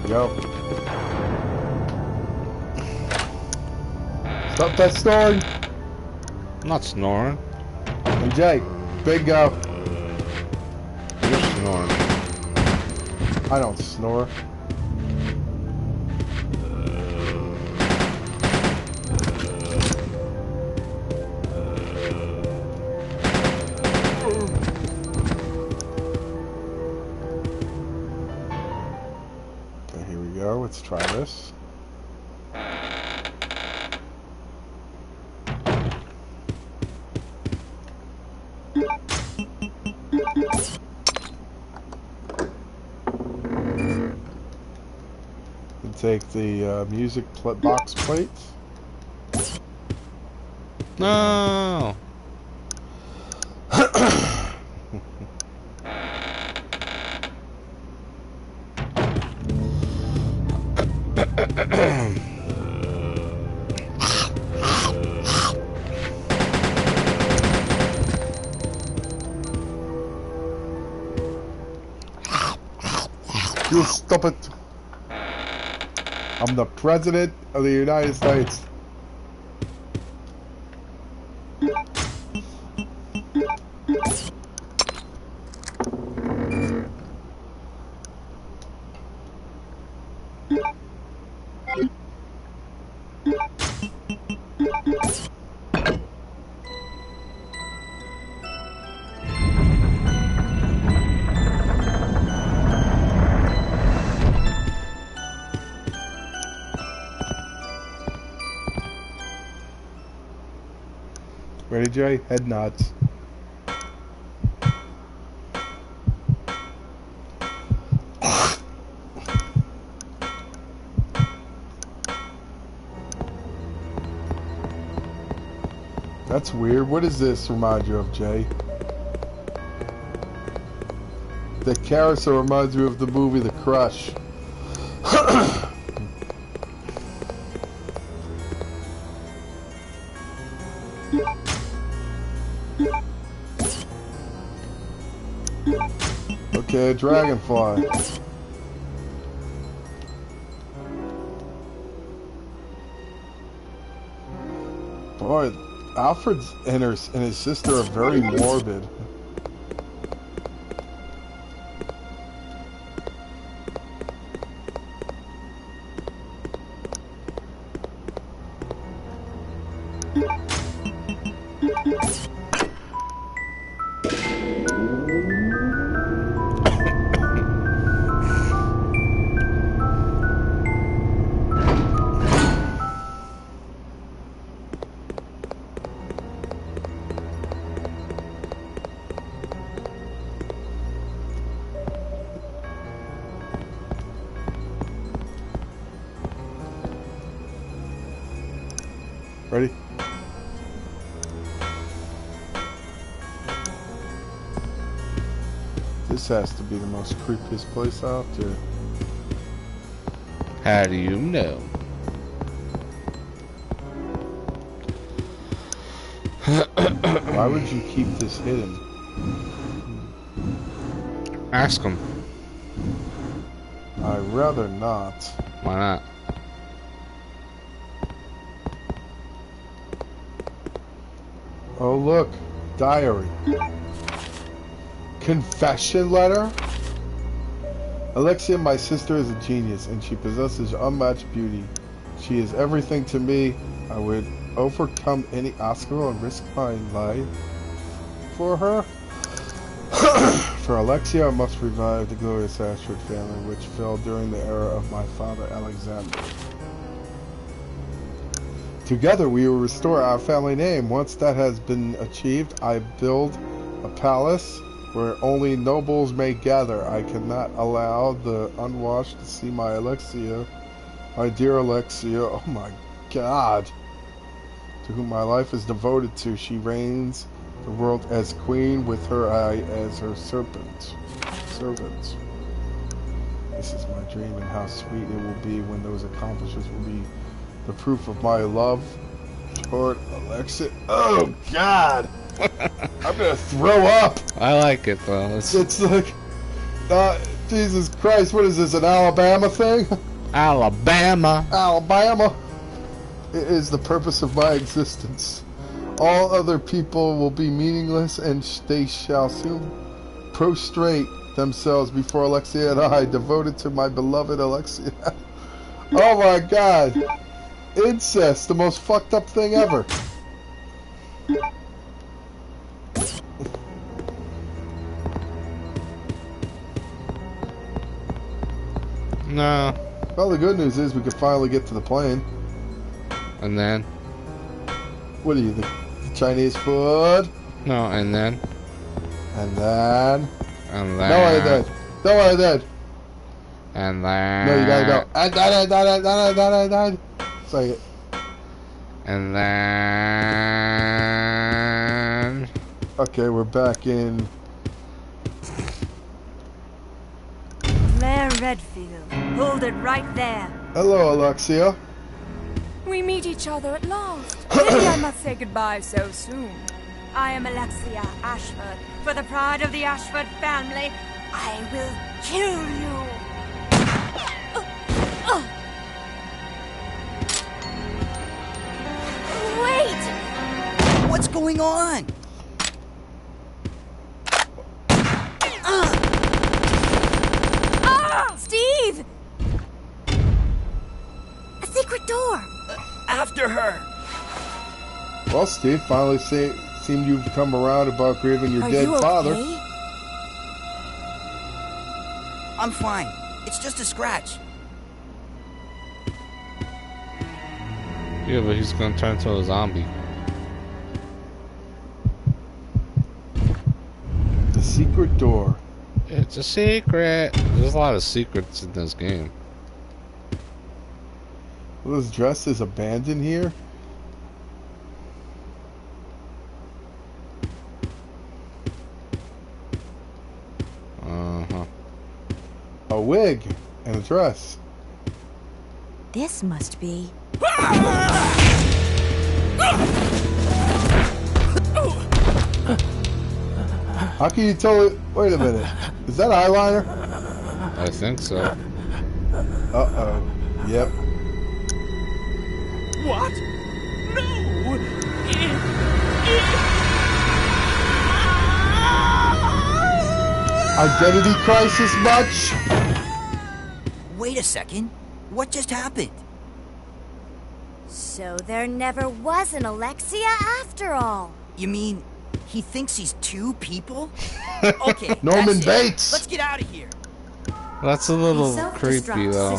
we go. Stop that snoring. I'm not snoring. And Jay, bingo. You're snoring. I don't snore. Okay, here we go. Let's try this. Take the music box plates. No. You stop it. I'm the President of the United States. Ready, Jay? Head nods. That's weird. What does this remind you of, Jay? The carousel reminds me of the movie The Crush. Okay, dragonfly. Boy, Alfred's and his sister are very morbid. Ready? This has to be the most creepiest place out there. How do you know? Why would you keep this hidden? Ask him. I'd rather not. Why not? Oh look, diary. Confession letter? Alexia, my sister, is a genius, and she possesses unmatched beauty. She is everything to me. I would overcome any obstacle and risk my life for her. For Alexia, I must revive the glorious Ashford family, which fell during the era of my father, Alexander. Together, we will restore our family name. Once that has been achieved, I build a palace where only nobles may gather. I cannot allow the unwashed to see my Alexia, my dear Alexia. Oh my God, to whom my life is devoted to. She reigns the world as queen, with her I as her servant. This is my dream, and how sweet it will be when those accomplishments will be the proof of my love toward Alexia. Oh God, I'm gonna throw up. I like it though. It's like, Jesus Christ, what is this, an Alabama thing? Alabama. Alabama. It is the purpose of my existence. All other people will be meaningless, and they shall soon prostrate themselves before Alexia and I, devoted to my beloved Alexia. Oh my God. Incest, the most fucked up thing ever. No. Well, the good news is we could finally get to the plane. And then? What do you think? Chinese food? No, and then? And then? And then? No, I did. No, I did. And then? No, you gotta go. And then. Say it. And then... Okay, we're back in... Claire Redfield. Hold it right there. Hello, Alexia. We meet each other at last. Maybe I must say goodbye so soon. I am Alexia Ashford. For the pride of the Ashford family, I will kill you. Wait! What's going on? Steve! A secret door! After her! Well, Steve, finally seemed you've come around about grieving your Are dead you father. okay? I'm fine. It's just a scratch. Yeah, but he's gonna turn into a zombie. The secret door. It's a secret. There's a lot of secrets in this game. Well, this dress is abandoned here. Uh-huh. A wig and a dress. This must be... How can you tell it? Wait a minute. Is that eyeliner? I think so. Uh-oh. Yep. What? No! Identity crisis much? Wait a second. What just happened? So there never was an Alexia after all. You mean he thinks he's two people? Okay, Norman that's it. Bates. Let's get out of here. That's a little creepy, though.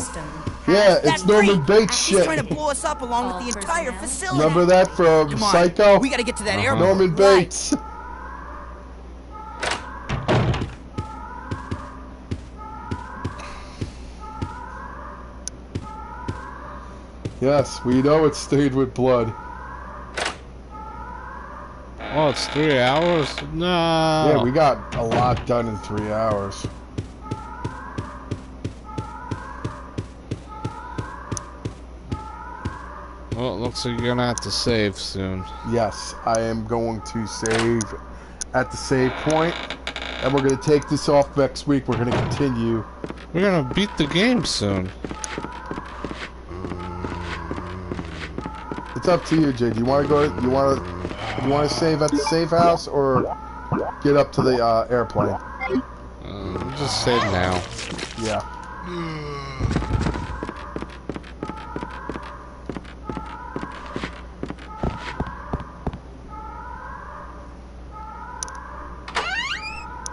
Yeah, it's That Norman freak! Bates He's shit. trying to blow us up along with the entire facility. Remember that from Come on, Psycho? we gotta get to that airport. Norman Right. Bates. Yes, we know it's stained with blood. Oh, it's 3 hours? No. Yeah, we got a lot done in 3 hours. Well, it looks like you're gonna have to save soon. Yes, I am going to save at the save point, and we're going to take this off next week. We're going to continue. We're gonna beat the game soon. It's up to you, Jay. Do you want to go? You want to save at the safe house or get up to the airplane? Just save now. Yeah.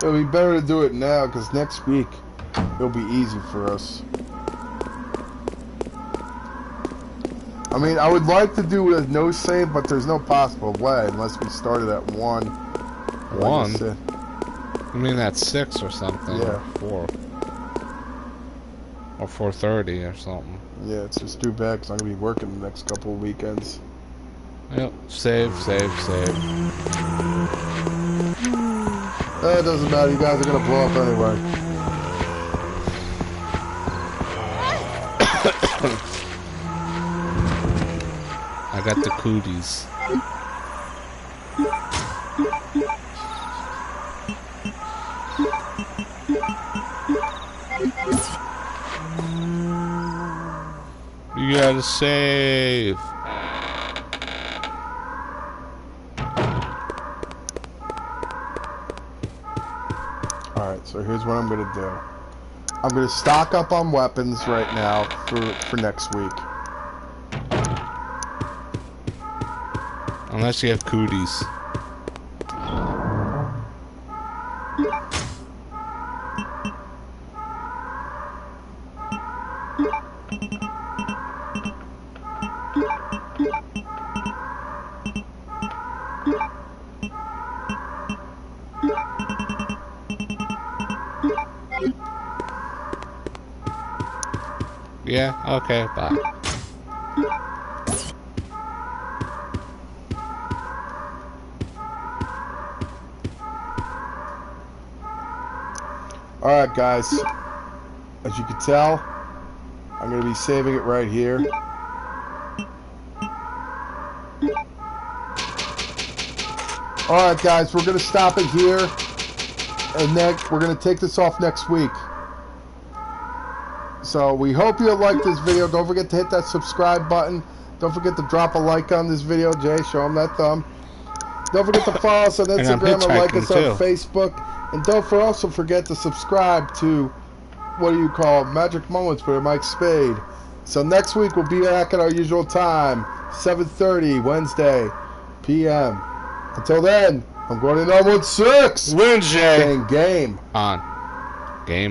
It'll be better to do it now because next week it'll be easy for us. I mean, I would like to do it as no save, but there's no possible way unless we started at 1. One? I mean, that's 6 or something. Yeah. Or 4. Or 4:30 or something. Yeah, it's just too bad because I'm going to be working the next couple of weekends. Yep. Save. It doesn't matter. You guys are going to blow up anyway. I got the cooties. you had to save. Alright, so here's what I'm gonna do. I'm gonna stock up on weapons right now for next week. Unless you have cooties. Yeah, okay, bye. Alright guys, as you can tell, I'm going to be saving it right here. Alright guys, we're going to stop it here, and then we're going to take this off next week. So we hope you liked this video. Don't forget to hit that subscribe button. Don't forget to drop a like on this video. Jay, show them that thumb. Don't forget to follow us on Instagram and like us on Facebook. And don't also forget to subscribe to, what do you call, Magic Moments with Mike Spade. So next week we'll be back at our usual time, 7:30 Wednesday p.m. Until then, I'm going to 916. Win, Jay. Saying game on. Game.